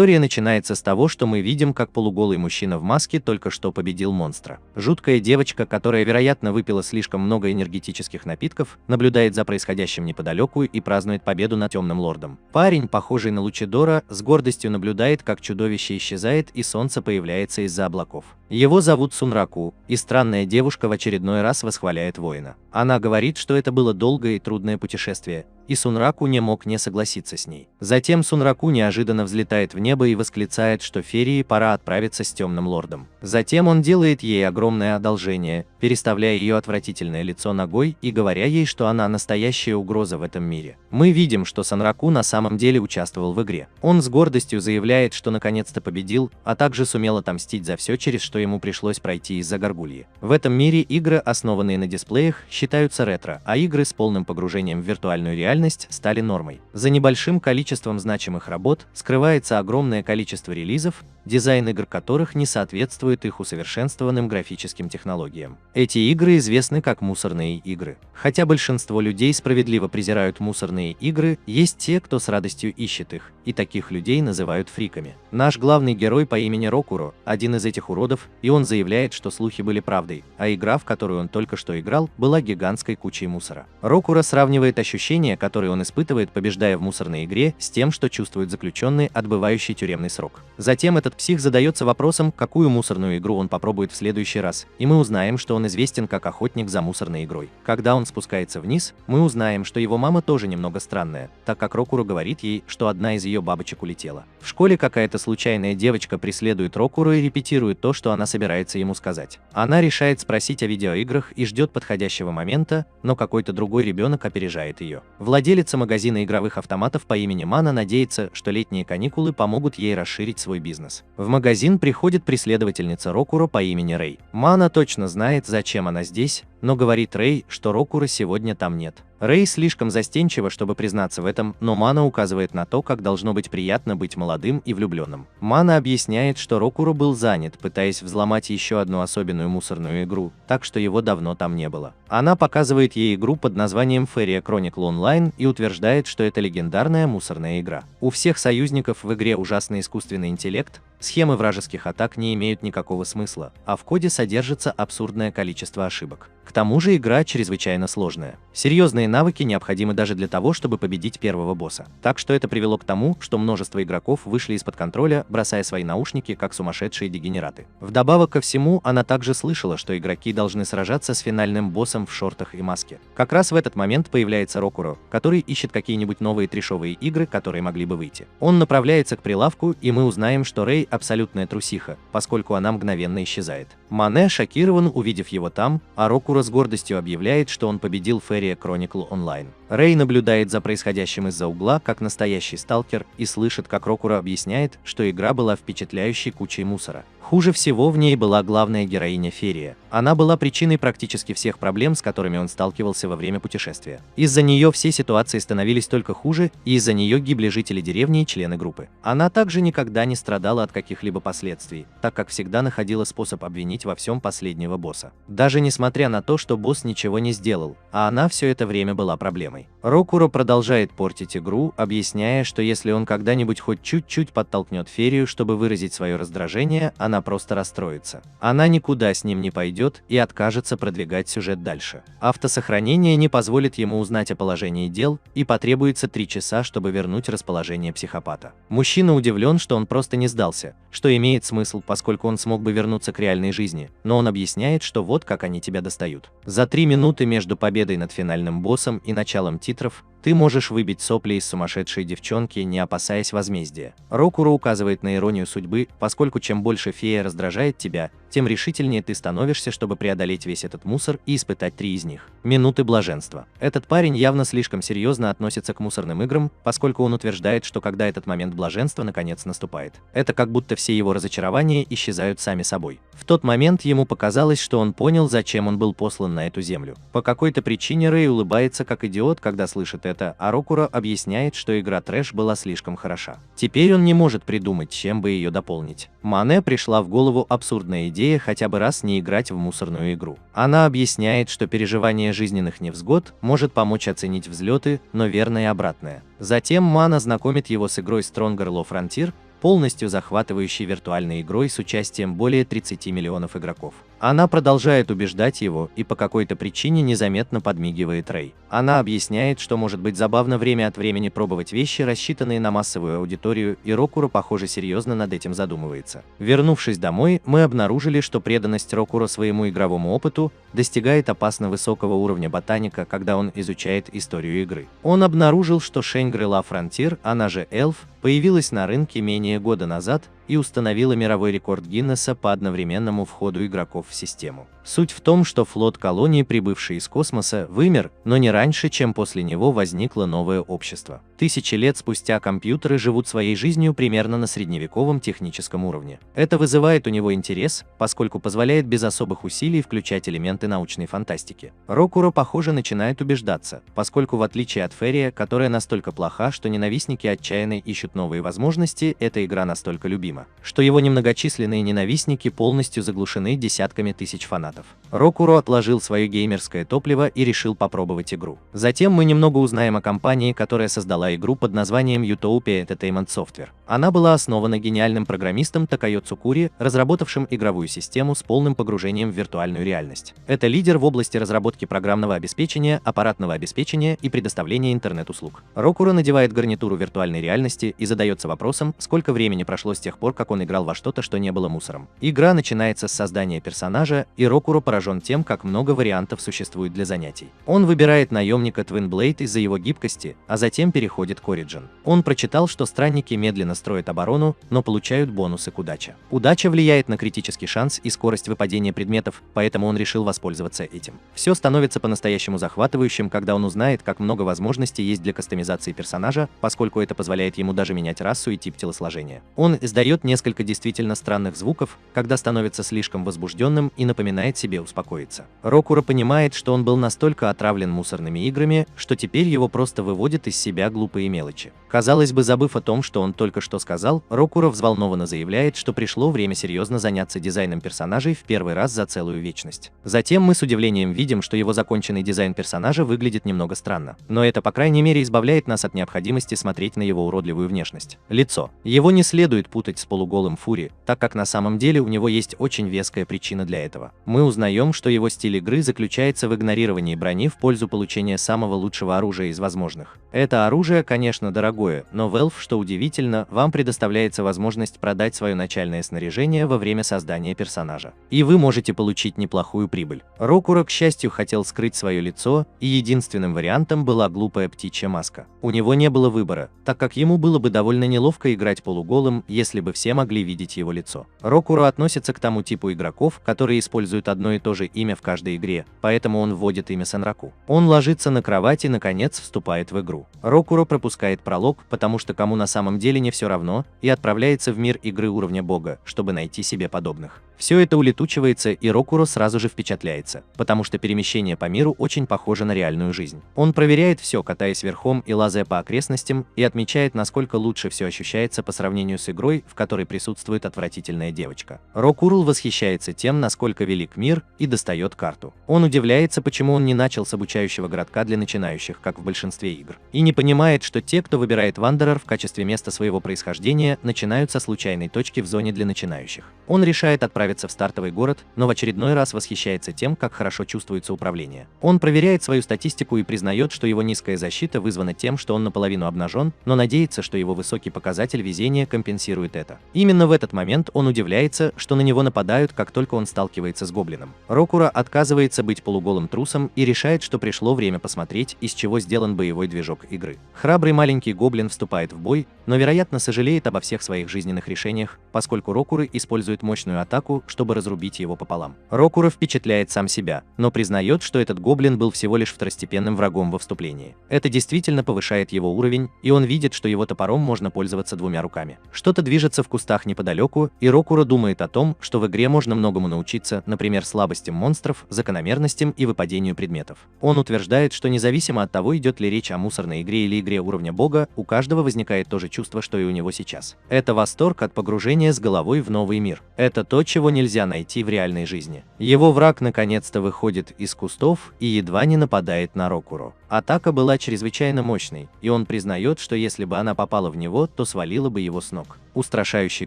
История начинается с того, что мы видим, как полуголый мужчина в маске только что победил монстра. Жуткая девочка, которая, вероятно, выпила слишком много энергетических напитков, наблюдает за происходящим неподалеку и празднует победу над темным лордом. Парень, похожий на Лучидора, с гордостью наблюдает, как чудовище исчезает и солнце появляется из-за облаков. Его зовут Сунраку, и странная девушка в очередной раз восхваляет воина. Она говорит, что это было долгое и трудное путешествие, и Сунраку не мог не согласиться с ней. Затем Сунраку неожиданно взлетает в небо и восклицает, что Ферии пора отправиться с темным лордом. Затем он делает ей огромное одолжение, переставляя ее отвратительное лицо ногой и говоря ей, что она настоящая угроза в этом мире. Мы видим, что Сунраку на самом деле участвовал в игре. Он с гордостью заявляет, что наконец-то победил, а также сумел отомстить за все, через что ему пришлось пройти из-за горгульи. В этом мире игры, основанные на дисплеях, считаются ретро, а игры с полным погружением в виртуальную реальность стали нормой. За небольшим количеством значимых работ скрывается огромное количество релизов, дизайн игр которых не соответствует их усовершенствованным графическим технологиям. Эти игры известны как мусорные игры. Хотя большинство людей справедливо презирают мусорные игры, есть те, кто с радостью ищет их, и таких людей называют фриками. Наш главный герой по имени Рокуро – один из этих уродов, и он заявляет, что слухи были правдой, а игра, в которую он только что играл, была гигантской кучей мусора. Рокуро сравнивает ощущения, которые он испытывает, побеждая в мусорной игре, с тем, что чувствует заключенный, отбывающий тюремный срок. Затем этот псих задается вопросом, какую мусорную игру он попробует в следующий раз, и мы узнаем, что он известен как охотник за мусорной игрой. Когда он спускается вниз, мы узнаем, что его мама тоже немного странная, так как Рокуро говорит ей, что одна из ее бабочек улетела. В школе какая-то случайная девочка преследует Рокуро и репетирует то, что она собирается ему сказать. Она решает спросить о видеоиграх и ждет подходящего момента, но какой-то другой ребенок опережает ее. Владелица магазина игровых автоматов по имени Мана надеется, что летние каникулы помогут ей расширить свой бизнес. В магазин приходит преследовательница Рокуро по имени Рэй. Мана точно знает, зачем она здесь, но говорит Рэй, что Рокуро сегодня там нет. Рэй слишком застенчива, чтобы признаться в этом, но Мана указывает на то, как должно быть приятно быть молодым и влюбленным. Мана объясняет, что Рокуро был занят, пытаясь взломать еще одну особенную мусорную игру, так что его давно там не было. Она показывает ей игру под названием Feria Chronicle Online и утверждает, что это легендарная мусорная игра. У всех союзников в игре ужасный искусственный интеллект, схемы вражеских атак не имеют никакого смысла, а в коде содержится абсурдное количество ошибок. К тому же игра чрезвычайно сложная. Серьезные навыки необходимы даже для того, чтобы победить первого босса. Так что это привело к тому, что множество игроков вышли из-под контроля, бросая свои наушники как сумасшедшие дегенераты. Вдобавок ко всему, она также слышала, что игроки должны сражаться с финальным боссом в шортах и маске. Как раз в этот момент появляется Рокуро, который ищет какие-нибудь новые трешовые игры, которые могли бы выйти. Он направляется к прилавку, и мы узнаем, что Рэй абсолютная трусиха, поскольку она мгновенно исчезает. Мане шокирован, увидев его там, а Рокуро с гордостью объявляет, что он победил Feria Chronicle Online. Рэй наблюдает за происходящим из-за угла, как настоящий сталкер, и слышит, как Рокуро объясняет, что игра была впечатляющей кучей мусора. Хуже всего в ней была главная героиня Ферия. Она была причиной практически всех проблем, с которыми он сталкивался во время путешествия. Из-за нее все ситуации становились только хуже, и из-за нее гибли жители деревни и члены группы. Она также никогда не страдала от каких-либо последствий, так как всегда находила способ обвинить во всем последнего босса. Даже несмотря на то, что босс ничего не сделал, а она все это время была проблемой. Рокуро продолжает портить игру, объясняя, что если он когда-нибудь хоть чуть-чуть подтолкнет Ферию, чтобы выразить свое раздражение, она просто расстроится. Она никуда с ним не пойдет и откажется продвигать сюжет дальше. Автосохранение не позволит ему узнать о положении дел, и потребуется 3 часа, чтобы вернуть расположение психопата. Мужчина удивлен, что он просто не сдался, что имеет смысл, поскольку он смог бы вернуться к реальной жизни, но он объясняет, что вот как они тебя достают. За 3 минуты между победой над финальным боссом и началом титров ты можешь выбить сопли из сумасшедшей девчонки, не опасаясь возмездия. Рокуро указывает на иронию судьбы, поскольку чем больше фея раздражает тебя, тем решительнее ты становишься, чтобы преодолеть весь этот мусор и испытать 3 из них. Минуты блаженства. Этот парень явно слишком серьезно относится к мусорным играм, поскольку он утверждает, что когда этот момент блаженства наконец наступает, это как будто все его разочарования исчезают сами собой. В тот момент ему показалось, что он понял, зачем он был послан на эту землю. По какой-то причине Рэй улыбается как идиот, когда слышит это, а Рокуро объясняет, что игра трэш была слишком хороша. Теперь он не может придумать, чем бы ее дополнить. Мане пришла в голову абсурдная идея хотя бы раз не играть в мусорную игру. Она объясняет, что переживание жизненных невзгод может помочь оценить взлеты, но верно и обратное. Затем Мана знакомит его с игрой Stronger Law Frontier, полностью захватывающей виртуальной игрой с участием более 30 миллионов игроков. Она продолжает убеждать его и по какой-то причине незаметно подмигивает Рэй. Она объясняет, что может быть забавно время от времени пробовать вещи, рассчитанные на массовую аудиторию, и Рокуро, похоже, серьезно над этим задумывается. Вернувшись домой, мы обнаружили, что преданность Рокуро своему игровому опыту достигает опасно высокого уровня ботаника, когда он изучает историю игры. Он обнаружил, что Shangri-La Frontier, она же Elf, появилась на рынке менее года назад и установила мировой рекорд Гиннесса по одновременному входу игроков в систему. Суть в том, что флот колонии, прибывший из космоса, вымер, но не раньше, чем после него возникло новое общество. Тысячи лет спустя компьютеры живут своей жизнью примерно на средневековом техническом уровне. Это вызывает у него интерес, поскольку позволяет без особых усилий включать элементы научной фантастики. Рокуро, похоже, начинает убеждаться, поскольку в отличие от Ферия, которая настолько плоха, что ненавистники отчаянно ищут новые возможности, эта игра настолько любима, что его немногочисленные ненавистники полностью заглушены десятками тысяч фанатов. Рокуро отложил свое геймерское топливо и решил попробовать игру. Затем мы немного узнаем о компании, которая создала игру под названием Utopia Entertainment Software. Она была основана гениальным программистом Такайо Цукури, разработавшим игровую систему с полным погружением в виртуальную реальность. Это лидер в области разработки программного обеспечения, аппаратного обеспечения и предоставления интернет-услуг. Рокуро надевает гарнитуру виртуальной реальности и задается вопросом, сколько времени прошло с тех пор, как он играл во что-то, что не было мусором. Игра начинается с создания персонажа, и Рокуро поражен тем, как много вариантов существует для занятий. Он выбирает наемника Twin Blade из-за его гибкости, а затем переходит к Origin. Он прочитал, что странники медленно строят оборону, но получают бонусы к удаче. Удача влияет на критический шанс и скорость выпадения предметов, поэтому он решил воспользоваться этим. Все становится по-настоящему захватывающим, когда он узнает, как много возможностей есть для кастомизации персонажа, поскольку это позволяет ему даже менять расу и тип телосложения. Он издает несколько действительно странных звуков, когда становится слишком возбужденным и напоминает себе успокоиться. Рокуро понимает, что он был настолько отравлен мусорными играми, что теперь его просто выводят из себя глупые мелочи. Казалось бы, забыв о том, что он только что сказал, Рокуро взволнованно заявляет, что пришло время серьезно заняться дизайном персонажей в первый раз за целую вечность. Затем мы с удивлением видим, что его законченный дизайн персонажа выглядит немного странно. Но это, по крайней мере, избавляет нас от необходимости смотреть на его уродливую внешность. Лицо. Его не следует путать с полуголым Фури, так как на самом деле у него есть очень веская причина для этого. Мы узнаем, что его стиль игры заключается в игнорировании брони в пользу получения самого лучшего оружия из возможных. Это оружие, конечно, дорогое, но Valve, что удивительно, вам предоставляется возможность продать свое начальное снаряжение во время создания персонажа. И вы можете получить неплохую прибыль. Рокуро, к счастью, хотел скрыть свое лицо, и единственным вариантом была глупая птичья маска. У него не было выбора, так как ему было бы довольно неловко играть полуголым, если бы все могли видеть его лицо. Рокуро относится к тому типу игроков, которые используют одно и то же имя в каждой игре, поэтому он вводит имя Санраку. Он ложится на кровать и, наконец, вступает в игру. Рокуро пропускает пролог, потому что кому на самом деле не все равно, и отправляется в мир игры уровня бога, чтобы найти себе подобных. Все это улетучивается, и Рокуро сразу же впечатляется, потому что перемещение по миру очень похоже на реальную жизнь. Он проверяет все, катаясь верхом и лазая по окрестностям, и отмечает, насколько лучше все ощущается по сравнению с игрой, в которой присутствует отвратительная девочка. Рокурл восхищается тем, насколько велик мир, и достает карту. Он удивляется, почему он не начал с обучающего городка для начинающих, как в большинстве игр. И не понимает, что те, кто выбирает Вандерер в качестве места своего происхождения, начинают со случайной точки в зоне для начинающих. Он решает отправиться в стартовый город, но в очередной раз восхищается тем, как хорошо чувствуется управление. Он проверяет свою статистику и признает, что его низкая защита вызвана тем, что он наполовину обнажен, но надеется, что его высокий показатель везения компенсирует это. Именно в этот момент он удивляется, что на него нападают, как только он сталкивается с гоблином. Рокуро отказывается быть полуголым трусом и решает, что пришло время посмотреть, из чего сделан боевой движок игры. Храбрый маленький гоблин вступает в бой, но, вероятно, сожалеет обо всех своих жизненных решениях, поскольку Рокуро использует мощную атаку, чтобы разрубить его пополам. Рокуро впечатляет сам себя, но признает, что этот гоблин был всего лишь второстепенным врагом во вступлении. Это действительно повышает его уровень, и он видит, что его топором можно пользоваться двумя руками. Что-то движется в кустах неподалеку, и Рокуро думает о том, что в игре можно многому научиться, например, слабостям монстров, закономерностям и выпадению предметов. Он утверждает, что независимо от того, идет ли речь о мусорной игре или игре уровня бога, у каждого возникает то же чувство, что и у него сейчас. Это восторг от погружения с головой в новый мир. Это то, чего нельзя найти в реальной жизни. Его враг наконец-то выходит из кустов и едва не нападает на Рокуро. Атака была чрезвычайно мощной, и он признает, что если бы она попала в него, то свалила бы его с ног. Устрашающий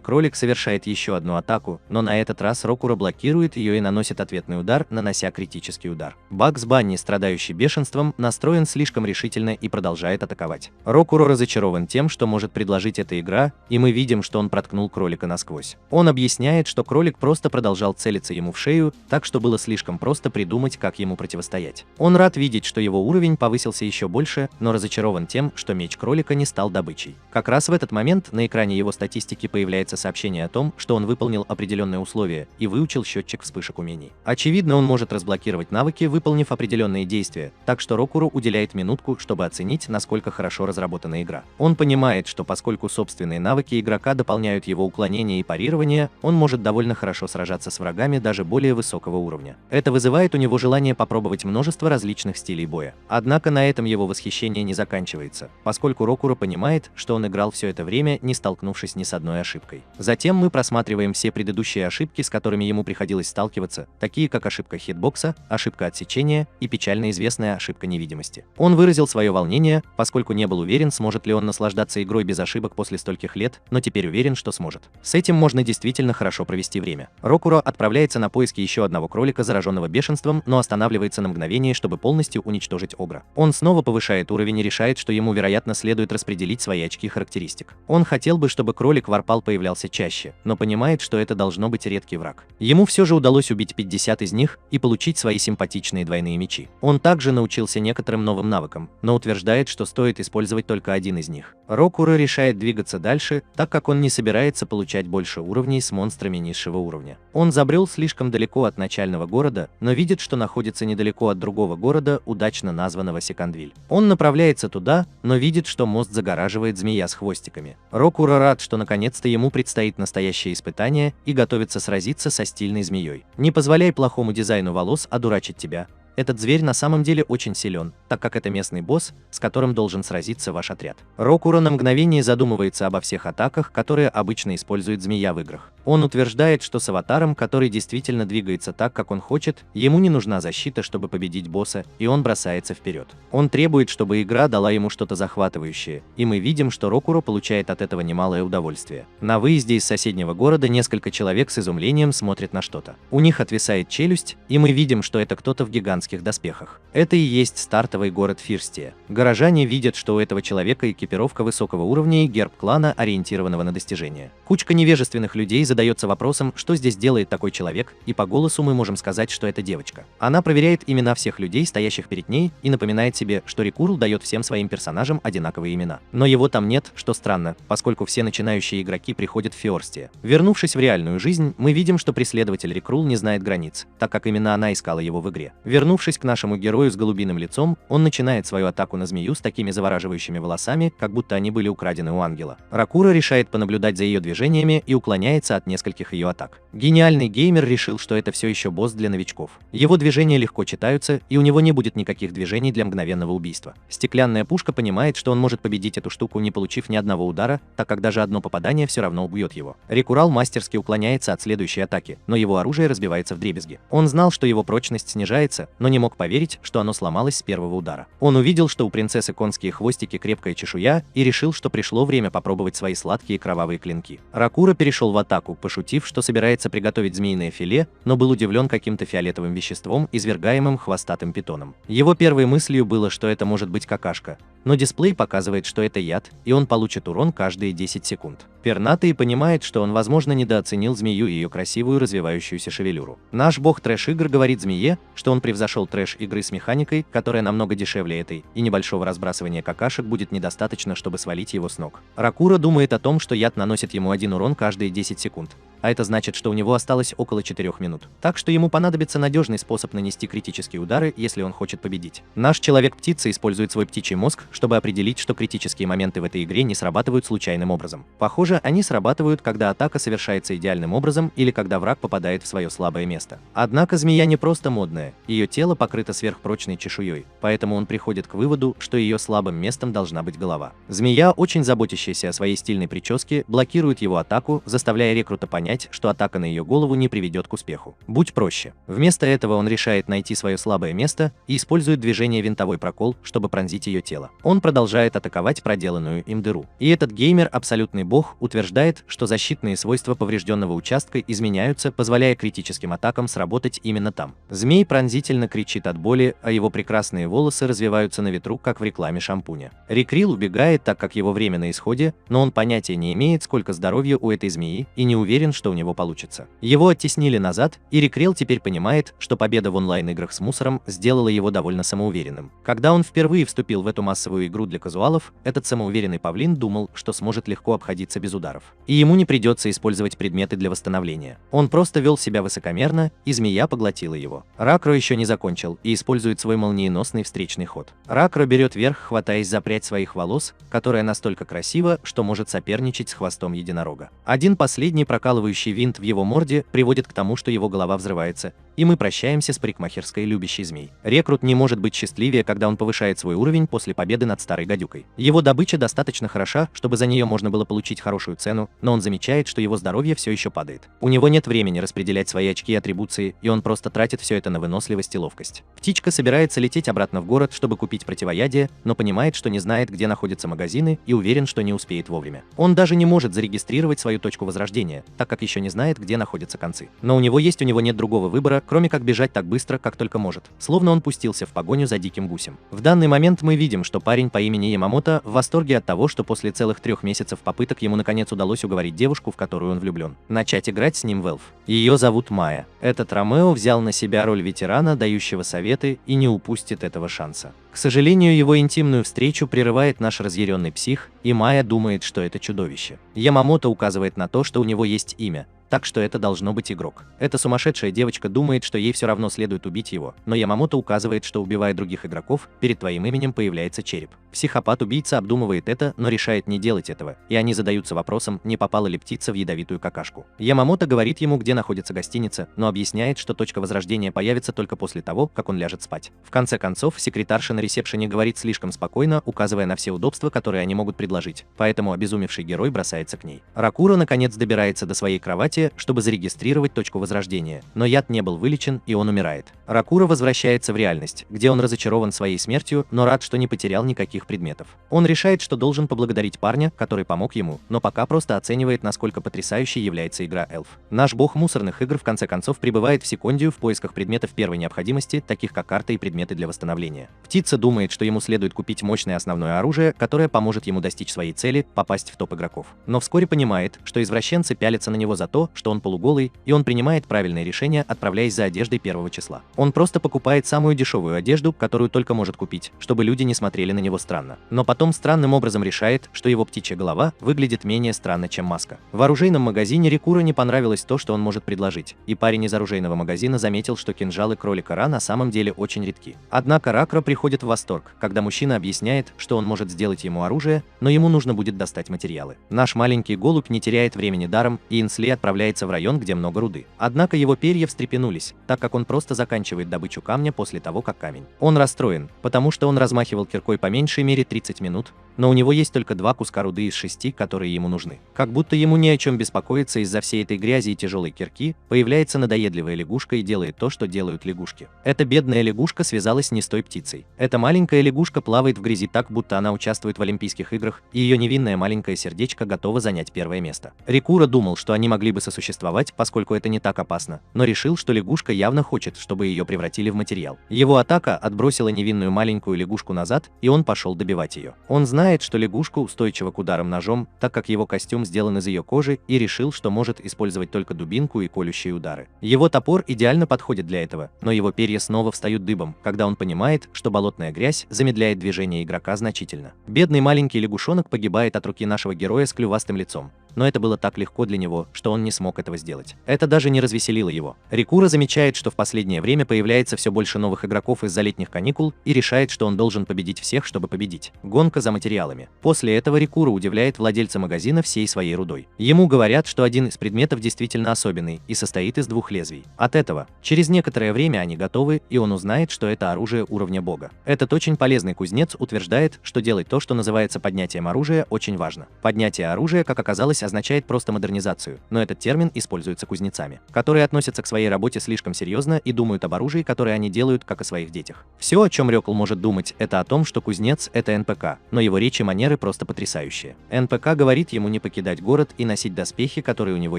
кролик совершает еще одну атаку, но на этот раз Рокуро блокирует ее и наносит ответный удар, нанося критический удар. Бакс Банни, страдающий бешенством, настроен слишком решительно и продолжает атаковать. Рокуро разочарован тем, что может предложить эта игра, и мы видим, что он проткнул кролика насквозь. Он объясняет, что кролик просто продолжал целиться ему в шею, так что было слишком просто придумать, как ему противостоять. Он рад видеть, что его уровень повысился еще больше, но разочарован тем, что меч кролика не стал добычей. Как раз в этот момент на экране его статистики появляется сообщение о том, что он выполнил определенные условия и выучил счетчик вспышек умений. Очевидно, он может разблокировать навыки, выполнив определенные действия, так что Рокуро уделяет минутку, чтобы оценить, насколько хорошо разработана игра. Он понимает, что поскольку собственные навыки игрока дополняют его уклонение и парирование, он может довольно хорошо сражаться с врагами даже более высокого уровня. Это вызывает у него желание попробовать множество различных стилей боя. Однако на этом его восхищение не заканчивается, поскольку Рокуро понимает, что он играл все это время, не столкнувшись ни с одной ошибкой. Затем мы просматриваем все предыдущие ошибки, с которыми ему приходилось сталкиваться, такие как ошибка хитбокса, ошибка отсечения и печально известная ошибка невидимости. Он выразил свое волнение, поскольку не был уверен, сможет ли он наслаждаться игрой без ошибок после стольких лет, но теперь уверен, что сможет. С этим можно действительно хорошо провести время. Рокуро отправляется на поиски еще одного кролика, зараженного бешенством, но останавливается на мгновение, чтобы полностью уничтожить огра. Он снова повышает уровень и решает, что ему, вероятно, следует распределить свои очки характеристик. Он хотел бы, чтобы кролик Варпал появлялся чаще, но понимает, что это должно быть редкий враг. Ему все же удалось убить 50 из них и получить свои симпатичные двойные мечи. Он также научился некоторым новым навыкам, но утверждает, что стоит использовать только один из них. Рокуро решает двигаться дальше, так как он не собирается получать больше уровней с монстрами низшего уровня. Он забрел слишком далеко от начального города, но видит, что находится недалеко от другого города, удачно названного Секандвиль. Он направляется туда, но видит, что мост загораживает змея с хвостиками. Рокуро рад, что наконец-то ему предстоит настоящее испытание и готовится сразиться со стильной змеей. Не позволяй плохому дизайну волос одурачить тебя. Этот зверь на самом деле очень силен, так как это местный босс, с которым должен сразиться ваш отряд. Рокуро на мгновение задумывается обо всех атаках, которые обычно использует змея в играх. Он утверждает, что с аватаром, который действительно двигается так, как он хочет, ему не нужна защита, чтобы победить босса, и он бросается вперед. Он требует, чтобы игра дала ему что-то захватывающее, и мы видим, что Рокуро получает от этого немалое удовольствие. На выезде из соседнего города несколько человек с изумлением смотрят на что-то. У них отвисает челюсть, и мы видим, что это кто-то в гигантских доспехах. Это и есть стартовый город Фирстия. Горожане видят, что у этого человека экипировка высокого уровня и герб клана, ориентированного на достижения. Кучка невежественных людей задается вопросом, что здесь делает такой человек, и по голосу мы можем сказать, что это девочка. Она проверяет имена всех людей, стоящих перед ней, и напоминает себе, что Рикурл дает всем своим персонажам одинаковые имена. Но его там нет, что странно, поскольку все начинающие игроки приходят в Фиорстия. Вернувшись в реальную жизнь, мы видим, что преследователь Рикурл не знает границ, так как именно она искала его в игре. Вернувшись к нашему герою с голубиным лицом, он начинает свою атаку на змею с такими завораживающими волосами, как будто они были украдены у ангела. Рокуро решает понаблюдать за ее движениями и уклоняется от нескольких ее атак. Гениальный геймер решил, что это все еще босс для новичков. Его движения легко читаются, и у него не будет никаких движений для мгновенного убийства. Стеклянная пушка понимает, что он может победить эту штуку, не получив ни одного удара, так как даже одно попадание все равно убьет его. Рикурал мастерски уклоняется от следующей атаки, но его оружие разбивается вдребезги. Он знал, что его прочность снижается, но не мог поверить, что оно сломалось с первого удара. Он увидел, что у принцессы конские хвостики, крепкая чешуя, и решил, что пришло время попробовать свои сладкие кровавые клинки. Рокуро перешел в атаку, пошутив, что собирается приготовить змеиное филе, но был удивлен каким-то фиолетовым веществом, извергаемым хвостатым питоном. Его первой мыслью было, что это может быть какашка, но дисплей показывает, что это яд, и он получит урон каждые 10 секунд. Пернатый понимает, что он, возможно, недооценил змею и ее красивую развивающуюся шевелюру. Наш бог трэш-игр говорит змее, что он превзошел трэш-игры с механикой, которая намного дешевле этой, и небольшого разбрасывания какашек будет недостаточно, чтобы свалить его с ног. Рокуро думает о том, что яд наносит ему 1 урон каждые 10 секунд. А это значит, что у него осталось около 4 минут. Так что ему понадобится надежный способ нанести критические удары, если он хочет победить. Наш человек-птица использует свой птичий мозг, чтобы определить, что критические моменты в этой игре не срабатывают случайным образом. Похоже, они срабатывают, когда атака совершается идеальным образом или когда враг попадает в свое слабое место. Однако змея не просто модная, ее тело покрыто сверхпрочной чешуей, поэтому он приходит к выводу, что ее слабым местом должна быть голова. Змея, очень заботящаяся о своей стильной прическе, блокирует его атаку, заставляя рекрута понять, понять, что атака на ее голову не приведет к успеху. Будь проще. Вместо этого он решает найти свое слабое место и использует движение винтовой прокол, чтобы пронзить ее тело. Он продолжает атаковать проделанную им дыру. И этот геймер, абсолютный бог, утверждает, что защитные свойства поврежденного участка изменяются, позволяя критическим атакам сработать именно там. Змей пронзительно кричит от боли, а его прекрасные волосы развиваются на ветру, как в рекламе шампуня. Рикрил убегает, так как его время на исходе, но он понятия не имеет, сколько здоровья у этой змеи, и не уверен, что у него получится. Его оттеснили назад, и Рикрил теперь понимает, что победа в онлайн-играх с мусором сделала его довольно самоуверенным. Когда он впервые вступил в эту массовую игру для казуалов, этот самоуверенный павлин думал, что сможет легко обходиться без ударов. И ему не придется использовать предметы для восстановления. Он просто вел себя высокомерно, и змея поглотила его. Ракро еще не закончил и использует свой молниеносный встречный ход. Ракро берет верх, хватаясь за прядь своих волос, которая настолько красива, что может соперничать с хвостом единорога. Один последний прокалывающий винт в его морде приводит к тому, что его голова взрывается, и мы прощаемся с парикмахерской любящей змей. Рекрут не может быть счастливее, когда он повышает свой уровень после победы над старой гадюкой. Его добыча достаточно хороша, чтобы за нее можно было получить хорошую цену, но он замечает, что его здоровье все еще падает. У него нет времени распределять свои очки и атрибуции, и он просто тратит все это на выносливость и ловкость. Птичка собирается лететь обратно в город, чтобы купить противоядие, но понимает, что не знает, где находятся магазины, и уверен, что не успеет вовремя. Он даже не может зарегистрировать свою точку возрождения, так как еще не знает, где находятся концы. Но у него нет другого выбора, кроме как бежать так быстро, как только может, словно он пустился в погоню за диким гусем. В данный момент мы видим, что парень по имени Ямамото в восторге от того, что после целых 3 месяцев попыток ему наконец удалось уговорить девушку, в которую он влюблен, начать играть с ним в Эльф. Ее зовут Майя. Этот Ромео взял на себя роль ветерана, дающего советы, и не упустит этого шанса. К сожалению, его интимную встречу прерывает наш разъяренный псих, и Майя думает, что это чудовище. Ямамото указывает на то, что у него есть имя, так что это должно быть игрок. Эта сумасшедшая девочка думает, что ей все равно следует убить его, но Ямамото указывает, что убивая других игроков, перед твоим именем появляется череп. Психопат-убийца обдумывает это, но решает не делать этого, и они задаются вопросом, не попала ли птица в ядовитую какашку. Ямамото говорит ему, где находится гостиница, но объясняет, что точка возрождения появится только после того, как он ляжет спать. В конце концов, секретарша на ресепшене говорит слишком спокойно, указывая на все удобства, которые они могут предложить, поэтому обезумевший герой бросается к ней. Ракура наконец добирается до своей кровати, чтобы зарегистрировать точку возрождения, но яд не был вылечен, и он умирает. Ракура возвращается в реальность, где он разочарован своей смертью, но рад, что не потерял никаких предметов. Он решает, что должен поблагодарить парня, который помог ему, но пока просто оценивает, насколько потрясающей является игра Эльф. Наш бог мусорных игр в конце концов прибывает в Секондию в поисках предметов первой необходимости, таких как карты и предметы для восстановления. Птица думает, что ему следует купить мощное основное оружие, которое поможет ему достичь своей цели – попасть в топ игроков. Но вскоре понимает, что извращенцы пялятся на него за то, что он полуголый, и он принимает правильное решение, отправляясь за одеждой 1 числа. Он просто покупает самую дешевую одежду, которую только может купить, чтобы люди не смотрели на него странно. Но потом странным образом решает, что его птичья голова выглядит менее странно, чем маска. В оружейном магазине Рикура не понравилось то, что он может предложить, и парень из оружейного магазина заметил, что кинжалы кролика Ра на самом деле очень редки. Однако Ракро приходит в восторг, когда мужчина объясняет, что он может сделать ему оружие, но ему нужно будет достать материалы. Наш маленький голубь не теряет времени даром, и Инсли отправляется в район, где много руды. Однако его перья встрепенулись, так как он просто заканчивает добычу камня после того, как камень. Он расстроен, потому что он размахивал киркой по меньшей мере 30 минут, но у него есть только 2 куска руды из 6, которые ему нужны. Как будто ему не о чем беспокоиться из-за всей этой грязи и тяжелой кирки, появляется надоедливая лягушка и делает то, что делают лягушки. Эта бедная лягушка связалась не с той птицей. Эта маленькая лягушка плавает в грязи так, будто она участвует в Олимпийских играх, и ее невинное маленькое сердечко готово занять 1 место. Рикура думал, что они могли бы сосуществовать, поскольку это не так опасно, но решил, что лягушка явно хочет, чтобы ее превратили в материал. Его атака отбросила невинную маленькую лягушку назад, и он пошел добивать ее. Он знает, что лягушка устойчива к ударам ножом, так как его костюм сделан из ее кожи, и решил, что может использовать только дубинку и колющие удары. Его топор идеально подходит для этого, но его перья снова встают дыбом, когда он понимает, что болотная грязь замедляет движение игрока значительно. Бедный маленький лягушонок погибает от руки нашего героя с клювастым лицом. Но это было так легко для него, что он не смог этого сделать. Это даже не развеселило его. Рикура замечает, что в последнее время появляется все больше новых игроков из-за летних каникул, и решает, что он должен победить всех, чтобы победить. Гонка за материалами. После этого Рикура удивляет владельца магазина всей своей рудой. Ему говорят, что один из предметов действительно особенный и состоит из 2 лезвий. От этого, через некоторое время они готовы, и он узнает, что это оружие уровня бога. Этот очень полезный кузнец утверждает, что делать то, что называется поднятием оружия, очень важно. Поднятие оружия, как оказалось, означает просто модернизацию, но этот термин используется кузнецами, которые относятся к своей работе слишком серьезно и думают об оружии, которое они делают, как о своих детях. Все, о чем Рёкл может думать, это о том, что кузнец – это НПК, но его речи и манеры просто потрясающие. НПК говорит ему не покидать город и носить доспехи, которые у него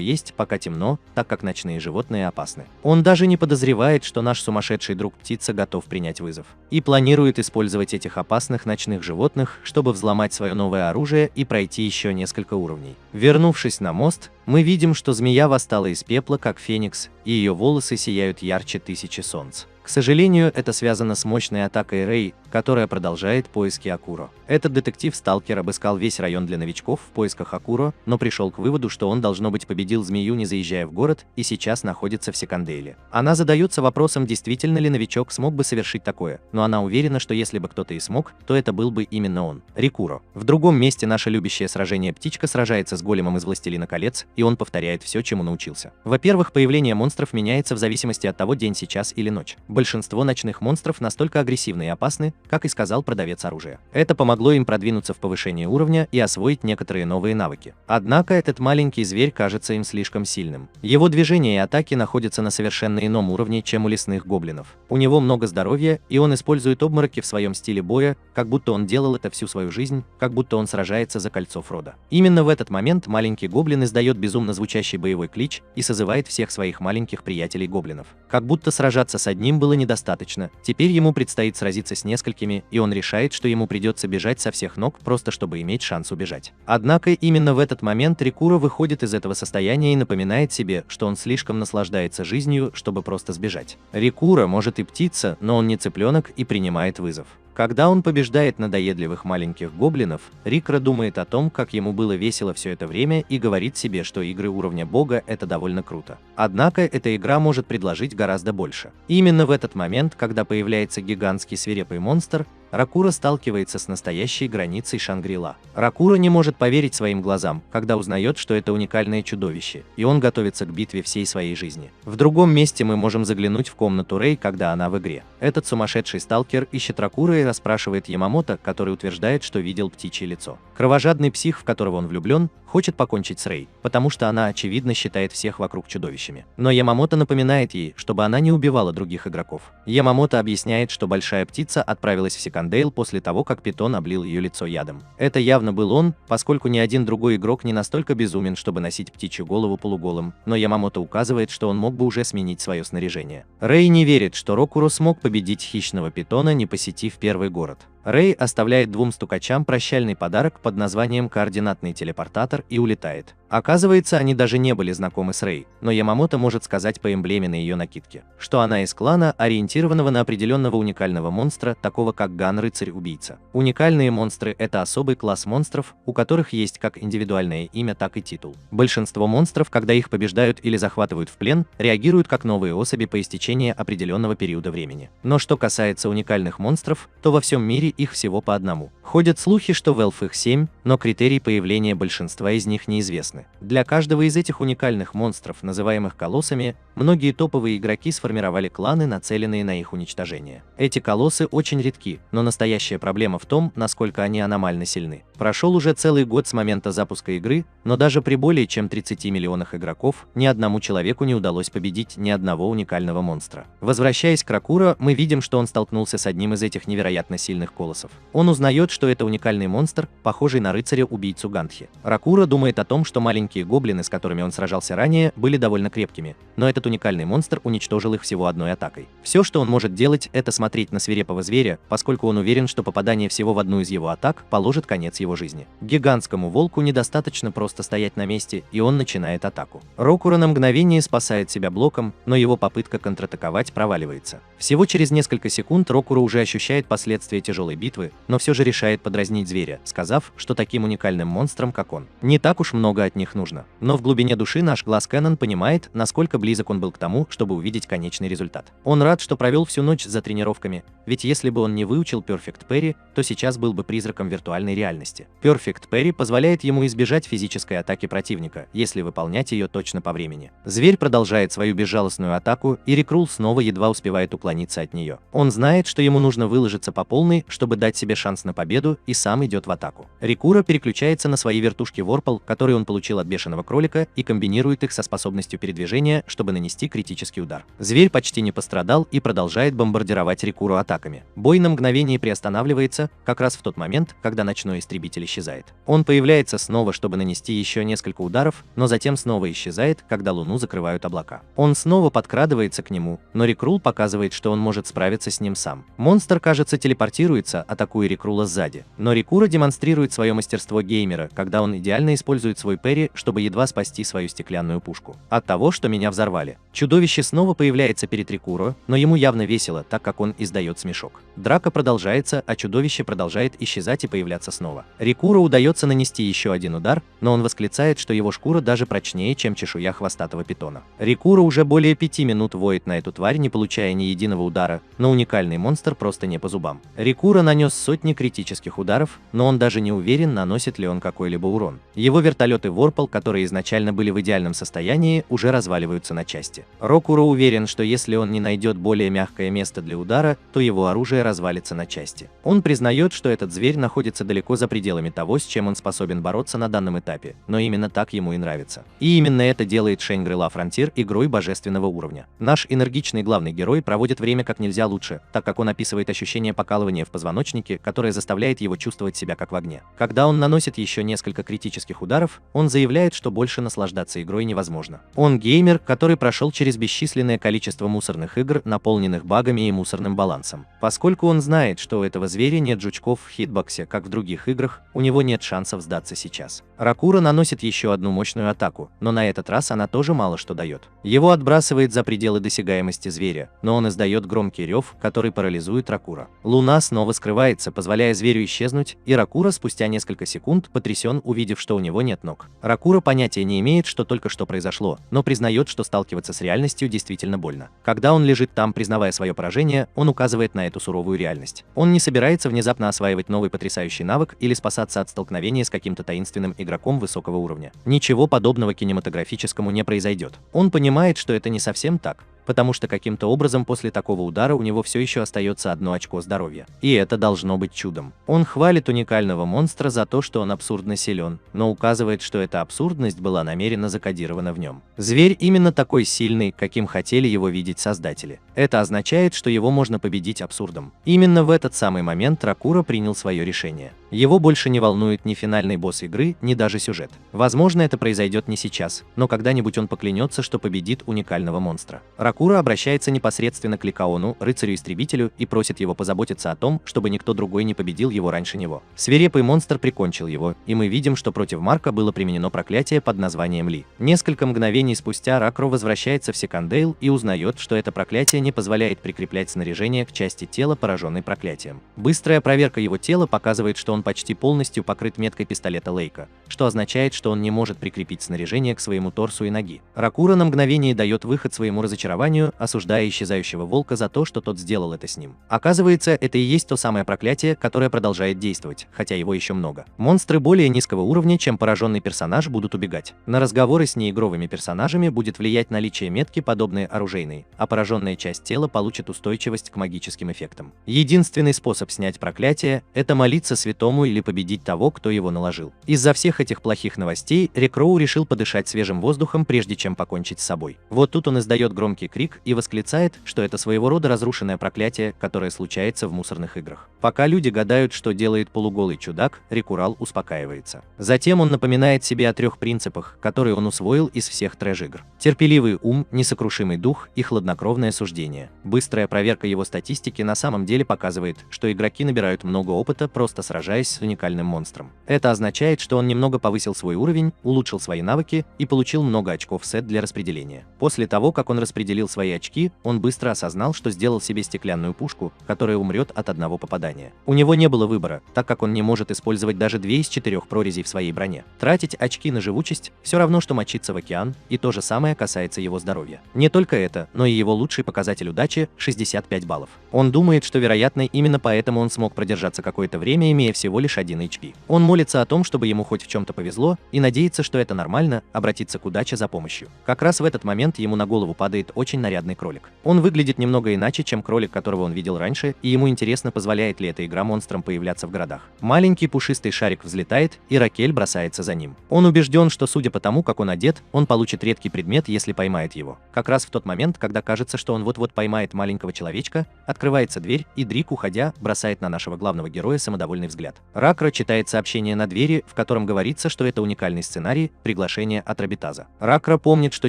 есть, пока темно, так как ночные животные опасны. Он даже не подозревает, что наш сумасшедший друг птица готов принять вызов. И планирует использовать этих опасных ночных животных, чтобы взломать свое новое оружие и пройти еще несколько уровней. Вернувшись на мост, мы видим, что змея восстала из пепла, как феникс, и ее волосы сияют ярче тысячи солнц. К сожалению, это связано с мощной атакой Рэй, которая продолжает поиски Акуро. Этот детектив-сталкер обыскал весь район для новичков в поисках Акуро, но пришел к выводу, что он, должно быть, победил змею, не заезжая в город, и сейчас находится в Секандейле. Она задается вопросом, действительно ли новичок смог бы совершить такое, но она уверена, что если бы кто-то и смог, то это был бы именно он, Рикуро. В другом месте наше любящее сражение птичка сражается с големом из Властелина колец, и он повторяет все, чему научился. Во-первых, появление монстров меняется в зависимости от того, день сейчас или ночь. Большинство ночных монстров настолько агрессивны и опасны, как и сказал продавец оружия. Это помогло им продвинуться в повышении уровня и освоить некоторые новые навыки. Однако этот маленький зверь кажется им слишком сильным. Его движения и атаки находятся на совершенно ином уровне, чем у лесных гоблинов. У него много здоровья, и он использует обмороки в своем стиле боя, как будто он делал это всю свою жизнь, как будто он сражается за кольцо Фродо. Именно в этот момент маленький гоблин издает безумно звучащий боевой клич и созывает всех своих маленьких приятелей-гоблинов. Как будто сражаться с одним было недостаточно, теперь ему предстоит сразиться с несколькими, и он решает, что ему придется бежать со всех ног, просто чтобы иметь шанс убежать. Однако именно в этот момент Рикуро выходит из этого состояния и напоминает себе, что он слишком наслаждается жизнью, чтобы просто сбежать. Рикуро может и птица, но он не цыпленок и принимает вызов. Когда он побеждает надоедливых маленьких гоблинов, Рикуро думает о том, как ему было весело все это время, и говорит себе, что игры уровня бога – это довольно круто. Однако эта игра может предложить гораздо больше. Именно в этот момент, когда появляется гигантский свирепый монстр, Ракуро сталкивается с настоящей границей Шангри-Ла. Ракуро не может поверить своим глазам, когда узнает, что это уникальное чудовище, и он готовится к битве всей своей жизни. В другом месте мы можем заглянуть в комнату Рэй, когда она в игре. Этот сумасшедший сталкер ищет Ракуро и расспрашивает Ямамото, который утверждает, что видел птичье лицо. Кровожадный псих, в которого он влюблен, хочет покончить с Рэй, потому что она, очевидно, считает всех вокруг чудовищами. Но Ямамото напоминает ей, чтобы она не убивала других игроков. Ямамото объясняет, что большая птица отправилась в Секандейл после того, как питон облил ее лицо ядом. Это явно был он, поскольку ни один другой игрок не настолько безумен, чтобы носить птичью голову полуголым, но Ямамото указывает, что он мог бы уже сменить свое снаряжение. Рэй не верит, что Рокуро смог победить хищного питона, не посетив первый город. Рэй оставляет двум стукачам прощальный подарок под названием «Координатный телепортатор» и улетает. Оказывается, они даже не были знакомы с Рэй, но Ямамото может сказать по эмблеме на ее накидке, что она из клана, ориентированного на определенного уникального монстра, такого как Ган-рыцарь-убийца. Уникальные монстры – это особый класс монстров, у которых есть как индивидуальное имя, так и титул. Большинство монстров, когда их побеждают или захватывают в плен, реагируют как новые особи по истечении определенного периода времени. Но что касается уникальных монстров, то во всем мире их всего по одному. Ходят слухи, что в Эльф их 7, но критерий появления большинства из них неизвестны. Для каждого из этих уникальных монстров, называемых колоссами, многие топовые игроки сформировали кланы, нацеленные на их уничтожение. Эти колоссы очень редки, но настоящая проблема в том, насколько они аномально сильны. Прошел уже целый год с момента запуска игры, но даже при более чем 30 миллионах игроков ни одному человеку не удалось победить ни одного уникального монстра. Возвращаясь к Ракуро, мы видим, что он столкнулся с одним из этих невероятно сильных колоссов. Он узнает, что это уникальный монстр, похожий на рыцаря-убийцу Гантхи. Ракуро думает о том, что маленькие гоблины, с которыми он сражался ранее, были довольно крепкими, но этот уникальный монстр уничтожил их всего одной атакой. Все, что он может делать, это смотреть на свирепого зверя, поскольку он уверен, что попадание всего в одну из его атак положит конец его жизни. Гигантскому волку недостаточно просто стоять на месте, и он начинает атаку. Рокуро на мгновение спасает себя блоком, но его попытка контратаковать проваливается. Всего через несколько секунд Рокуро уже ощущает последствия тяжелой битвы, но все же решает подразнить зверя, сказав, что таким уникальным монстрам, как он, не так уж много от них нужно. Но в глубине души наш глаз Кэнон понимает, насколько близок он был к тому, чтобы увидеть конечный результат. Он рад, что провел всю ночь за тренировками, ведь если бы он не выучил Perfect Parry, то сейчас был бы призраком виртуальной реальности. Perfect Parry позволяет ему избежать физической атаки противника, если выполнять ее точно по времени. Зверь продолжает свою безжалостную атаку, и Рикрул снова едва успевает уклониться от нее. Он знает, что ему нужно выложиться по полной, чтобы дать себе шанс на победу, и сам идет в атаку. Рикуро переключается на свои вертушки Ворпал, которые он получил получил от бешеного кролика, и комбинирует их со способностью передвижения, чтобы нанести критический удар. Зверь почти не пострадал и продолжает бомбардировать Рикуру атаками. Бой на мгновение приостанавливается, как раз в тот момент, когда ночной истребитель исчезает. Он появляется снова, чтобы нанести еще несколько ударов, но затем снова исчезает, когда Луну закрывают облака. Он снова подкрадывается к нему, но Рикрул показывает, что он может справиться с ним сам. Монстр, кажется, телепортируется, атакуя Рикрула сзади. Но Рикура демонстрирует свое мастерство геймера, когда он идеально использует свой парри, чтобы едва спасти свою стеклянную пушку от того, что меня взорвали. Чудовище снова появляется перед Рикуро, но ему явно весело, так как он издает смешок. Драка продолжается, а чудовище продолжает исчезать и появляться снова. Рикуро удается нанести еще один удар, но он восклицает, что его шкура даже прочнее, чем чешуя хвостатого питона. Рикуро уже более 5 минут воет на эту тварь, не получая ни единого удара, но уникальный монстр просто не по зубам. Рикуро нанес сотни критических ударов, но он даже не уверен, наносит ли он какой-либо урон. Его вертолеты Ворпал, которые изначально были в идеальном состоянии, уже разваливаются на части. Рокуро уверен, что если он не найдет более мягкое место для удара, то его оружие развалится на части. Он признает, что этот зверь находится далеко за пределами того, с чем он способен бороться на данном этапе, но именно так ему и нравится. И именно это делает Shangri-La Frontier игрой божественного уровня. Наш энергичный главный герой проводит время как нельзя лучше, так как он описывает ощущение покалывания в позвоночнике, которое заставляет его чувствовать себя как в огне. Когда он наносит еще несколько критических ударов, он заявляет, что больше наслаждаться игрой невозможно. Он геймер, который прошел через бесчисленное количество мусорных игр, наполненных багами и мусорным балансом. Поскольку он знает, что у этого зверя нет жучков в хитбоксе, как в других играх, у него нет шансов сдаться сейчас. Ракура наносит еще одну мощную атаку, но на этот раз она тоже мало что дает. Его отбрасывает за пределы досягаемости зверя, но он издает громкий рев, который парализует Ракура. Луна снова скрывается, позволяя зверю исчезнуть, и Ракура спустя несколько секунд потрясен, увидев, что у него нет ног. Ракура понятия не имеет, что только что произошло, но признает, что сталкиваться с реальностью действительно больно. Когда он лежит там, признавая свое поражение, он указывает на эту суровую реальность. Он не собирается внезапно осваивать новый потрясающий навык или спасаться от столкновения с каким-то таинственным игроком высокого уровня. Ничего подобного кинематографическому не произойдет. Он понимает, что это не совсем так, потому что каким-то образом после такого удара у него все еще остается 1 очко здоровья. И это должно быть чудом. Он хвалит уникального монстра за то, что он абсурдно силен, но указывает, что эта абсурдность была намеренно закодирована в нем. Зверь именно такой сильный, каким хотели его видеть создатели. Это означает, что его можно победить абсурдом. Именно в этот самый момент Ракура принял свое решение. Его больше не волнует ни финальный босс игры, ни даже сюжет. Возможно, это произойдет не сейчас, но когда-нибудь он поклянется, что победит уникального монстра. Ракура обращается непосредственно к Ликаону, рыцарю-истребителю, и просит его позаботиться о том, чтобы никто другой не победил его раньше него. Свирепый монстр прикончил его, и мы видим, что против Марка было применено проклятие под названием Ли. Несколько мгновений спустя Ракро возвращается в Секандейл и узнает, что это проклятие не позволяет прикреплять снаряжение к части тела, пораженной проклятием. Быстрая проверка его тела показывает, что он почти полностью покрыт меткой пистолета Лейка, что означает, что он не может прикрепить снаряжение к своему торсу и ноги. Ракура на мгновение дает выход своему разочарованию, осуждая исчезающего волка за то, что тот сделал это с ним. Оказывается, это и есть то самое проклятие, которое продолжает действовать, хотя его еще много. Монстры более низкого уровня, чем пораженный персонаж, будут убегать. На разговоры с неигровыми персонажами будет влиять наличие метки, подобной оружейной, а пораженная часть тела получит устойчивость к магическим эффектам. Единственный способ снять проклятие – это молиться святому или победить того, кто его наложил. Из-за всех этих плохих новостей Рикроу решил подышать свежим воздухом, прежде чем покончить с собой. Вот тут он издает громкий крик и восклицает, что это своего рода разрушенное проклятие, которое случается в мусорных играх. Пока люди гадают, что делает полуголый чудак, Рикурал успокаивается. Затем он напоминает себе о 3 принципах, которые он усвоил из всех трэш-игр. Терпеливый ум, несокрушимый дух и хладнокровное суждение. Быстрая проверка его статистики на самом деле показывает, что игроки набирают много опыта, просто сражаясь с уникальным монстром. Это означает, что он немного повысил свой уровень, улучшил свои навыки и получил много очков в сет для распределения. После того, как он распределил свои очки, он быстро осознал, что сделал себе стеклянную пушку, которая умрет от 1 попадания. У него не было выбора, так как он не может использовать даже 2 из 4 прорезей в своей броне. Тратить очки на живучесть – все равно, что мочиться в океан, и то же самое касается его здоровья. Не только это, но и его лучший показатель удачи – 65 баллов. Он думает, что, вероятно, именно поэтому он смог продержаться какое-то время, имея всего лишь 1 HP. Он молится о том, чтобы ему хоть в чем-то повезло, и надеется, что это нормально, обратиться к удаче за помощью. Как раз в этот момент ему на голову падает очень нарядный кролик. Он выглядит немного иначе, чем кролик, которого он видел раньше, и ему интересно, позволяет ли эта игра монстрам появляться в городах. Маленький пушистый шарик взлетает, и Ракель бросается за ним. Он убежден, что, судя по тому, как он одет, он получит редкий предмет, если поймает его. Как раз в тот момент, когда кажется, что он вот-вот поймает маленького человечка, открывается дверь, и Дрик, уходя, бросает на нашего главного героя самодовольный взгляд. Ракра читает сообщение на двери, в котором говорится, что это уникальный сценарий, приглашение от Рабитаза. Ракра помнит, что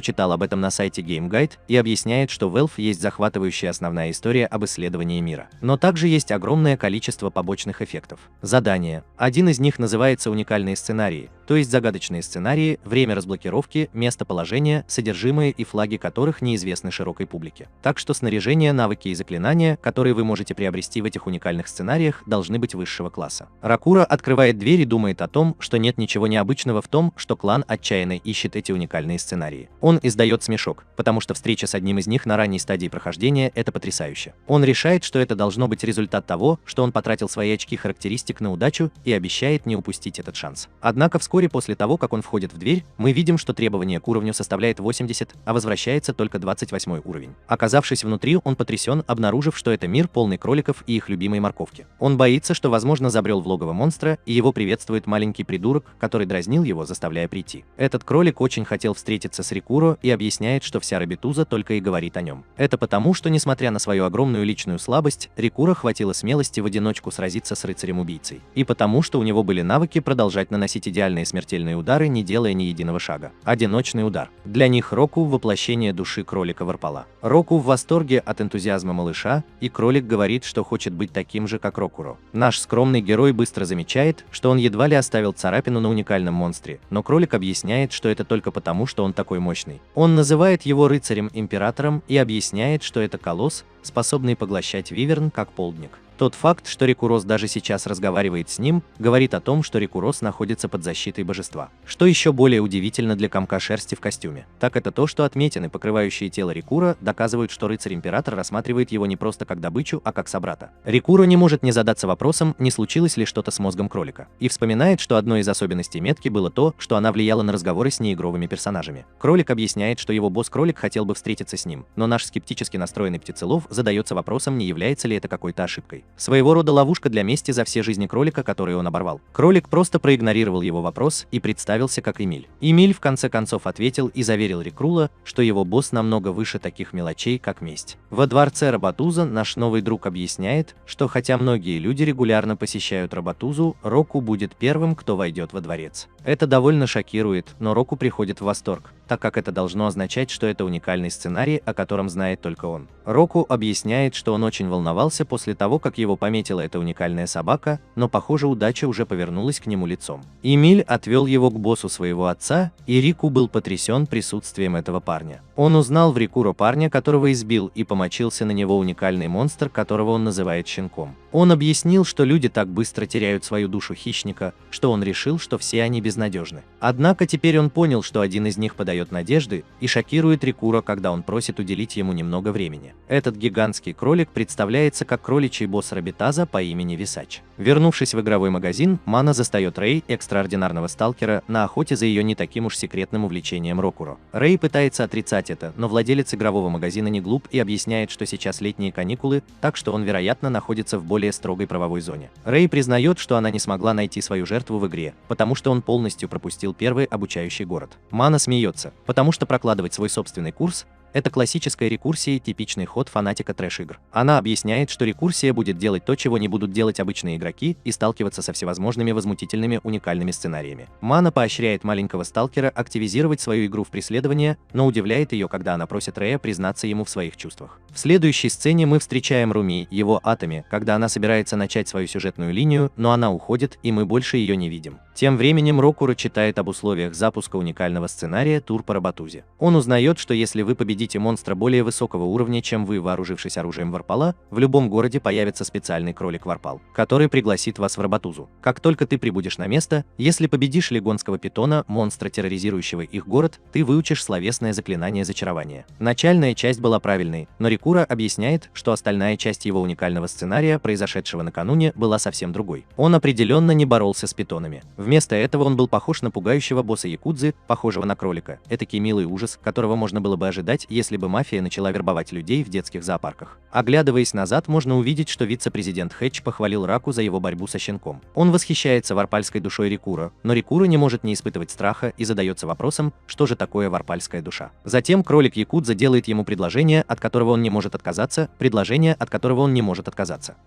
читал об этом на сайте Game Guide, и объясняет, что в Valve есть захватывающая основная история об исследовании мира. Но также есть огромное количество побочных эффектов. Задания. Один из них называется «Уникальные сценарии», то есть загадочные сценарии, время разблокировки, местоположение, содержимое и флаги которых неизвестны широкой публике. Так что снаряжение, навыки и заклинания, которые вы можете приобрести в этих уникальных сценариях, должны быть высшего класса. Ракура открывает дверь и думает о том, что нет ничего необычного в том, что клан отчаянно ищет эти уникальные сценарии. Он издает смешок, потому что встреча с одним из них на ранней стадии прохождения – это потрясающе. Он решает, что это должно быть результат того, что он потратил свои очки характеристик на удачу и обещает не упустить этот шанс. Однако вскоре после того, как он входит в дверь, мы видим, что требование к уровню составляет 80, а возвращается только 28 уровень. Оказавшись внутри, он потрясен, обнаружив, что это мир полный кроликов и их любимой морковки. Он боится, что, возможно, забрел в логово монстра, и его приветствует маленький придурок, который дразнил его, заставляя прийти. Этот кролик очень хотел встретиться с Рикуро и объясняет, что вся Рабитуза только и говорит о нем. Это потому, что, несмотря на свою огромную личную слабость, Рикуро хватило смелости в одиночку сразиться с рыцарем-убийцей. И потому, что у него были навыки продолжать наносить идеальные смертельные удары, не делая ни единого шага. Одиночный удар. Для них Року – воплощение души кролика Варпала. Року в восторге от энтузиазма малыша, и кролик говорит, что хочет быть таким же, как Рокуро. Наш скромный герой быстро замечает, что он едва ли оставил царапину на уникальном монстре, но кролик объясняет, что это только потому, что он такой мощный. Он называет его рыцарем-императором и объясняет, что это колосс, способный поглощать виверн как полдник. Тот факт, что Рикурос даже сейчас разговаривает с ним, говорит о том, что Рикурос находится под защитой божества. Что еще более удивительно для комка шерсти в костюме, так это то, что отметины, покрывающие тело Рикуро, доказывают, что рыцарь-император рассматривает его не просто как добычу, а как собрата. Рикуро не может не задаться вопросом, не случилось ли что-то с мозгом кролика, и вспоминает, что одной из особенностей метки было то, что она влияла на разговоры с неигровыми персонажами. Кролик объясняет, что его босс-кролик хотел бы встретиться с ним, но наш скептически настроенный птицелов задается вопросом, не является ли это какой-то ошибкой. Своего рода ловушка для мести за все жизни кролика, которые он оборвал. Кролик просто проигнорировал его вопрос и представился как Эмиль. Эмиль в конце концов ответил и заверил Рикрула, что его босс намного выше таких мелочей, как месть. Во дворце Рабатуза наш новый друг объясняет, что хотя многие люди регулярно посещают Рабатузу, Року будет первым, кто войдет во дворец. Это довольно шокирует, но Року приходит в восторг, так как это должно означать, что это уникальный сценарий, о котором знает только он. Року объясняет, что он очень волновался после того, как его пометила эта уникальная собака, но, похоже, удача уже повернулась к нему лицом. Эмиль отвел его к боссу своего отца, и Рику был потрясен присутствием этого парня. Он узнал в Рикуро парня, которого избил, и помочился на него уникальный монстр, которого он называет щенком. Он объяснил, что люди так быстро теряют свою душу хищника, что он решил, что все они безнадежны. Однако теперь он понял, что один из них подает надежды и шокирует Рикуро, когда он просит уделить ему немного времени. Этот гигантский кролик представляется как кроличий босс Рабитаза по имени Висач. Вернувшись в игровой магазин, Мана застает Рэй, экстраординарного сталкера, на охоте за ее не таким уж секретным увлечением Рокуро. Рэй пытается отрицать это, но владелец игрового магазина не глуп и объясняет, что сейчас летние каникулы, так что он, вероятно, находится в более строгой правовой зоне. Рэй признает, что она не смогла найти свою жертву в игре, потому что он полностью пропустил первый обучающий город. Мана смеется, потому что прокладывать свой собственный курс – это классическая рекурсия и типичный ход фанатика трэш-игр. Она объясняет, что рекурсия будет делать то, чего не будут делать обычные игроки, и сталкиваться со всевозможными возмутительными уникальными сценариями. Мана поощряет маленького сталкера активизировать свою игру в преследование, но удивляет ее, когда она просит Рэя признаться ему в своих чувствах. В следующей сцене мы встречаем Руми, его Атоми, когда она собирается начать свою сюжетную линию, но она уходит, и мы больше ее не видим. Тем временем Рокуро читает об условиях запуска уникального сценария «Тур по Рабатузе». Он узнает, что если вы победите победите монстра более высокого уровня, чем вы, вооружившись оружием Варпала, в любом городе появится специальный кролик-варпал, который пригласит вас в Роботузу. Как только ты прибудешь на место, если победишь легонского питона, монстра, терроризирующего их город, ты выучишь словесное заклинание зачарования. Начальная часть была правильной, но Рикура объясняет, что остальная часть его уникального сценария, произошедшего накануне, была совсем другой. Он определенно не боролся с питонами. Вместо этого он был похож на пугающего босса якудзы, похожего на кролика. Этакий милый ужас, которого можно было бы ожидать, если бы мафия начала вербовать людей в детских зоопарках. Оглядываясь назад, можно увидеть, что вице-президент Хэтч похвалил Раку за его борьбу со щенком. Он восхищается варпальской душой Рикура, но Рикура не может не испытывать страха и задается вопросом, что же такое варпальская душа. Затем кролик якудза делает ему предложение, от которого он не может отказаться,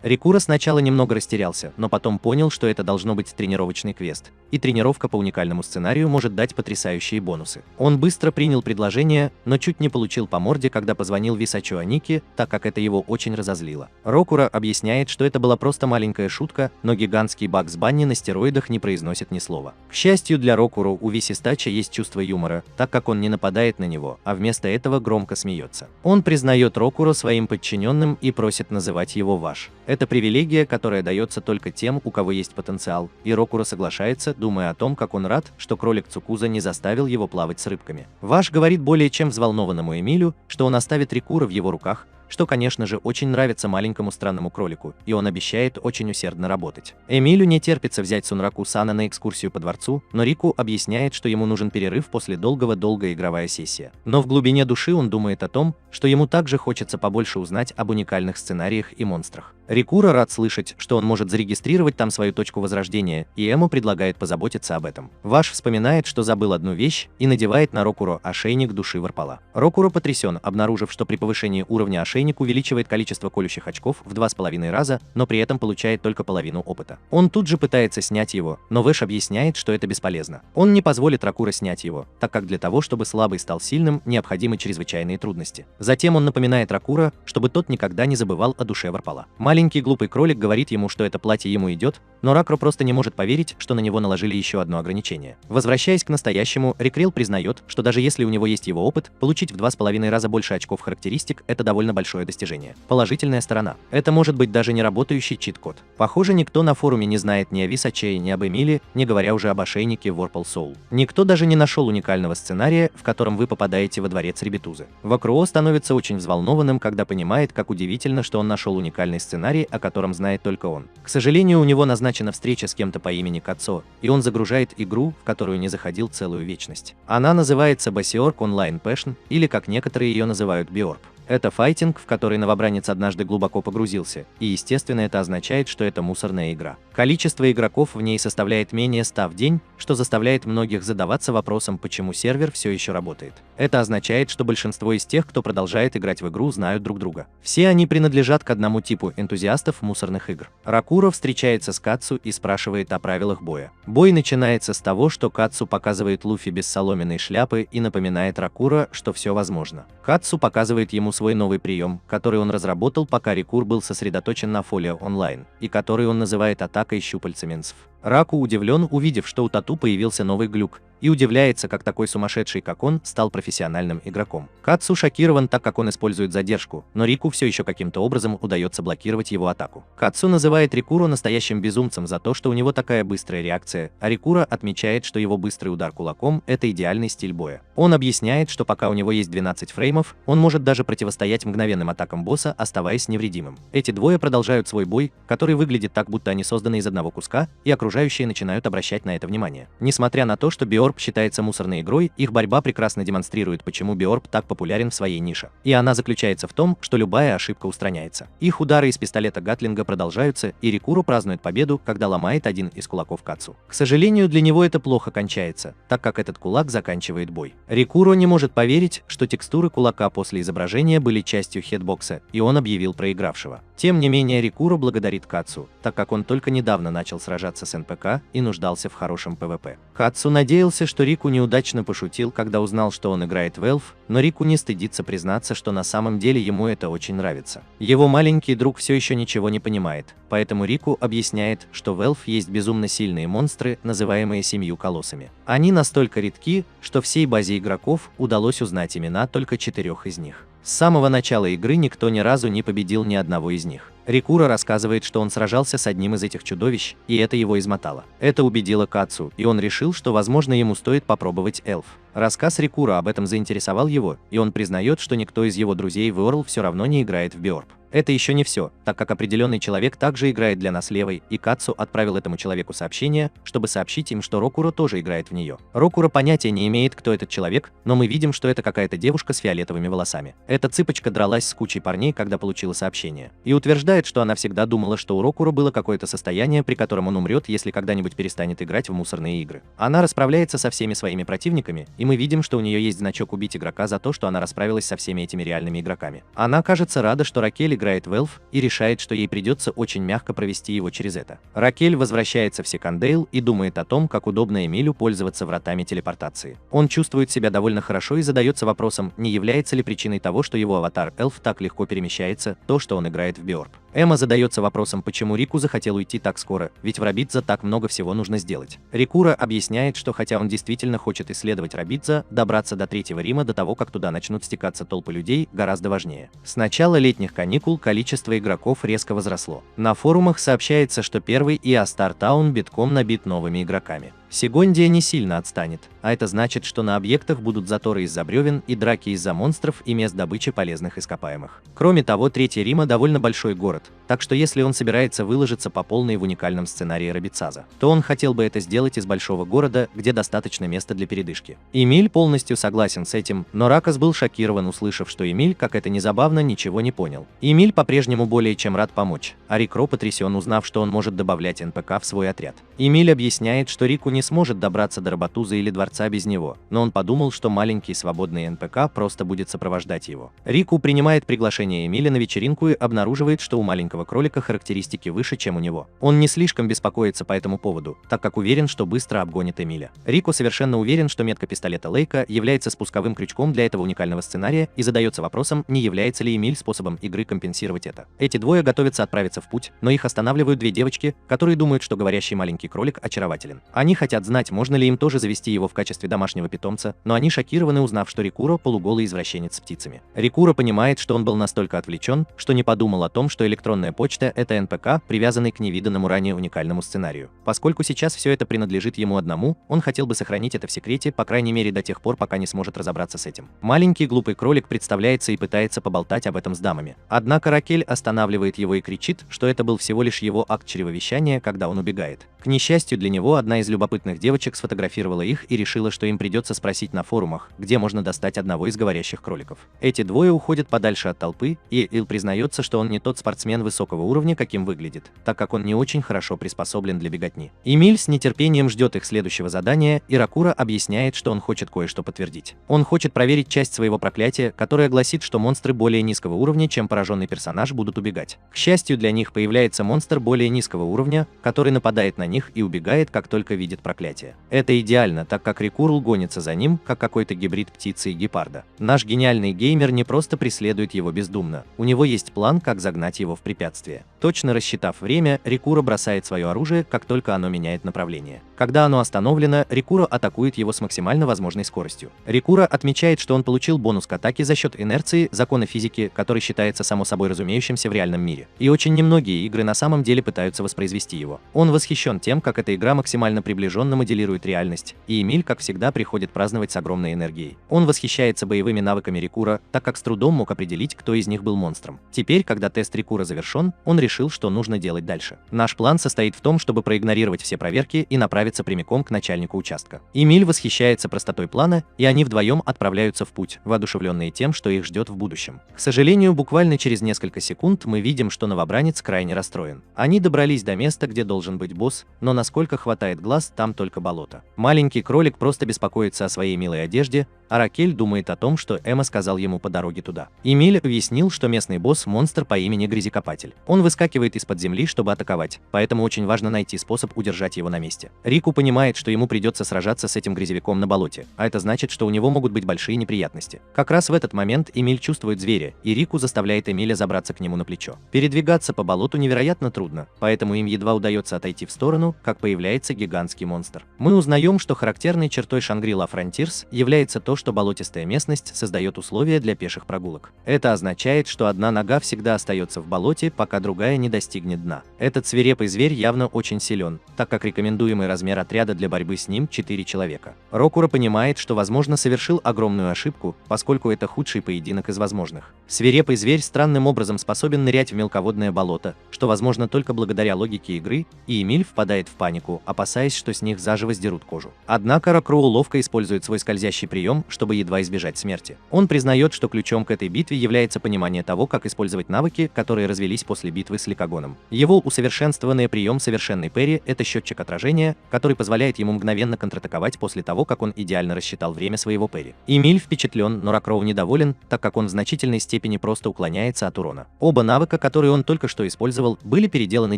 Рикура сначала немного растерялся, но потом понял, что это должно быть тренировочный квест, и тренировка по уникальному сценарию может дать потрясающие бонусы. Он быстро принял предложение, но чуть не получил по морде, когда позвонил Висачо Аники, так как это его очень разозлило. Рокура объясняет, что это была просто маленькая шутка, но гигантский Бакс Банни на стероидах не произносит ни слова. К счастью для Рокуру, у Висистача есть чувство юмора, так как он не нападает на него, а вместо этого громко смеется. Он признает Рокуру своим подчиненным и просит называть его Ваш. Это привилегия, которая дается только тем, у кого есть потенциал, и Рокура соглашается, думая о том, как он рад, что кролик Цукуза не заставил его плавать с рыбками. Ваш говорит более чем взволнованному Эмилю, что он оставит Рикура в его руках, что, конечно же, очень нравится маленькому странному кролику, и он обещает очень усердно работать. Эмилю не терпится взять Сунраку-сана на экскурсию по дворцу, но Рику объясняет, что ему нужен перерыв после долгая игровая сессия. Но в глубине души он думает о том, что ему также хочется побольше узнать об уникальных сценариях и монстрах. Рикура рад слышать, что он может зарегистрировать там свою точку возрождения, и Эму предлагает позаботиться об этом. Ваш вспоминает, что забыл одну вещь, и надевает на Рокуро ошейник души Варпала. Рокуро потрясен, обнаружив, что при повышении уровня ошейник увеличивает количество колющих очков в 2,5 раза, но при этом получает только половину опыта. Он тут же пытается снять его, но Вэш объясняет, что это бесполезно. Он не позволит Рокуро снять его, так как для того, чтобы слабый стал сильным, необходимы чрезвычайные трудности. Затем он напоминает Рокуро, чтобы тот никогда не забывал о душе Варпала. Маленький глупый кролик говорит ему, что это платье ему идет, но Рокуро просто не может поверить, что на него наложили еще одно ограничение. Возвращаясь к настоящему, Рикрил признает, что даже если у него есть его опыт, получить в 2,5 раза больше очков характеристик – это довольно большое достижение. Положительная сторона. Это может быть даже не работающий чит-код. Похоже, никто на форуме не знает ни о Висаче, ни об Эмиле, не говоря уже об ошейнике Warpal Soul. Никто даже не нашел уникального сценария, в котором вы попадаете во дворец Ребетузы. Вакруо становится очень взволнованным, когда понимает, как удивительно, что он нашел уникальный сценарий, о котором знает только он. К сожалению, у него назначена встреча с кем-то по имени Кацо, и он загружает игру, в которую не заходил целую вечность. Она называется Basiork Online Passion, или как некоторые ее называют Биорб. Это файтинг, в который новобранец однажды глубоко погрузился, и естественно это означает, что это мусорная игра. Количество игроков в ней составляет менее 100 в день, что заставляет многих задаваться вопросом, почему сервер все еще работает. Это означает, что большинство из тех, кто продолжает играть в игру, знают друг друга. Все они принадлежат к одному типу энтузиастов мусорных игр. Рокуро встречается с Кацу и спрашивает о правилах боя. Бой начинается с того, что Кацу показывает Луфи без соломенной шляпы и напоминает Рокуро, что все возможно. Кацу показывает ему свой новый прием, который он разработал, пока Рикур был сосредоточен на Фолио онлайн, и который он называет атакой щупальцеменцев. Раку удивлен, увидев, что у Тату появился новый глюк, и удивляется, как такой сумасшедший, как он, стал профессиональным игроком. Кацу шокирован, так как он использует задержку, но Рику все еще каким-то образом удается блокировать его атаку. Кацу называет Рикуру настоящим безумцем за то, что у него такая быстрая реакция, а Рикура отмечает, что его быстрый удар кулаком – это идеальный стиль боя. Он объясняет, что пока у него есть 12 фреймов, он может даже противостоять мгновенным атакам босса, оставаясь невредимым. Эти двое продолжают свой бой, который выглядит так, будто они созданы из одного куска, и окружающие начинают обращать на это внимание. Несмотря на то, что Биорб считается мусорной игрой, их борьба прекрасно демонстрирует, почему Биорб так популярен в своей нише. И она заключается в том, что любая ошибка устраняется. Их удары из пистолета Гатлинга продолжаются, и Рикуру празднует победу, когда ломает один из кулаков Кацу. К сожалению, для него это плохо кончается, так как этот кулак заканчивает бой. Рикуру не может поверить, что текстуры кулака после изображения были частью хитбокса, и он объявил проигравшего. Тем не менее, Рикуру благодарит Кацу, так как он только недавно начал сражаться с НПК и нуждался в хорошем ПВП. Кацу надеялся, удивился, что Рику неудачно пошутил, когда узнал, что он играет в Эльф, но Рику не стыдится признаться, что на самом деле ему это очень нравится. Его маленький друг все еще ничего не понимает, поэтому Рику объясняет, что в Эльф есть безумно сильные монстры, называемые 7 колоссами. Они настолько редки, что всей базе игроков удалось узнать имена только 4 из них. С самого начала игры никто ни разу не победил ни одного из них. Рикура рассказывает, что он сражался с одним из этих чудовищ, и это его измотало. Это убедило Кацу, и он решил, что, возможно, ему стоит попробовать Эльф. Рассказ Рикура об этом заинтересовал его, и он признает, что никто из его друзей в Уорлд все равно не играет в Биорб. Это еще не все, так как определенный человек также играет для нас левой, и Кацу отправил этому человеку сообщение, чтобы сообщить им, что Рокуро тоже играет в нее. Рокуро понятия не имеет, кто этот человек, но мы видим, что это какая-то девушка с фиолетовыми волосами. Эта цыпочка дралась с кучей парней, когда получила сообщение, и утверждает, что она всегда думала, что у Рокуро было какое-то состояние, при котором он умрет, если когда-нибудь перестанет играть в мусорные игры. Она расправляется со всеми своими противниками, и мы видим, что у нее есть значок убить игрока за то, что она расправилась со всеми этими реальными игроками. Она, кажется, рада, что Ракель играет в Эльф, и решает, что ей придется очень мягко провести его через это. Ракель возвращается в Секандейл и думает о том, как удобно Эмилю пользоваться вратами телепортации. Он чувствует себя довольно хорошо и задается вопросом, не является ли причиной того, что его аватар Эльф так легко перемещается, то, что он играет в Биорб. Эмма задается вопросом, почему Рику захотел уйти так скоро, ведь в Рабидза так много всего нужно сделать. Рикура объясняет, что хотя он действительно хочет исследовать Рабидза, добраться до Третьего Рима до того, как туда начнут стекаться толпы людей, гораздо важнее. С начала летних каникул количество игроков резко возросло. На форумах сообщается, что первый EA Star Town битком набит новыми игроками. Сегондия не сильно отстанет, а это значит, что на объектах будут заторы из-за бревен и драки из-за монстров и мест добычи полезных ископаемых. Кроме того, Третий Рима довольно большой город, так что если он собирается выложиться по полной в уникальном сценарии Рабицаза, то он хотел бы это сделать из большого города, где достаточно места для передышки. Эмиль полностью согласен с этим, но Ракос был шокирован, услышав, что Эмиль, как это ни забавно, ничего не понял. Эмиль по-прежнему более чем рад помочь, а Рикро потрясен, узнав, что он может добавлять НПК в свой отряд. Эмиль объясняет, что Рику не сможет добраться до Рабатуза или дворца без него, но он подумал, что маленький свободный НПК просто будет сопровождать его. Рику принимает приглашение Эмиля на вечеринку и обнаруживает, что у маленького кролика характеристики выше, чем у него. Он не слишком беспокоится по этому поводу, так как уверен, что быстро обгонит Эмиля. Рику совершенно уверен, что метка пистолета Лейка является спусковым крючком для этого уникального сценария и задается вопросом, не является ли Эмиль способом игры компенсировать это. Эти двое готовятся отправиться в путь, но их останавливают две девочки, которые думают, что говорящий маленький кролик очарователен. Они хотят знать, можно ли им тоже завести его в качестве домашнего питомца, но они шокированы, узнав, что Рикуро полуголый извращенец с птицами. Рикуро понимает, что он был настолько отвлечен, что не подумал о том, что электронная почта — это НПК, привязанный к невиданному ранее уникальному сценарию. Поскольку сейчас все это принадлежит ему одному, он хотел бы сохранить это в секрете, по крайней мере до тех пор, пока не сможет разобраться с этим. Маленький глупый кролик представляется и пытается поболтать об этом с дамами. Однако Ракель останавливает его и кричит, что это был всего лишь его акт чревовещания, когда он убегает. К несчастью для него, одна из любопытных девочек сфотографировала их и решила, что им придется спросить на форумах, где можно достать одного из говорящих кроликов. Эти двое уходят подальше от толпы, и Ил признается, что он не тот спортсмен высокого уровня, каким выглядит, так как он не очень хорошо приспособлен для беготни. Эмиль с нетерпением ждет их следующего задания, и Ракура объясняет, что он хочет кое-что подтвердить. Он хочет проверить часть своего проклятия, которое гласит, что монстры более низкого уровня, чем пораженный персонаж, будут убегать. К счастью для них, появляется монстр более низкого уровня, который нападает на них и убегает, как только видит проклятие. Это идеально, так как Рикурл гонится за ним, как какой-то гибрид птицы и гепарда. Наш гениальный геймер не просто преследует его бездумно, у него есть план, как загнать его в препятствие. Точно рассчитав время, Рикуро бросает свое оружие, как только оно меняет направление. Когда оно остановлено, Рикуро атакует его с максимально возможной скоростью. Рикуро отмечает, что он получил бонус к атаке за счет инерции, закона физики, который считается само собой разумеющимся в реальном мире. И очень немногие игры на самом деле пытаются воспроизвести его. Он восхищен тем, как эта игра максимально приближенно моделирует реальность, и Эмиль, как всегда, приходит праздновать с огромной энергией. Он восхищается боевыми навыками Рикуро, так как с трудом мог определить, кто из них был монстром. Теперь, когда тест Рикуро завершен, он решил, что нужно делать дальше. Наш план состоит в том, чтобы проигнорировать все проверки и направиться прямиком к начальнику участка. Эмиль восхищается простотой плана, и они вдвоем отправляются в путь, воодушевленные тем, что их ждет в будущем. К сожалению, буквально через несколько секунд мы видим, что новобранец крайне расстроен. Они добрались до места, где должен быть босс, но насколько хватает глаз, там только болото. Маленький кролик просто беспокоится о своей милой одежде, а Ракель думает о том, что Эмма сказал ему по дороге туда. Эмиль объяснил, что местный босс – монстр по имени Грязекопатель. Он выскакивает из-под земли, чтобы атаковать, поэтому очень важно найти способ удержать его на месте. Рику понимает, что ему придется сражаться с этим грязевиком на болоте, а это значит, что у него могут быть большие неприятности. Как раз в этот момент Эмиль чувствует зверя, и Рику заставляет Эмиля забраться к нему на плечо. Передвигаться по болоту невероятно трудно, поэтому им едва удается отойти в сторону, как появляется гигантский монстр. Мы узнаем, что характерной чертой Шангри-Ла Фронтирс является то, что болотистая местность создает условия для пеших прогулок. Это означает, что одна нога всегда остается в болоте, пока другая не достигнет дна. Этот свирепый зверь явно очень силен, так как рекомендуемый размер отряда для борьбы с ним 4 человека. Рокуро понимает, что, возможно, совершил огромную ошибку, поскольку это худший поединок из возможных. Свирепый зверь странным образом способен нырять в мелководное болото, что возможно только благодаря логике игры, и Эмиль впадает в панику, опасаясь, что с них заживо сдерут кожу. Однако Рокуро ловко использует свой скользящий прием, чтобы едва избежать смерти. Он признает, что ключом к этой битве является понимание того, как использовать навыки, которые развелись после битвы с Ликагоном. Его усовершенствованный прием совершенный парри – это счетчик отражения, который позволяет ему мгновенно контратаковать после того, как он идеально рассчитал время своего парри. Эмиль впечатлен, но Рокуро недоволен, так как он в значительной степени просто уклоняется от урона. Оба навыка, которые он только что использовал, были переделаны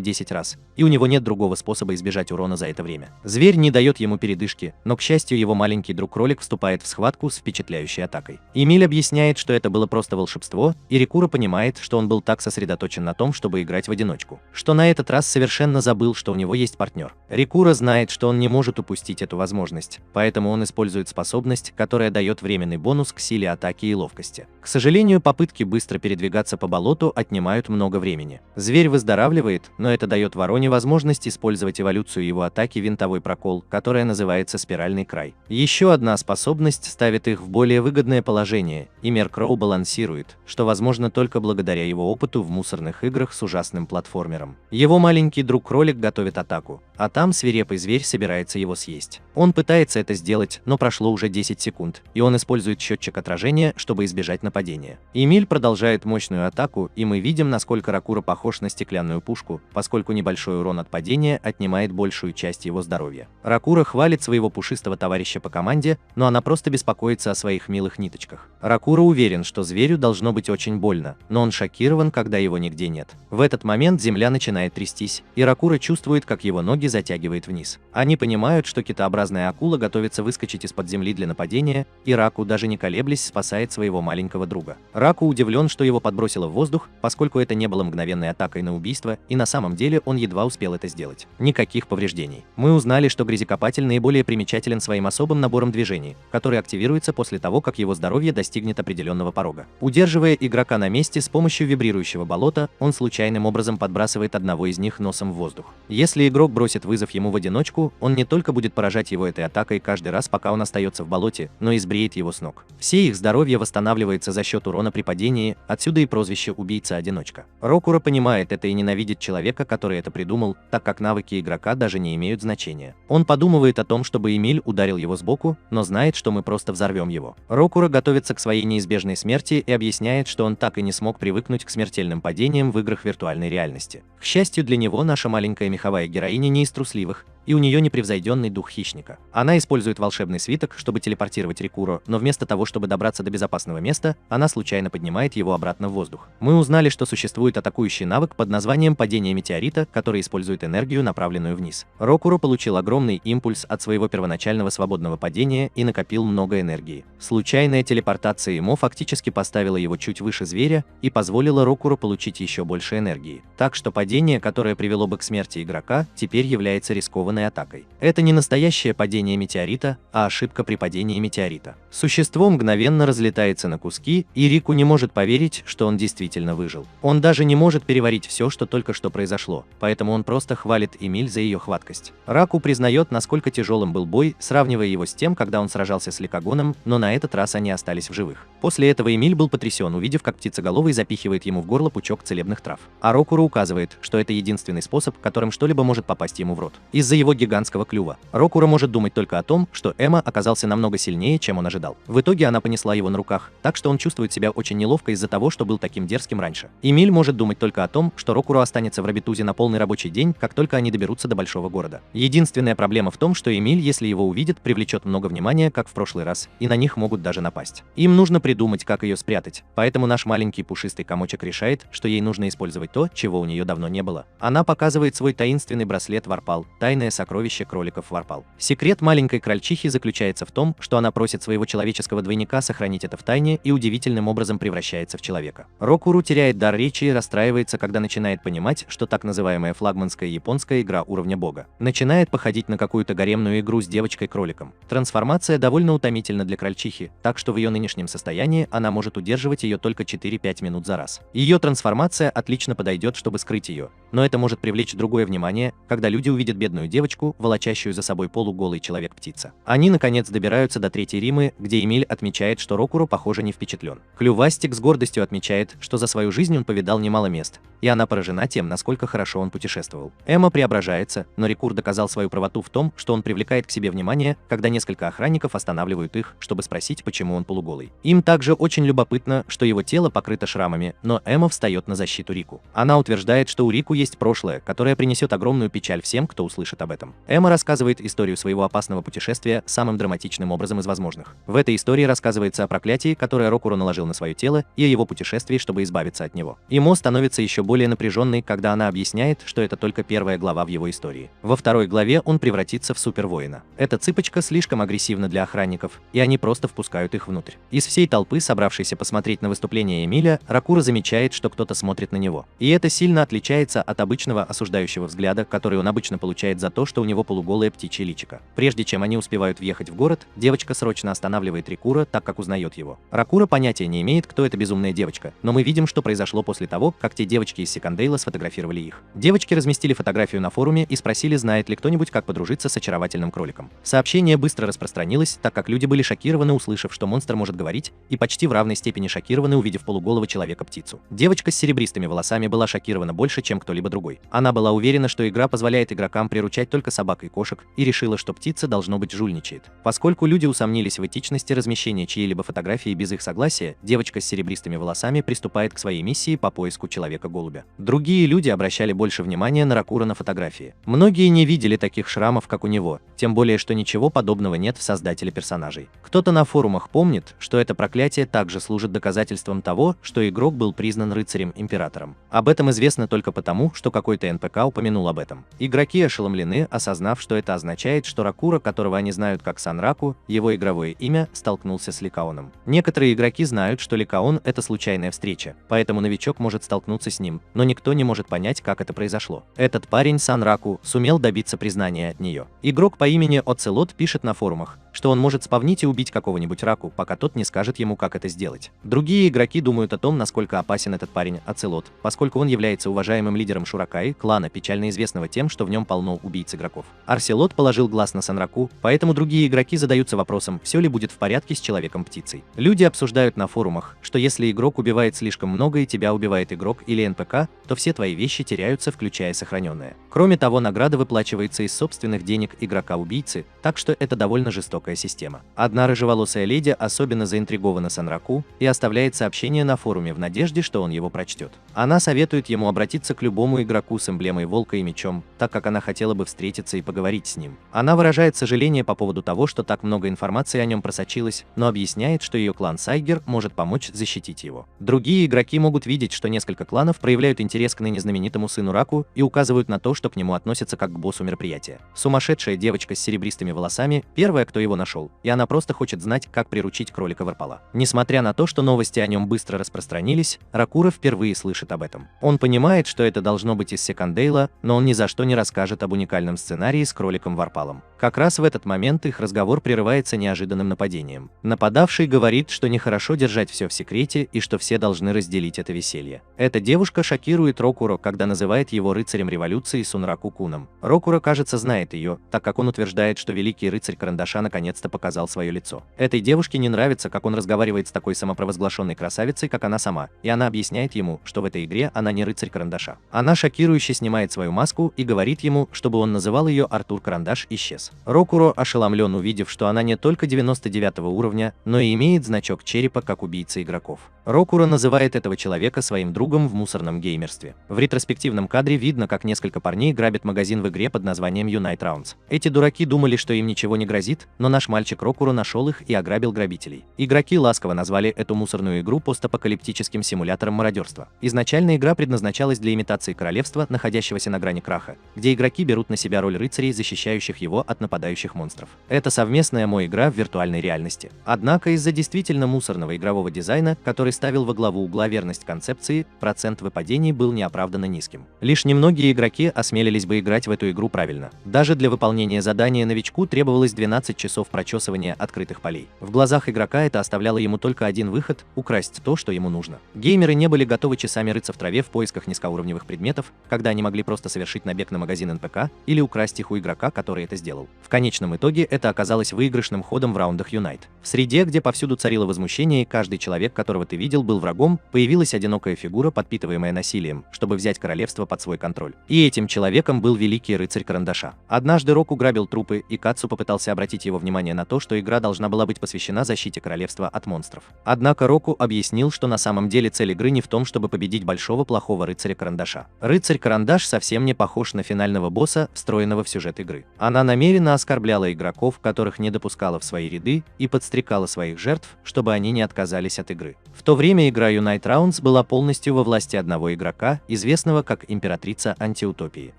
10 раз, и у него нет другого способа избежать урона за это время. Зверь не дает ему передышки, но, к счастью, его маленький друг-кролик вступает в схватку с впечатляющей атакой. Эмиль объясняет, что это было просто волшебство, и Рикуро понимает, что он был так сосредоточен на том, чтобы играть в одиночку, что на этот раз совершенно забыл, что у него есть партнер. Рикуро знает, что он не может упустить эту возможность, поэтому он использует способность, которая дает временный бонус к силе атаки и ловкости. К сожалению, попытки быстро передвигаться по болоту отнимают много времени. Зверь выздоравливает, но это дает Вороне возможность использовать эволюцию его атаки винтовой прокол, которая называется спиральный край. Еще одна способность ставит их в более выгодное положение, и Меркроу балансирует, что возможно только благодаря его опыту в мусорных играх с ужасным платформером. Его маленький друг-кролик готовит атаку, а там свирепый зверь собирается его съесть. Он пытается это сделать, но прошло уже 10 секунд, и он использует счетчик отражения, чтобы избежать нападения. Эмиль продолжает мощную атаку, и мы видим, насколько Рокуро похож на стеклянную пушку, поскольку небольшой урон от падения отнимает большую часть его здоровья. Рокуро хвалит своего пушистого товарища по команде, но она просто беспокоится о своих милых ниточках. Рокуро уверен, что зверю должно быть очень больно, но он шокирован, когда его нигде нет. В этот момент земля начинает трястись, и Рокуро чувствует, как его ноги затягивает вниз. Они понимают, что китообразная акула готовится выскочить из-под земли для нападения, и Раку, даже не колеблясь, спасает своего маленького друга. Раку удивлен, что его подбросило в воздух, поскольку это не было мгновенной атакой на убийство, и на самом деле он едва успел это сделать. Никаких повреждений. Мы узнали, что Грязекопатель наиболее примечателен своим особым набором движений, который активируется после того, как его здоровье достигнет определенного порога. Удерживая игрока на месте с помощью вибрирующего болота, он случайным образом подбрасывает одного из них носом в воздух. Если игрок бросит вызов ему в одиночку, он не только будет поражать его этой атакой каждый раз, пока он остается в болоте, но и сбреет его с ног. Все их здоровье восстанавливается за счет урона при падении, отсюда и прозвище «убийца-одиночка». Рокуро понимает это и ненавидит человека, который это придумал, так как навыки игрока даже не имеют значения. Он подумывает о том, чтобы Эмиль ударил его сбоку, но знает, что мы просто взорвем его. Рокуро готовится к своей неизбежной смерти и объясняет, что он так и не смог привыкнуть к смертельным падениям в играх виртуальной реальности. К счастью для него, наша маленькая меховая героиня не из трусливых, и у нее непревзойденный дух хищника. Она использует волшебный свиток, чтобы телепортировать Рикуро, но вместо того, чтобы добраться до безопасного места, она случайно поднимает его обратно в воздух. Мы узнали, что существует атакующий навык под названием «Падение метеорита», который использует энергию, направленную вниз. Рокуро получил огромный импульс от своего первоначального свободного падения и накопил много энергии. Случайная телепортация ему фактически поставила его чуть выше зверя и позволила Рокуро получить еще больше энергии. Так что падение, которое привело бы к смерти игрока, теперь является рискованным атакой. Это не настоящее падение метеорита, а ошибка при падении метеорита. Существо мгновенно разлетается на куски, и Рику не может поверить, что он действительно выжил. Он даже не может переварить все, что только что произошло, поэтому он просто хвалит Эмиль за ее хваткость. Раку признает, насколько тяжелым был бой, сравнивая его с тем, когда он сражался с Ликагоном, но на этот раз они остались в живых. После этого Эмиль был потрясен, увидев, как птицеголовый запихивает ему в горло пучок целебных трав. А Рокуро указывает, что это единственный способ, которым что-либо может попасть ему в рот. Из-за его гигантского клюва. Рокуро может думать только о том, что Эма оказался намного сильнее, чем он ожидал. В итоге она понесла его на руках, так что он чувствует себя очень неловко из-за того, что был таким дерзким раньше. Эмиль может думать только о том, что Рокуро останется в Рабитузе на полный рабочий день, как только они доберутся до большого города. Единственная проблема в том, что Эмиль, если его увидит, привлечет много внимания, как в прошлый раз, и на них могут даже напасть. Им нужно придумать, как ее спрятать, поэтому наш маленький пушистый комочек решает, что ей нужно использовать то, чего у нее давно не было. Она показывает свой таинственный браслет Варпал, тайное сокровище кроликов Варпал. Секрет маленькой крольчихи заключается в том, что она просит своего человеческого двойника сохранить это в тайне и удивительным образом превращается в человека. Рокуру теряет дар речи и расстраивается, когда начинает понимать, что так называемая флагманская японская игра уровня бога начинает походить на какую-то гаремную игру с девочкой-кроликом. Трансформация довольно утомительна для крольчихи, так что в ее нынешнем состоянии она может удерживать ее только 4-5 минут за раз. Ее трансформация отлично подойдет, чтобы скрыть ее, но это может привлечь другое внимание, когда люди увидят бедную девочку, волочащую за собой полуголый человек-птица. Они наконец добираются до Третьей Римы, где Эмиль отмечает, что Рокуру, похоже, не впечатлен. Клювастик с гордостью отмечает, что за свою жизнь он повидал немало мест, и она поражена тем, насколько хорошо он путешествовал. Эма преображается, но Рикур доказал свою правоту в том, что он привлекает к себе внимание, когда несколько охранников останавливают их, чтобы спросить, почему он полуголый. Им также очень любопытно, что его тело покрыто шрамами, но Эма встает на защиту Рику. Она утверждает, что у Рику есть прошлое, которое принесет огромную печаль всем, кто услышит об этом. Эма рассказывает историю своего опасного путешествия самым драматичным образом из возможных. В этой истории рассказывается о проклятии, которое Рокуру наложил на свое тело, и о его путешествии, чтобы избавиться от него. Имо становится еще более напряженной, когда она объясняет, что это только первая глава в его истории. Во второй главе он превратится в супервоина. Эта цыпочка слишком агрессивна для охранников, и они просто впускают их внутрь. Из всей толпы, собравшейся посмотреть на выступление Эмиля, Рокуро замечает, что кто-то смотрит на него. И это сильно отличается от обычного осуждающего взгляда, который он обычно получает за то, что у него полуголое птичье личико. Прежде чем они успевают въехать в город, девочка срочно останавливает Рикура, так как узнает его. Рокуро понятия не имеет, кто эта безумная девочка, но мы видим, что произошло после того, как те девочки из Секандейла сфотографировали их. Девочки разместили фотографию на форуме и спросили, знает ли кто-нибудь, как подружиться с очаровательным кроликом. Сообщение быстро распространилось, так как люди были шокированы, услышав, что монстр может говорить, и почти в равной степени шокированы, увидев полуголого человека-птицу. Девочка с серебристыми волосами была шокирована больше, чем кто-либо другой. Она была уверена, что игра позволяет игрокам приручать только собак и кошек, и решила, что птица, должно быть, жульничает. Поскольку люди усомнились в этичности размещения чьей-либо фотографии без их согласия, девочка с серебристыми волосами приступает к своей миссии по поиску человека-голубя. Другие люди обращали больше внимания на Рокуро на фотографии. Многие не видели таких шрамов, как у него, тем более, что ничего подобного нет в создателе персонажей. Кто-то на форумах помнит, что это проклятие также служит доказательством того, что игрок был признан рыцарем-императором. Об этом известно только потому, что какой-то НПК упомянул об этом. Игроки ошеломлены, осознав, что это означает, что Рокуро, которого они знают как Санраку, его игровое имя, столкнулся с Ликаоном. Некоторые игроки знают, что Ликаон – это случайная встреча, поэтому новичок может столкнуться с ним, но никто не может понять, как это произошло. Этот парень, Санраку, сумел добиться признания от нее. Игрок по имени Оцелот пишет на форумах, что он может спавнить и убить какого-нибудь Раку, пока тот не скажет ему, как это сделать. Другие игроки думают о том, насколько опасен этот парень Оцелот, поскольку он является уважаемым лидером Шуракаи, клана, печально известного тем, что в нем полно убийц игроков. Арселот положил глаз на Санраку, поэтому другие игроки задаются вопросом, все ли будет в порядке с человеком-птицей. Люди обсуждают на форумах, что если игрок убивает слишком много и тебя убивает игрок или НПК, то все твои вещи теряются, включая сохраненные. Кроме того, награда выплачивается из собственных денег игрока-убийцы, так что это довольно жестокая система. Одна рыжеволосая леди особенно заинтригована Санраку и оставляет сообщение на форуме в надежде, что он его прочтет. Она советует ему обратиться к любому игроку с эмблемой волка и мечом, так как она хотела бы встретиться и поговорить с ним. Она выражает сожаление по поводу того, что так много информации о нем просочилось, но объясняет, что ее клан Сайгер может помочь защитить его. Другие игроки могут видеть, что несколько кланов проявляют интерес к ныне знаменитому сыну Раку и указывают на то, что к нему относятся как к боссу мероприятия. Сумасшедшая девочка с серебристыми волосами – первая, кто его нашел, и она просто хочет знать, как приручить кролика Варпала. Несмотря на то, что новости о нем быстро распространились, Рокуро впервые слышит об этом. Он понимает, что это должно быть из Секандейла, но он ни за что не расскажет об уникальном сценарии с кроликом Варпалом. Как раз в этот момент их разговор прерывается неожиданным нападением. Нападавший говорит, что нехорошо держать все в секрете и что все должны разделить это веселье. Эта девушка шокирует Рокуро, когда называет его рыцарем революции Сунраку Куном. Рокуро, кажется, знает ее, так как он утверждает, что великий рыцарь карандаша наконец-то показал свое лицо. Этой девушке не нравится, как он разговаривает с такой самопровозглашенной красавицей, как она сама, и она объясняет ему, что в этой игре она не рыцарь карандаша. Она шокирующе снимает свою маску и говорит ему, чтобы он называл ее Артур Карандаш исчез. Рокуро ошеломлен, увидев, что она не только 99 уровня, но и имеет значок черепа как убийца игроков. Рокуро называет этого человека своим другом в мусорном геймерстве. В ретроспективном кадре видно, как несколько парней грабят магазин в игре под названием Unite Rounds. Эти дураки думали, что им ничего не грозит, но наш мальчик Рокуро нашел их и ограбил грабителей. Игроки ласково назвали эту мусорную игру постапокалиптическим симулятором мародерства. Изначально игра предназначалась для имитации королевства, находящегося на грани краха, где игроки берут на себя роль рыцарей, защищающих его от нападающих монстров. Это совместная игра в виртуальной реальности. Однако из-за действительно мусорного игрового дизайна, который ставил во главу угла верность концепции, процент выпадений был неоправданно низким. Лишь немногие игроки осмелились бы играть в эту игру правильно. Даже для выполнения задания новичку требовалось 12 часов прочесывания открытых полей. В глазах игрока это оставляло ему только один выход – украсть то, что ему нужно. Геймеры не были готовы часами рыться в траве в поисках низкоуровневых предметов, когда они могли просто совершить набег на магазин НПК или украсть их у игрока, который это сделал. В конечном итоге это оказалось выигрышным ходом в раундах Unite. В среде, где повсюду царило возмущение и каждый человек, которого ты видел, был врагом, появилась одинокая фигура, подпитываемая насилием, чтобы взять королевство под свой контроль. И этим человеком был великий рыцарь карандаша. Однажды Року грабил трупы, и Кацу попытался обратить его внимание на то, что игра должна была быть посвящена защите королевства от монстров. Однако Року объяснил, что на самом деле цель игры не в том, чтобы победить большого плохого рыцаря карандаша. Рыцарь карандаш совсем не похож на финального босса, встроенного в сюжет игры. Она намеренно оскорбляла игроков, которых не допускала в свои ряды, и подстрекала своих жертв, чтобы они не отказались от игры. В то время игра Unite Rounds была полностью во власти одного игрока, известного как Императрица Антиутопии.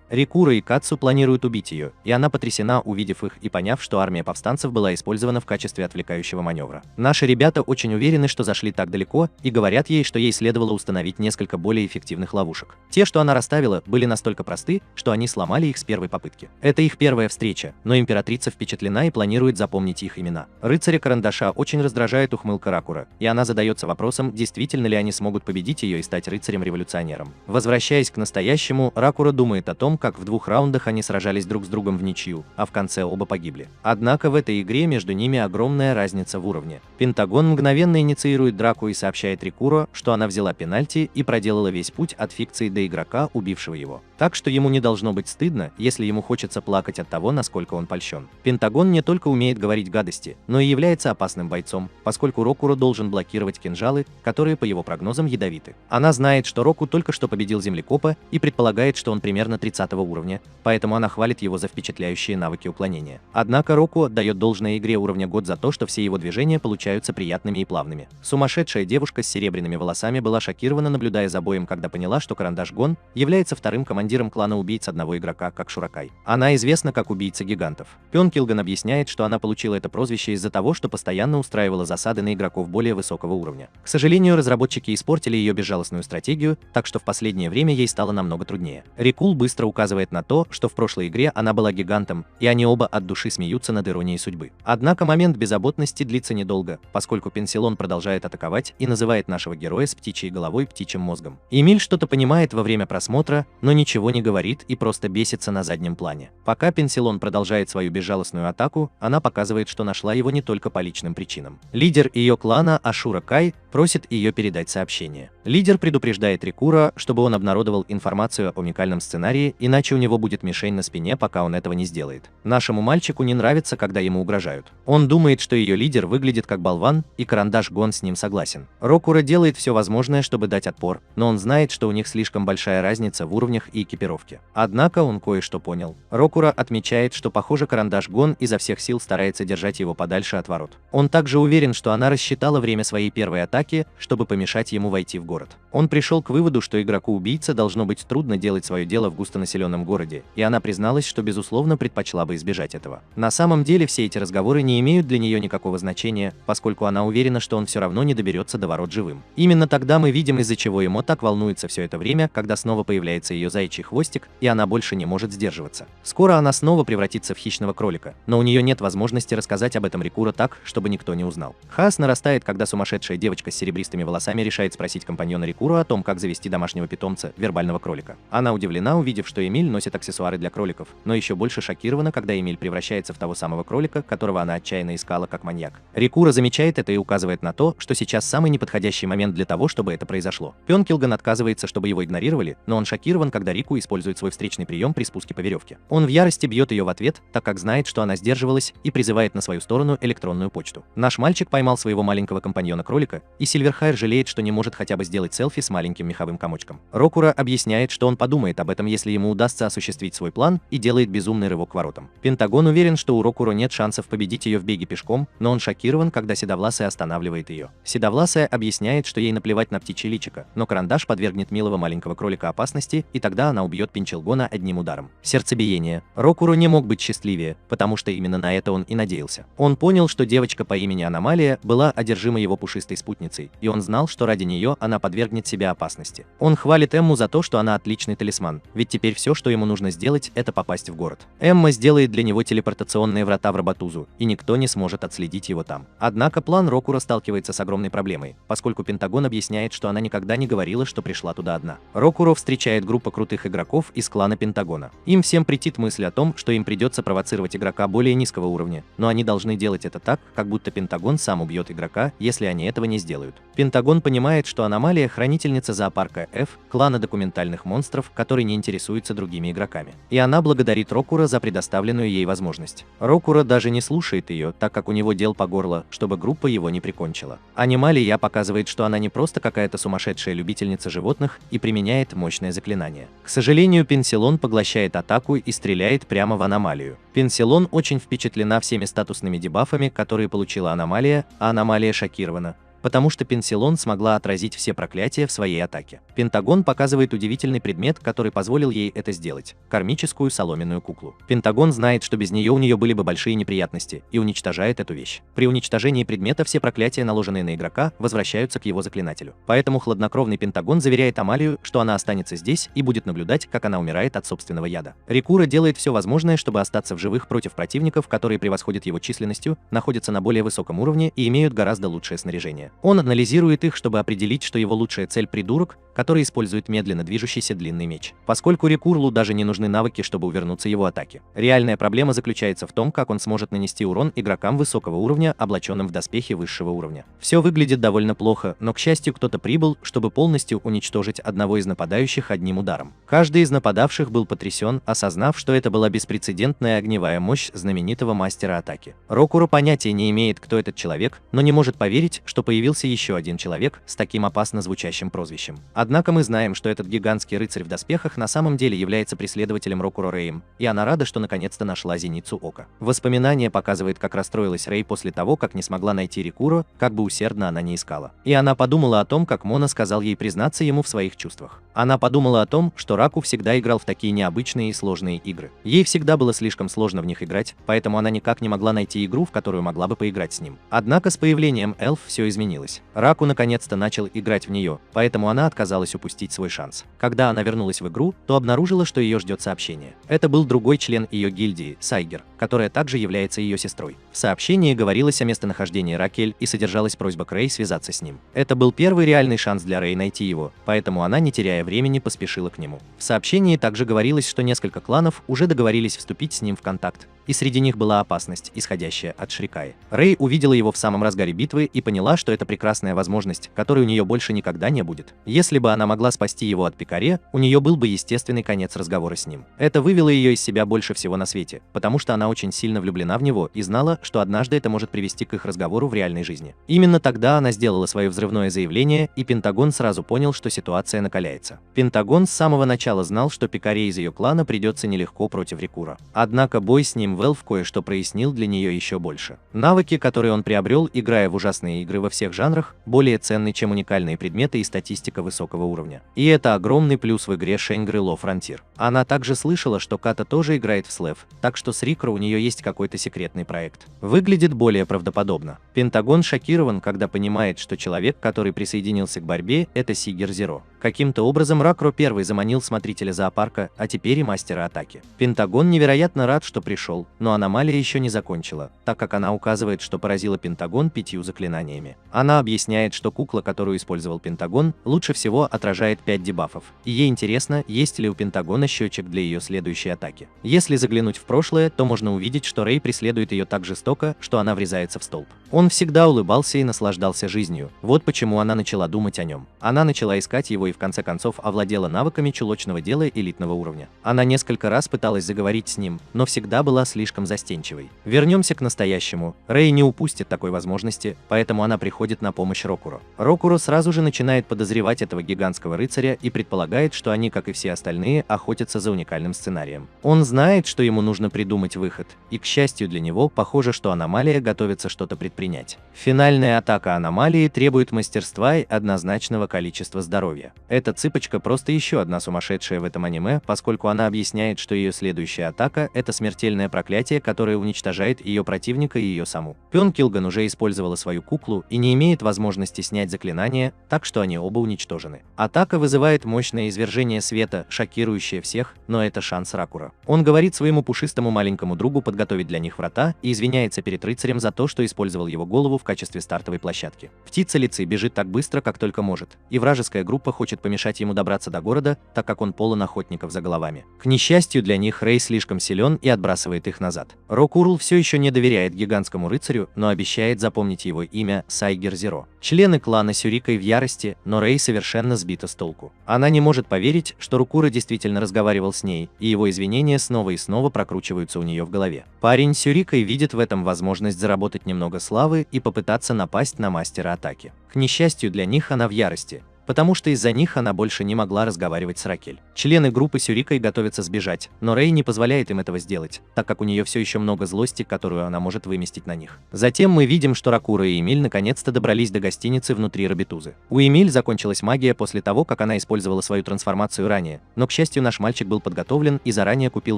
Рикуро и Кацу планируют убить ее, и она потрясена, увидев их и поняв, что армия повстанцев была использована в качестве отвлекающего маневра. Наши ребята очень уверены, что зашли так далеко, и говорят ей, что ей следовало установить несколько более эффективных ловушек. Те, что она расставила, были настолько просты, что они сломали их с первой попытки. Это их первая встреча, но императрица впечатлена и планирует запомнить их имена. Рыцаря карандаша очень раздражает ухмылка Рокуро, и она задается вопросом, действительно ли они смогут победить ее и стать рыцарем-революционером. Возвращаясь к настоящему, Рокуро думает о том, как в 2 раундах они сражались друг с другом в ничью, а в конце оба погибли. Однако в этой игре между ними огромная разница в уровне. Пентагон мгновенно инициирует драку и сообщает Рикуро, что она взяла пенальти и проделала весь путь от фикции до игрока, убившего его. Так что ему не должно быть стыдно, если ему хочется плакать от того, насколько он польщен. Пентагон не только умеет говорить гадости, но и является опасным бойцом, поскольку Рокуро должен блокировать кинжалы, которые, по его прогнозам, ядовиты. Она знает, что Року только что победил землекопа и предполагает, что он примерно 30 уровня, поэтому она хвалит его за впечатляющие навыки уклонения. Однако Року отдает должное игре уровня год за то, что все его движения получаются приятными и плавными. Сумасшедшая девушка с серебряными волосами была шокирована, наблюдая за боем, когда поняла, что Карандаш Гон является вторым командиром клана убийц одного игрока, как Шуракай. Она известна как убийца гигантов. Пён Килган объясняет, что она получила это прозвище из-за того, что постоянно устраивала засады на игроков более высокого уровня. К сожалению, разработчики испортили ее безжалостную стратегию, так что в последнее время ей стало намного труднее. Рикул быстро указывает на то, что в прошлой игре она была гигантом, и они оба от души смеются над иронией судьбы. Однако момент беззаботности длится недолго, поскольку Пенсилон продолжает атаковать и называет нашего героя с птичьей головой птичьим мозгом. Эмиль что-то понимает во время просмотра, но ничего не говорит и просто бесится на заднем плане. Пока Пенсилон продолжает свою безжалостную атаку, она показывает, что нашла его не только по личным причинам. Лидер ее клана Ашура Кай просит ее передать сообщение. Лидер предупреждает Рикуро, чтобы он обнародовал информацию о уникальном сценарии, иначе у него будет мишень на спине, пока он этого не сделает. Нашему мальчику не нравится, когда ему угрожают. Он думает, что ее лидер выглядит как болван, и Карандаш Гон с ним согласен. Рокуро делает все возможное, чтобы дать отпор, но он знает, что у них слишком большая разница в уровнях и экипировке. Однако он кое-что понял. Рокуро отмечает, что, похоже, Карандаш Гон изо всех сил старается держать его подальше от ворот. Он также уверен, что она рассчитала время своей первой атаки, чтобы помешать ему войти в город. Он пришел к выводу, что игроку-убийце должно быть трудно делать свое дело в густонаселенном городе, и она призналась, что безусловно предпочла бы избежать этого. На самом деле все эти разговоры не имеют для нее никакого значения, поскольку она уверена, что он все равно не доберется до ворот живым. Именно тогда мы видим, из-за чего Эмо так волнуется все это время, когда снова появляется ее заячий хвостик, и она больше не может сдерживаться. Скоро она снова превратится в хищного кролика, но у нее нет возможности рассказать об этом Рикуро так, чтобы никто не узнал. Хаос нарастает, когда сумасшедшая девочка с серебристыми волосами решает спросить компаньона Рикуро о том, как завести завести домашнего питомца, вербального кролика. Она удивлена, увидев, что Эмиль носит аксессуары для кроликов, но еще больше шокирована, когда Эмиль превращается в того самого кролика, которого она отчаянно искала как маньяк. Рикура замечает это и указывает на то, что сейчас самый неподходящий момент для того, чтобы это произошло. Пён Килган отказывается, чтобы его игнорировали, но он шокирован, когда Рику использует свой встречный прием при спуске по веревке. Он в ярости бьет ее в ответ, так как знает, что она сдерживалась, и призывает на свою сторону электронную почту. Наш мальчик поймал своего маленького компаньона-кролика, и Сильверхайр жалеет, что не может хотя бы сделать селфи с маленьким меховым комочком. Рокура объясняет, что он подумает об этом, если ему удастся осуществить свой план, и делает безумный рывок к воротам. Пентагон уверен, что у Рокуро нет шансов победить ее в беге пешком, но он шокирован, когда Седовласая останавливает ее. Седовласая объясняет, что ей наплевать на птичье личико, но карандаш подвергнет милого маленького кролика опасности, и тогда она убьет Пинчелгона одним ударом. Сердцебиение. Рокуро не мог быть счастливее, потому что именно на это он и надеялся. Он понял, что девочка по имени Аномалия была одержима его пушистой спутницей, и он знал, что ради нее она подвергнет себя опасности. Он хвалит Эмму за то, что она отличный талисман, ведь теперь все, что ему нужно сделать, это попасть в город. Эмма сделает для него телепортационные врата в Рабатузу, и никто не сможет отследить его там. Однако план Рокуро сталкивается с огромной проблемой, поскольку Пентагон объясняет, что она никогда не говорила, что пришла туда одна. Рокуро встречает группу крутых игроков из клана Пентагона. Им всем претит мысль о том, что им придется провоцировать игрока более низкого уровня, но они должны делать это так, как будто Пентагон сам убьет игрока, если они этого не сделают. Пентагон понимает, что Аномалия — хранительница зоопарка F, клана документальных монстров, который не интересуется другими игроками. И она благодарит Рокуро за предоставленную ей возможность. Рокуро даже не слушает ее, так как у него дел по горло, чтобы группа его не прикончила. Аномалия показывает, что она не просто какая-то сумасшедшая любительница животных и применяет мощное заклинание. К сожалению, Пенсилон поглощает атаку и стреляет прямо в Аномалию. Пенсилон очень впечатлена всеми статусными дебафами, которые получила Аномалия, а Аномалия шокирована, потому что Пенсилон смогла отразить все проклятия в своей атаке. Пентагон показывает удивительный предмет, который позволил ей это сделать – кармическую соломенную куклу. Пентагон знает, что без нее у нее были бы большие неприятности, и уничтожает эту вещь. При уничтожении предмета все проклятия, наложенные на игрока, возвращаются к его заклинателю. Поэтому хладнокровный Пентагон заверяет Амалию, что она останется здесь и будет наблюдать, как она умирает от собственного яда. Рикура делает все возможное, чтобы остаться в живых против противников, которые превосходят его численностью, находятся на более высоком уровне и имеют гораздо лучшее снаряжение. Он анализирует их, чтобы определить, что его лучшая цель – придурок, который использует медленно движущийся длинный меч. Поскольку Рикурлу даже не нужны навыки, чтобы увернуться его атаки. Реальная проблема заключается в том, как он сможет нанести урон игрокам высокого уровня, облаченным в доспехи высшего уровня. Все выглядит довольно плохо, но, к счастью, кто-то прибыл, чтобы полностью уничтожить одного из нападающих одним ударом. Каждый из нападавших был потрясен, осознав, что это была беспрецедентная огневая мощь знаменитого мастера атаки. Рокуро понятия не имеет, кто этот человек, но не может поверить, что появился еще один человек с таким опасно звучащим прозвищем. Однако мы знаем, что этот гигантский рыцарь в доспехах на самом деле является преследователем Рокуро Рэем, и она рада, что наконец-то нашла зеницу ока. Воспоминание показывает, как расстроилась Рэй после того, как не смогла найти Рикуро, как бы усердно она не искала. И она подумала о том, как Мона сказал ей признаться ему в своих чувствах. Она подумала о том, что Раку всегда играл в такие необычные и сложные игры. Ей всегда было слишком сложно в них играть, поэтому она никак не могла найти игру, в которую могла бы поиграть с ним. Однако с появлением Эльф все изменилось. Раку наконец-то начал играть в нее, поэтому она отказалась упустить свой шанс. Когда она вернулась в игру, то обнаружила, что ее ждет сообщение. Это был другой член ее гильдии, Сайгер, которая также является ее сестрой. В сообщении говорилось о местонахождении Ракель и содержалась просьба к Рэй связаться с ним. Это был первый реальный шанс для Рэй найти его, поэтому она, не теряя времени, поспешила к нему. В сообщении также говорилось, что несколько кланов уже договорились вступить с ним в контакт, и среди них была опасность, исходящая от Шрикаи. Рэй увидела его в самом разгаре битвы и поняла, что это прекрасная возможность, которой у нее больше никогда не будет. Если бы она могла спасти его от Пикаре, у нее был бы естественный конец разговора с ним. Это вывело ее из себя больше всего на свете, потому что она очень сильно влюблена в него и знала, что однажды это может привести к их разговору в реальной жизни. Именно тогда она сделала свое взрывное заявление, и Пентагон сразу понял, что ситуация накаляется. Пентагон с самого начала знал, что Пикаре из ее клана придется нелегко против Рикуро. Однако бой с ним Велф кое-что прояснил для нее еще больше. Навыки, которые он приобрел, играя в ужасные игры во всех жанрах, более ценны, чем уникальные предметы и статистика высокого уровня. И это огромный плюс в игре Shangri-La Frontier. Она также слышала, что Ката тоже играет в Слэв, так что с Рикро у нее есть какой-то секретный проект. Выглядит более правдоподобно. Пентагон шокирован, когда понимает, что человек, который присоединился к борьбе, это Сигер Зеро. Каким-то образом Ракро первый заманил смотрителя зоопарка, а теперь и мастера атаки. Пентагон невероятно рад, что пришел, но аномалия еще не закончила, так как она указывает, что поразила Пентагон 5 заклинаниями. Она объясняет, что кукла, которую использовал Пентагон, лучше всего отражает 5 дебафов, и ей интересно, есть ли у Пентагона счетчик для ее следующей атаки. Если заглянуть в прошлое, то можно увидеть, что Рэй преследует ее так жестоко, что она врезается в столб. Он всегда улыбался и наслаждался жизнью, вот почему она начала думать о нем. Она начала искать его и в конце концов овладела навыками чулочного дела элитного уровня. Она несколько раз пыталась заговорить с ним, но всегда была слишком застенчивой. Вернемся к настоящему. Рэй не упустит такой возможности, поэтому она приходит на помощь Рокуро. Рокуро сразу же начинает подозревать этого гигантского рыцаря и предполагает, что они, как и все остальные, охотятся за уникальным сценарием. Он знает, что ему нужно придумать выход, и, к счастью для него, похоже, что аномалия готовится что-то предпринять. Финальная атака аномалии требует мастерства и однозначного количества здоровья. Эта цыпочка просто еще одна сумасшедшая в этом аниме, поскольку она объясняет, что ее следующая атака – это смертельное проклятие, которое уничтожает ее противника и ее саму. Пён Килган уже использовала свою куклу и не имеет возможности снять заклинание, так что они оба уничтожены. Атака вызывает мощное извержение света, шокирующее всех, но это шанс Ракуро. Он говорит своему пушистому маленькому другу подготовить для них врата и извиняется перед рыцарем за то, что использовал его голову в качестве стартовой площадки. Птица Лицей бежит так быстро, как только может, и вражеская группа хочет помешать ему добраться до города, так как он полон охотников за головами. К несчастью для них, Рэй слишком силен и отбрасывает их назад. Рокурл все еще не доверяет гигантскому рыцарю, но обещает запомнить его имя Сайгер Зеро. Члены клана Сюрикой в ярости, но Рэй совершенно сбита с толку. Она не может поверить, что Рокуро действительно разговаривал с ней, и его извинения снова и снова прокручиваются у нее в голове. Парень Сюрикой видит в этом возможность заработать немного славы и попытаться напасть на мастера атаки. К несчастью для них, она в ярости, потому что из-за них она больше не могла разговаривать с Ракель. Члены группы Сюрикой готовятся сбежать, но Рэй не позволяет им этого сделать, так как у нее все еще много злости, которую она может выместить на них. Затем мы видим, что Ракуро и Эмиль наконец-то добрались до гостиницы внутри Рабитузы. У Эмиль закончилась магия после того, как она использовала свою трансформацию ранее, но, к счастью, наш мальчик был подготовлен и заранее купил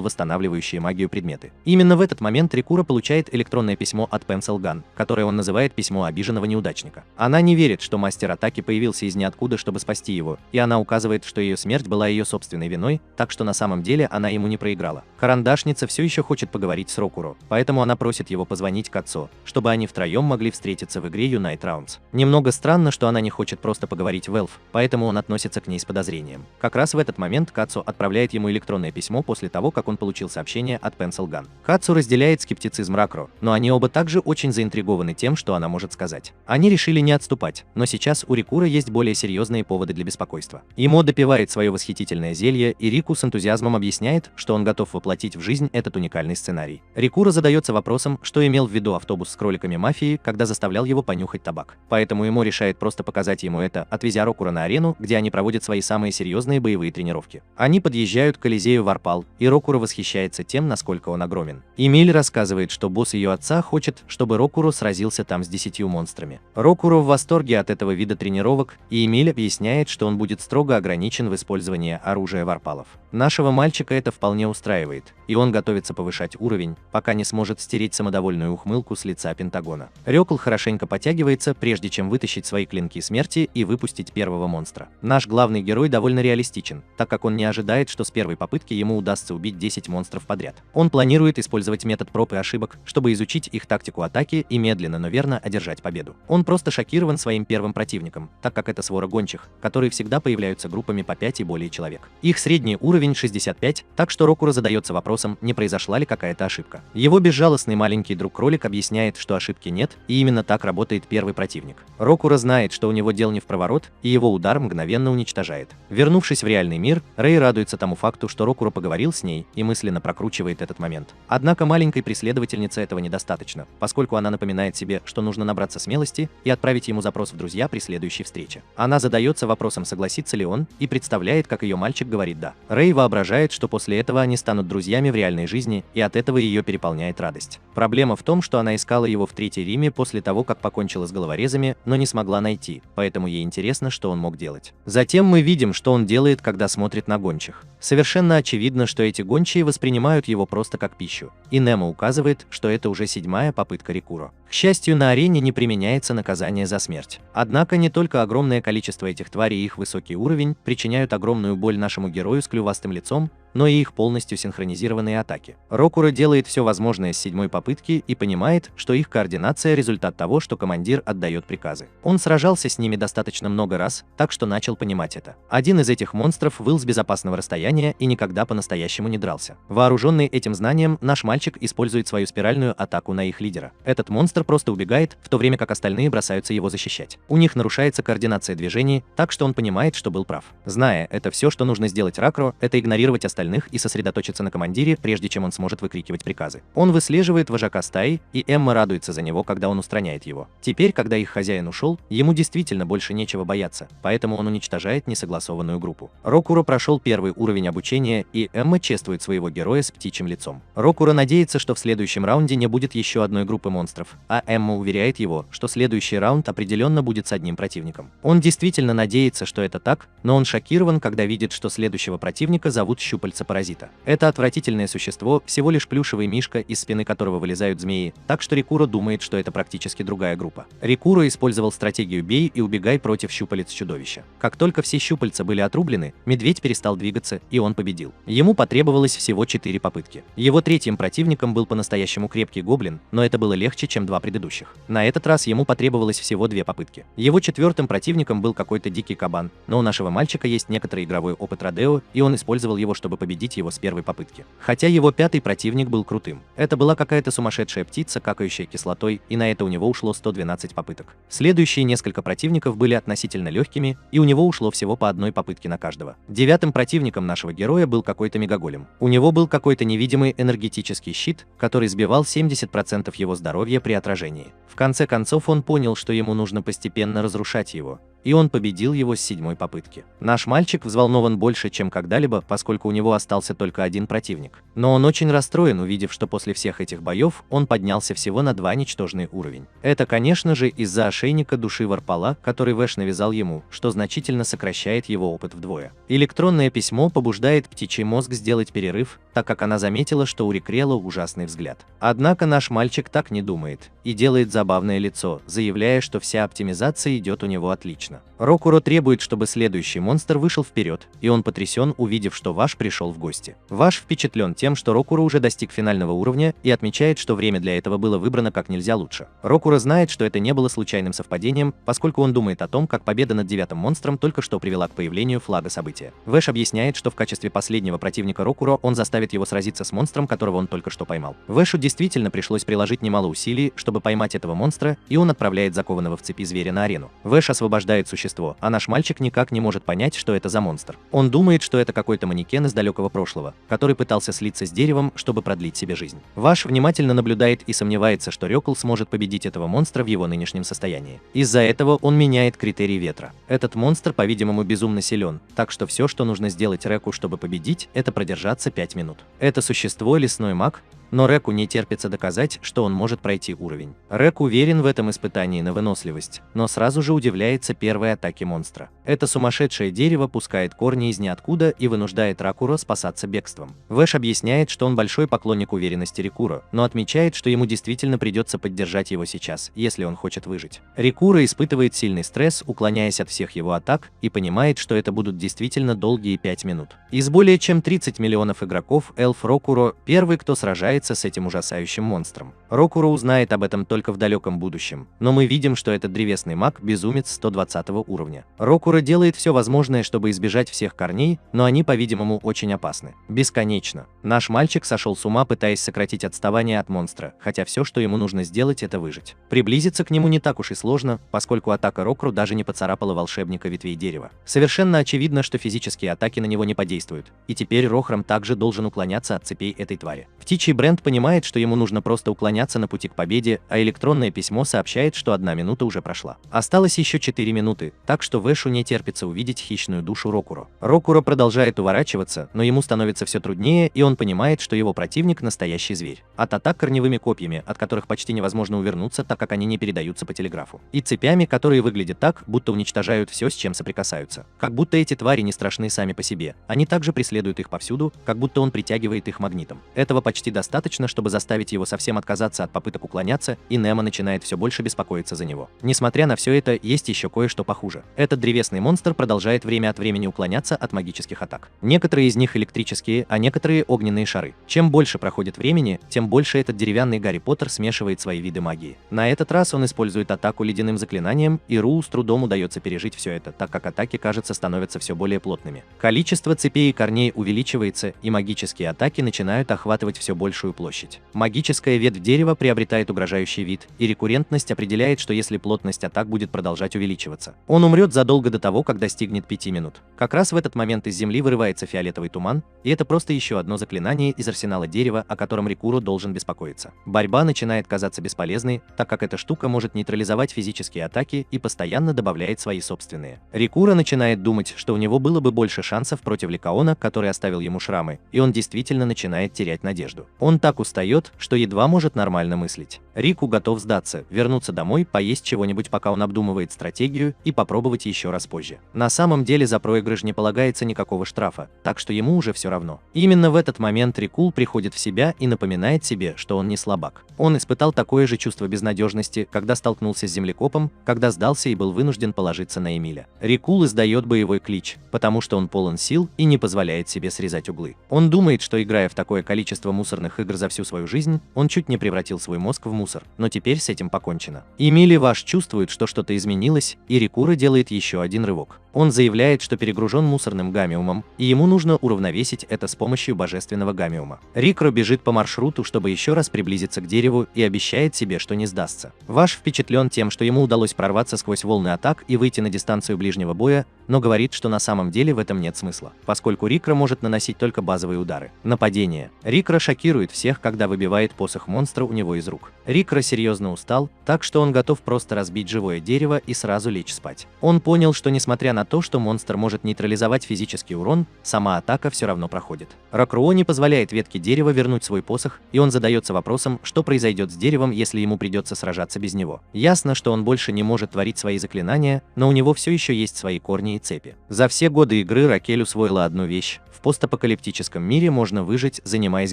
восстанавливающие магию предметы. Именно в этот момент Рикуро получает электронное письмо от Pencil Gun, которое он называет письмо обиженного неудачника. Она не верит, что мастер атаки появился из ниоткуда, чтобы спасти его, и она указывает, что ее смерть была ее собственной виной, так что на самом деле она ему не проиграла. Карандашница все еще хочет поговорить с Рокуро, поэтому она просит его позвонить Кацо, чтобы они втроем могли встретиться в игре Unite Rounds. Немного странно, что она не хочет просто поговорить в Эльф, поэтому он относится к ней с подозрением. Как раз в этот момент Кацо отправляет ему электронное письмо после того, как он получил сообщение от Pencil Gun. Кацо разделяет скептицизм Ракуро, но они оба также очень заинтригованы тем, что она может сказать. Они решили не отступать, но сейчас у Рикуро есть более серьезные поводы для беспокойства. Имо допивает свое восхитительное зелье, и Рику с энтузиазмом объясняет, что он готов воплотить в жизнь этот уникальный сценарий. Рикуро задается вопросом, что имел в виду автобус с кроликами мафии, когда заставлял его понюхать табак. Поэтому Имо решает просто показать ему это, отвезя Рокуро на арену, где они проводят свои самые серьезные боевые тренировки. Они подъезжают к Колизею Варпал, и Рокуро восхищается тем, насколько он огромен. Эмиль рассказывает, что босс ее отца хочет, чтобы Рокуро сразился там с 10 монстрами. Рокуро в восторге от этого вида тренировок, и Эмиль объясняет, что он будет строго ограничен в использовании оружия варпалов. Нашего мальчика это вполне устраивает, и он готовится повышать уровень, пока не сможет стереть самодовольную ухмылку с лица Пентагона. Рёкл хорошенько подтягивается, прежде чем вытащить свои клинки смерти и выпустить первого монстра. Наш главный герой довольно реалистичен, так как он не ожидает, что с первой попытки ему удастся убить 10 монстров подряд. Он планирует использовать метод проб и ошибок, чтобы изучить их тактику атаки и медленно, но верно одержать победу. Он просто шокирован своим первым противником, так как это свора гончих, которые всегда появляются группами по 5 и более человек. Их средний уровень 65, так что Рокуро задается вопросом, не произошла ли какая-то ошибка. Его безжалостный маленький друг-кролик объясняет, что ошибки нет, и именно так работает первый противник. Рокуро знает, что у него дел не в проворот, и его удар мгновенно уничтожает. Вернувшись в реальный мир, Рэй радуется тому факту, что Рокуро поговорил с ней, и мысленно прокручивает этот момент. Однако маленькой преследовательнице этого недостаточно, поскольку она напоминает себе, что нужно набраться смелости и отправить ему запрос в друзья при следующей встрече. Она задается вопросом, согласится ли он, и представляет, как ее мальчик говорит «да». Рэй воображает, что после этого они станут друзьями в реальной жизни, и от этого ее переполняет радость. Проблема в том, что она искала его в Третьей Риме после того, как покончила с головорезами, но не смогла найти, поэтому ей интересно, что он мог делать. Затем мы видим, что он делает, когда смотрит на гончих. Совершенно очевидно, что эти гончие воспринимают его просто как пищу, и Немо указывает, что это уже 7-я попытка Рикуро. К счастью, на арене не применяется наказание за смерть. Однако не только огромное количество этих тварей и их высокий уровень причиняют огромную боль нашему герою с клювастым лицом, но и их полностью синхронизированные атаки. Рокуро делает все возможное с 7-й попытки и понимает, что их координация – результат того, что командир отдает приказы. Он сражался с ними достаточно много раз, так что начал понимать это. Один из этих монстров выл с безопасного расстояния и никогда по-настоящему не дрался. Вооруженный этим знанием, наш мальчик использует свою спиральную атаку на их лидера. Этот монстр просто убегает, в то время как остальные бросаются его защищать. У них нарушается координация движений, так что он понимает, что был прав. Зная это, все, что нужно сделать Рокуро, это игнорировать остальных и сосредоточиться на командире, прежде чем он сможет выкрикивать приказы. Он выслеживает вожака стаи, и Эмма радуется за него, когда он устраняет его. Теперь, когда их хозяин ушел, ему действительно больше нечего бояться, поэтому он уничтожает несогласованную группу. Рокуро прошел первый уровень обучения, и Эмма чествует своего героя с птичьим лицом. Рокуро надеется, что в следующем раунде не будет еще одной группы монстров, а Эмма уверяет его, что следующий раунд определенно будет с одним противником. Он действительно надеется, что это так, но он шокирован, когда видит, что следующего противника зовут Щупальца-паразита. Это отвратительное существо, всего лишь плюшевый мишка, из спины которого вылезают змеи, так что Рикуро думает, что это практически другая группа. Рикуро использовал стратегию «бей и убегай» против щупалец чудовища. Как только все щупальца были отрублены, медведь перестал двигаться, и он победил. Ему потребовалось всего 4 попытки. Его третьим противником был по-настоящему крепкий гоблин, но это было легче, чем 2 предыдущих. На этот раз ему потребовалось всего 2 попытки. Его четвертым противником был какой-то дикий кабан, но у нашего мальчика есть некоторый игровой опыт Родео, и он использовал его, чтобы победить его с первой попытки. Хотя его 5-й противник был крутым. Это была какая-то сумасшедшая птица, какающая кислотой, и на это у него ушло 112 попыток. Следующие несколько противников были относительно легкими, и у него ушло всего по 1 попытке на каждого. 9-м противником нашего героя был какой-то мегаголем. У него был какой-то невидимый энергетический щит, который сбивал 70% его здоровья при отражении. В конце концов он понял, что ему нужно постепенно разрушать его, и он победил его с 7-й попытки. Наш мальчик взволнован больше, чем когда-либо, поскольку у него остался только 1 противник. Но он очень расстроен, увидев, что после всех этих боев он поднялся всего на 2 ничтожный уровень. Это, конечно же, из-за ошейника души Варпала, который Вэш навязал ему, что значительно сокращает его опыт вдвое. Электронное письмо побуждает птичий мозг сделать перерыв, так как она заметила, что у Рикрела ужасный взгляд. Однако наш мальчик так не думает и делает забавное лицо, заявляя, что вся оптимизация идет у него отлично. Рокуро требует, чтобы следующий монстр вышел вперед, и он потрясен, увидев, что Ваш пришел в гости. Ваш впечатлен тем, что Рокуро уже достиг финального уровня, и отмечает, что время для этого было выбрано как нельзя лучше. Рокуро знает, что это не было случайным совпадением, поскольку он думает о том, как победа над 9-м монстром только что привела к появлению флага события. Вэш объясняет, что в качестве последнего противника Рокуро он заставит его сразиться с монстром, которого он только что поймал. Вэшу действительно пришлось приложить немало усилий, чтобы поймать этого монстра, и он отправляет закованного в цепи зверя на арену. Вэш освобождает существо, а наш мальчик никак не может понять, что это за монстр. Он думает, что это какой-то манекен из далекого прошлого, который пытался слиться с деревом, чтобы продлить себе жизнь. Ваш внимательно наблюдает и сомневается, что Рёкл сможет победить этого монстра в его нынешнем состоянии. Из-за этого он меняет критерий ветра. Этот монстр, по-видимому, безумно силен, так что все, что нужно сделать Реку, чтобы победить, это продержаться 5 минут. Это существо лесной маг, но Реку не терпится доказать, что он может пройти уровень. Рек уверен в этом испытании на выносливость, но сразу же удивляется первой атаке монстра. Это сумасшедшее дерево пускает корни из ниоткуда и вынуждает Рокуро спасаться бегством. Вэш объясняет, что он большой поклонник уверенности Рикуро, но отмечает, что ему действительно придется поддержать его сейчас, если он хочет выжить. Рикуро испытывает сильный стресс, уклоняясь от всех его атак, и понимает, что это будут действительно долгие 5 минут. Из более чем 30 миллионов игроков эльф Рокуро первый, кто сражается с этим ужасающим монстром. Рокуро узнает об этом только в далеком будущем, но мы видим, что этот древесный маг – безумец 120 уровня. Рокуро делает все возможное, чтобы избежать всех корней, но они, по-видимому, очень опасны. Бесконечно. Наш мальчик сошел с ума, пытаясь сократить отставание от монстра, хотя все, что ему нужно сделать, это выжить. Приблизиться к нему не так уж и сложно, поскольку атака Рокуро даже не поцарапала волшебника ветвей дерева. Совершенно очевидно, что физические атаки на него не подействуют, и теперь Рохрам также должен уклоняться от цепей этой твари. Птичий бренд Оппонент понимает, что ему нужно просто уклоняться на пути к победе, а электронное письмо сообщает, что 1 минута уже прошла. Осталось еще 4 минуты, так что Вэшу не терпится увидеть хищную душу Рокуро. Рокуро продолжает уворачиваться, но ему становится все труднее, и он понимает, что его противник настоящий зверь. От атак корневыми копьями, от которых почти невозможно увернуться, так как они не передаются по телеграфу. И цепями, которые выглядят так, будто уничтожают все, с чем соприкасаются. Как будто эти твари не страшны сами по себе. Они также преследуют их повсюду, как будто он притягивает их магнитом. Этого почти достаточно, чтобы заставить его совсем отказаться от попыток уклоняться, и Немо начинает все больше беспокоиться за него. Несмотря на все это, есть еще кое-что похуже. Этот древесный монстр продолжает время от времени уклоняться от магических атак. Некоторые из них электрические, а некоторые огненные шары. Чем больше проходит времени, тем больше этот деревянный Гарри Поттер смешивает свои виды магии. На этот раз он использует атаку ледяным заклинанием, и Руу с трудом удается пережить все это, так как атаки, кажется, становятся все более плотными. Количество цепей и корней увеличивается, и магические атаки начинают охватывать все большую площадь. Магическая ветвь дерева приобретает угрожающий вид, и рекуррентность определяет, что если плотность атак будет продолжать увеличиваться, он умрет задолго до того, как достигнет 5 минут. Как раз в этот момент из земли вырывается фиолетовый туман, и это просто еще одно заклинание из арсенала дерева, о котором Рикуру должен беспокоиться. Борьба начинает казаться бесполезной, так как эта штука может нейтрализовать физические атаки и постоянно добавляет свои собственные. Рикура начинает думать, что у него было бы больше шансов против Ликаона, который оставил ему шрамы, и он действительно начинает терять надежду. Он так устает, что едва может нормально мыслить. Рику готов сдаться, вернуться домой, поесть чего-нибудь, пока он обдумывает стратегию, и попробовать еще раз позже. На самом деле за проигрыш не полагается никакого штрафа, так что ему уже все равно. Именно в этот момент Рикул приходит в себя и напоминает себе, что он не слабак. Он испытал такое же чувство безнадежности, когда столкнулся с землекопом, когда сдался и был вынужден положиться на Эмиля. Рикул издает боевой клич, потому что он полон сил и не позволяет себе срезать углы. Он думает, что играя в такое количество мусорных игр за всю свою жизнь, он чуть не превратил свой мозг в мусор, но теперь с этим покончено. Эмили Ваш чувствует, что что-то изменилось, и Рикура делает еще один рывок. Он заявляет, что перегружен мусорным гамиумом, и ему нужно уравновесить это с помощью божественного гамиума. Рикро бежит по маршруту, чтобы еще раз приблизиться к дереву, и обещает себе, что не сдастся. Ваш впечатлен тем, что ему удалось прорваться сквозь волны атак и выйти на дистанцию ближнего боя, но говорит, что на самом деле в этом нет смысла, поскольку Рикро может наносить только базовые удары. Нападение. Рикро шокирует всех, когда выбивает посох монстра у него из рук. Рикро серьезно устал, так что он готов просто разбить живое дерево и сразу лечь спать. Он понял, что несмотря на то, что монстр может нейтрализовать физический урон, сама атака все равно проходит. Рокруо не позволяет ветке дерева вернуть свой посох, и он задается вопросом, что произойдет с деревом, если ему придется сражаться без него. Ясно, что он больше не может творить свои заклинания, но у него все еще есть свои корни и цепи. За все годы игры Ракель усвоила одну вещь: в постапокалиптическом мире можно выжить, занимаясь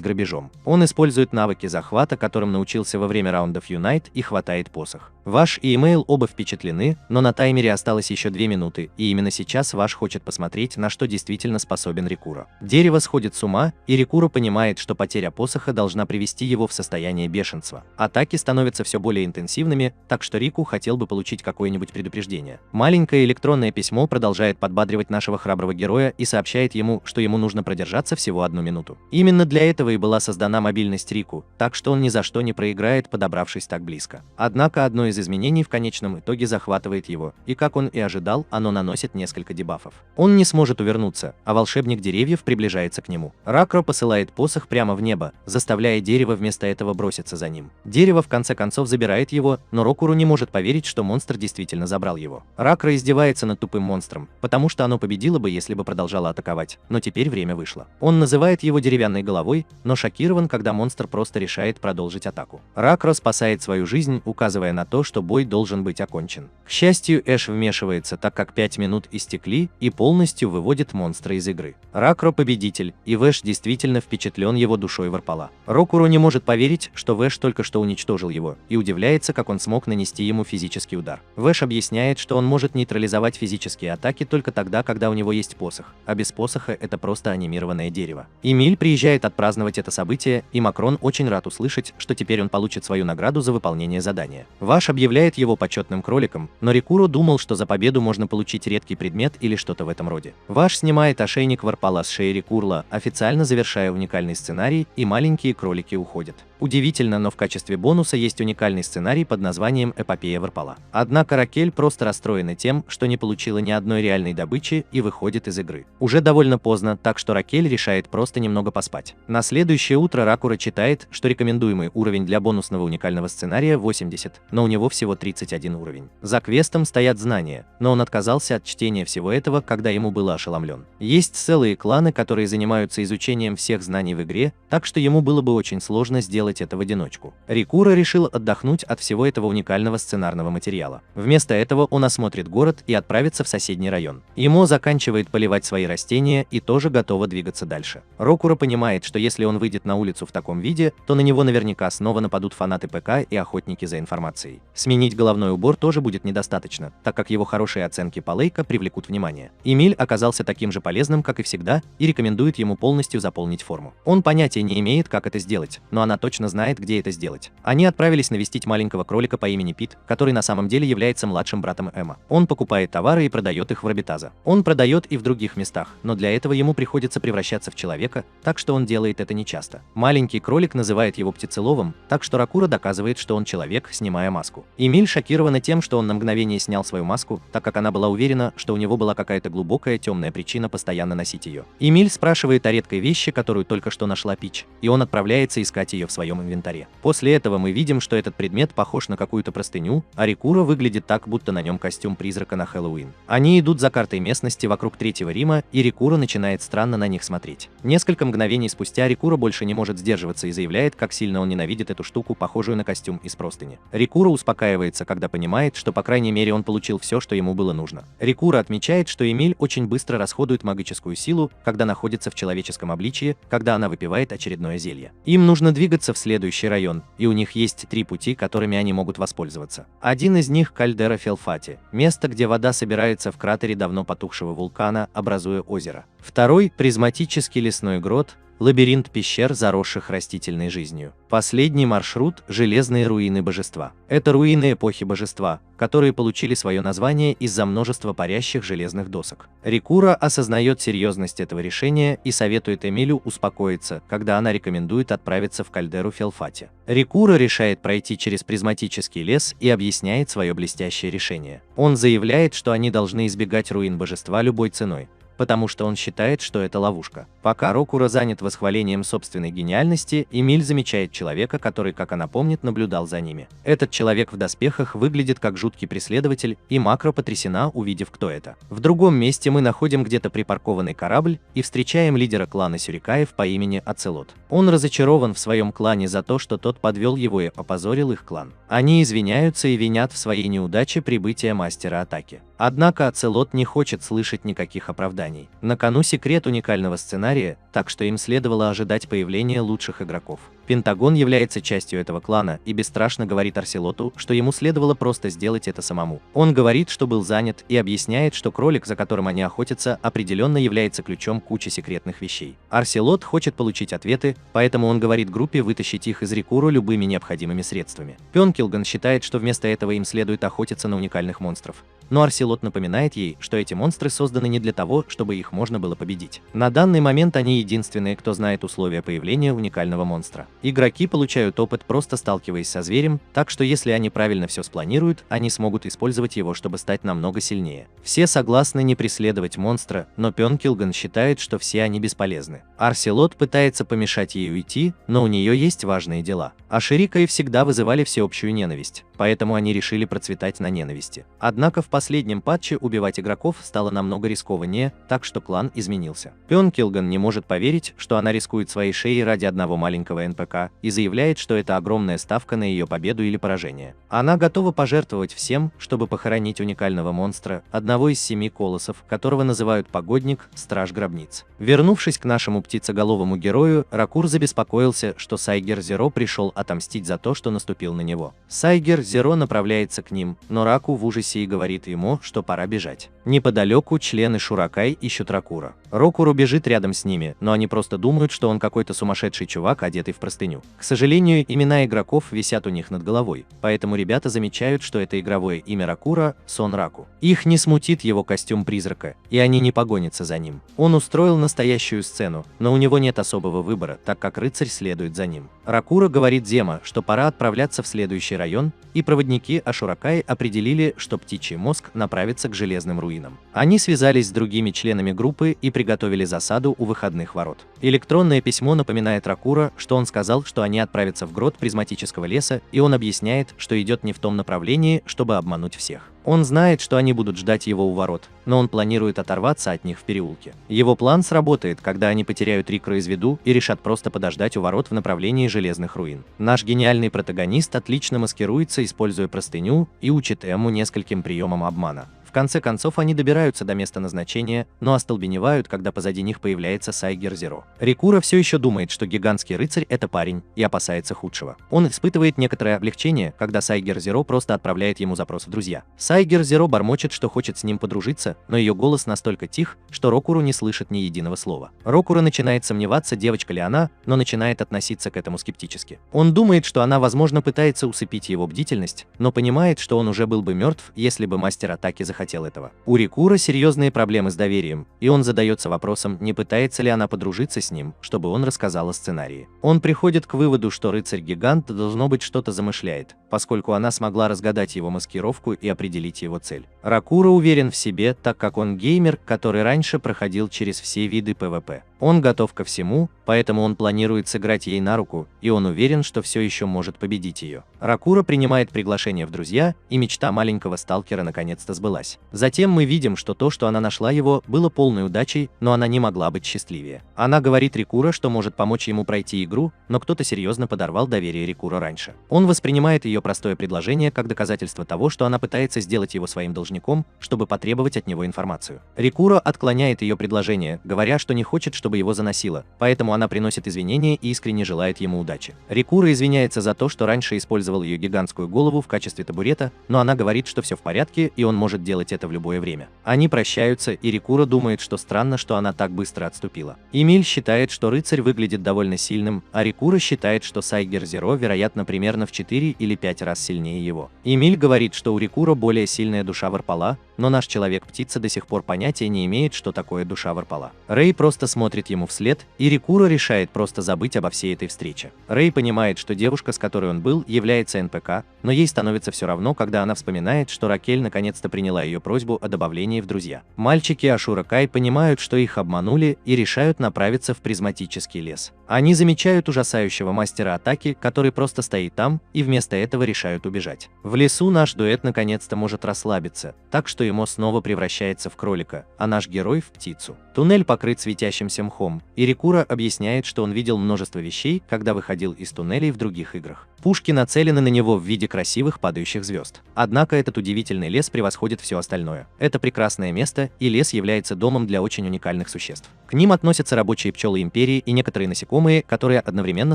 грабежом. Он использует навыки захвата, которым научился во время раундов Юнайт, и хватает посох. Ваш и Эмейл оба впечатлены, но на таймере осталось еще 2 минуты, и именно сейчас Ваш хочет посмотреть, на что действительно способен Рикура. Дерево сходит с ума, и Рикура понимает, что потеря посоха должна привести его в состояние бешенства. Атаки становятся все более интенсивными, так что Рику хотел бы получить какое-нибудь предупреждение. Маленькое электронное письмо продолжает подбадривать нашего храброго героя и сообщает ему, что ему нужно продержаться всего 1 минуту. Именно для этого и была создана мобильность Рику, так что он ни за что не проиграет, подобравшись так близко. Однако одно из изменений в конечном итоге захватывает его, и как он и ожидал, оно наносит несколько дебафов. Он не сможет увернуться, а волшебник деревьев приближается к нему. Ракро посылает посох прямо в небо, заставляя дерево вместо этого броситься за ним. Дерево в конце концов забирает его, но Рокуру не может поверить, что монстр действительно забрал его. Ракро издевается над тупым монстром, потому что оно победило бы, если бы продолжало атаковать, но теперь время вышло. Он называет его деревянной головой, но шокирован, когда монстр просто решает продолжить атаку. Ракро спасает свою жизнь, указывая на то, что бой должен быть окончен. К счастью, Эш вмешивается, так как 5 минут истекли, и полностью выводит монстра из игры. Ракро победитель, и Вэш действительно впечатлен его душой Варпала. Рокуру не может поверить, что Вэш только что уничтожил его, и удивляется, как он смог нанести ему физический удар. Вэш объясняет, что он может нейтрализовать физические атаки только тогда, когда у него есть посох, а без посоха это просто анимированное дерево. Эмиль приезжает отпраздновать это событие, и Макрон очень рад услышать, что теперь он получит свою награду за выполнение задания. Ваш объявляет его почетным кроликом, но Рикуру думал, что за победу можно получить редкий предмет или что-то в этом роде. Ваш снимает ошейник Варпала с шеи Рикурла, официально завершая уникальный сценарий, и маленькие кролики уходят. Удивительно, но в качестве бонуса есть уникальный сценарий под названием «Эпопея Варпала». Однако Ракель просто расстроена тем, что не получила ни одной реальной добычи и выходит из игры. Уже довольно поздно, сложно, так что Ракель решает просто немного поспать. На следующее утро Ракура читает, что рекомендуемый уровень для бонусного уникального сценария 80, но у него всего 31 уровень. За квестом стоят знания, но он отказался от чтения всего этого, когда ему было ошеломлен. Есть целые кланы, которые занимаются изучением всех знаний в игре, так что ему было бы очень сложно сделать это в одиночку. Рикура решил отдохнуть от всего этого уникального сценарного материала. Вместо этого он осмотрит город и отправится в соседний район. Имо заканчивает поливать свои растения и тоже готова двигаться дальше. Рокура понимает, что если он выйдет на улицу в таком виде, то на него наверняка снова нападут фанаты ПК и охотники за информацией. Сменить головной убор тоже будет недостаточно, так как его хорошие оценки по Лейка привлекут внимание. Эмиль оказался таким же полезным, как и всегда, и рекомендует ему полностью заполнить форму. Он понятия не имеет, как это сделать, но она точно знает, где это сделать. Они отправились навестить маленького кролика по имени Пит, который на самом деле является младшим братом Эмма. Он покупает товары и продает их в Рабитаза. Он продает и в других местах, но для этого ему приходится превращаться в человека, так что он делает это нечасто. Маленький кролик называет его птицеловым, так что Ракура доказывает, что он человек, снимая маску. Эмиль шокирована тем, что он на мгновение снял свою маску, так как она была уверена, что у него была какая-то глубокая темная причина постоянно носить ее. Эмиль спрашивает о редкой вещи, которую только что нашла Пич, и он отправляется искать ее в своем инвентаре. После этого мы видим, что этот предмет похож на какую-то простыню, а Рикура выглядит так, будто на нем костюм призрака на Хэллоуин. Они идут за картой местности вокруг Третьего Рима, и Рикура начинает странно на них смотреть. Несколько мгновений спустя Рикура больше не может сдерживаться и заявляет, как сильно он ненавидит эту штуку, похожую на костюм из простыни. Рикура успокаивается, когда понимает, что по крайней мере он получил все, что ему было нужно. Рикура отмечает, что Эмиль очень быстро расходует магическую силу, когда находится в человеческом обличии, когда она выпивает очередное зелье. Им нужно двигаться в следующий район, и у них есть 3 пути, которыми они могут воспользоваться. Один из них — кальдера Фелфати, место, где вода собирается в кратере давно потухшего вулкана, образуя озеро. Второй — призматический лесной грот, лабиринт пещер, заросших растительной жизнью. Последний маршрут – железные руины божества. Это руины эпохи божества, которые получили свое название из-за множества парящих железных досок. Рикура осознает серьезность этого решения и советует Эмилю успокоиться, когда она рекомендует отправиться в кальдеру Фелфати. Рикура решает пройти через призматический лес и объясняет свое блестящее решение. Он заявляет, что они должны избегать руин божества любой ценой, потому что он считает, что это ловушка. Пока Рокура занят восхвалением собственной гениальности, Эмиль замечает человека, который, как она помнит, наблюдал за ними. Этот человек в доспехах выглядит как жуткий преследователь, и Макро потрясена, увидев, кто это. В другом месте мы находим где-то припаркованный корабль и встречаем лидера клана Сюрикаев по имени Ацелот. Он разочарован в своем клане за то, что тот подвел его и опозорил их клан. Они извиняются и винят в своей неудаче прибытия мастера атаки. Однако Ацелот не хочет слышать никаких оправданий. На кону секрет уникального сценария, так что им следовало ожидать появления лучших игроков. Пентагон является частью этого клана и бесстрашно говорит Арселоту, что ему следовало просто сделать это самому. Он говорит, что был занят, и объясняет, что кролик, за которым они охотятся, определенно является ключом к куче секретных вещей. Арселот хочет получить ответы, поэтому он говорит группе вытащить их из Рикуру любыми необходимыми средствами. Пенкилган считает, что вместо этого им следует охотиться на уникальных монстров. Но Арселот напоминает ей, что эти монстры созданы не для того, чтобы их можно было победить. На данный момент они единственные, кто знает условия появления уникального монстра. Игроки получают опыт, просто сталкиваясь со зверем, так что если они правильно все спланируют, они смогут использовать его, чтобы стать намного сильнее. Все согласны не преследовать монстра, но Пенкилган считает, что все они бесполезны. Арселот пытается помешать ей уйти, но у нее есть важные дела. А Ширикаи всегда вызывали всеобщую ненависть, поэтому они решили процветать на ненависти. Однако в последнем патче убивать игроков стало намного рискованнее, так что клан изменился. Пенкилган не может поверить, что она рискует своей шеей ради одного маленького НПК и заявляет, что это огромная ставка на ее победу или поражение. Она готова пожертвовать всем, чтобы похоронить уникального монстра, одного из 7 колоссов, которого называют Погодник, Страж Гробниц. Вернувшись к нашему птицеголовому герою, Ракур забеспокоился, что Сайгер Зеро пришел отомстить за то, что наступил на него. Сайгер Зеро направляется к ним, но Раку в ужасе и говорит ему, что пора бежать. Неподалеку члены Шуракай ищут Ракура. Рокуру бежит рядом с ними, но они просто думают, что он какой-то сумасшедший чувак, одетый в простыню. простыню. К сожалению, имена игроков висят у них над головой, поэтому ребята замечают, что это игровое имя Ракура – Сон Раку. Их не смутит его костюм призрака, и они не погонятся за ним. Он устроил настоящую сцену, но у него нет особого выбора, так как рыцарь следует за ним. Ракура говорит Зема, что пора отправляться в следующий район, и проводники Ашуракай определили, что птичий мозг направится к железным руинам. Они связались с другими членами группы и приготовили засаду у выходных ворот. Электронное письмо напоминает Ракура, что он сказал, что они отправятся в грот призматического леса, и он объясняет, что идет не в том направлении, чтобы обмануть всех. Он знает, что они будут ждать его у ворот, но он планирует оторваться от них в переулке. Его план сработает, когда они потеряют Рикро из виду и решат просто подождать у ворот в направлении железных руин. Наш гениальный протагонист отлично маскируется, используя простыню, и учит Эмму нескольким приемам обмана. В конце концов они добираются до места назначения, но остолбеневают, когда позади них появляется Сайгер Зеро. Рикура все еще думает, что гигантский рыцарь – это парень, и опасается худшего. Он испытывает некоторое облегчение, когда Сайгер Зеро просто отправляет ему запрос в друзья. Сайгер Зеро бормочет, что хочет с ним подружиться, но ее голос настолько тих, что Рокуру не слышит ни единого слова. Рокура начинает сомневаться, девочка ли она, но начинает относиться к этому скептически. Он думает, что она, возможно, пытается усыпить его бдительность, но понимает, что он уже был бы мертв, если бы мастер атаки захотел этого. У Рикура серьезные проблемы с доверием, и он задается вопросом, не пытается ли она подружиться с ним, чтобы он рассказал о сценарии. Он приходит к выводу, что рыцарь-гигант должно быть что-то замышляет, поскольку она смогла разгадать его маскировку и определить его цель. Ракура уверен в себе, так как он геймер, который раньше проходил через все виды ПВП. Он готов ко всему, поэтому он планирует сыграть ей на руку, и он уверен, что все еще может победить ее. Ракура принимает приглашение в друзья, и мечта маленького сталкера наконец-то сбылась. Затем мы видим, что то, что она нашла его, было полной удачей, но она не могла быть счастливее. Она говорит Рикура, что может помочь ему пройти игру, но кто-то серьезно подорвал доверие Рикура раньше. Он воспринимает ее простое предложение как доказательство того, что она пытается сделать его своим должником, чтобы потребовать от него информацию. Рикура отклоняет ее предложение, говоря, что не хочет, чтобы его заносило, поэтому она приносит извинения и искренне желает ему удачи. Рикура извиняется за то, что раньше использовал ее гигантскую голову в качестве табурета, но она говорит, что все в порядке, и он может делать это в любое время. Они прощаются, и Рикура думает, что странно, что она так быстро отступила. Эмиль считает, что рыцарь выглядит довольно сильным, а Рикура считает, что Сайгер Зеро, вероятно, примерно в 4 или 5 раз сильнее его. Эмиль говорит, что у Рикура более сильная душа Варпала, но наш человек-птица до сих пор понятия не имеет, что такое душа Варпала. Рэй просто смотрит ему вслед, и Рикура решает просто забыть обо всей этой встрече. Рэй понимает, что девушка, с которой он был, является НПК, но ей становится все равно, когда она вспоминает, что Ракель наконец-то приняла ее просьбу о добавлении в друзья. Мальчики Ашуракай понимают, что их обманули, и решают направиться в призматический лес. Они замечают ужасающего мастера атаки, который просто стоит там, и вместо этого решают убежать. В лесу наш дуэт наконец-то может расслабиться, так что Эмо снова превращается в кролика, а наш герой в птицу. Туннель покрыт светящимся мхом, и Рикура объясняет, что он видел множество вещей, когда выходил из туннелей в других играх. Пушки нацелены на него в виде красивых падающих звезд. Однако этот удивительный лес превосходит все остальное. Это прекрасное место, и лес является домом для очень уникальных существ. К ним относятся рабочие пчелы Империи и некоторые насекомые, которые одновременно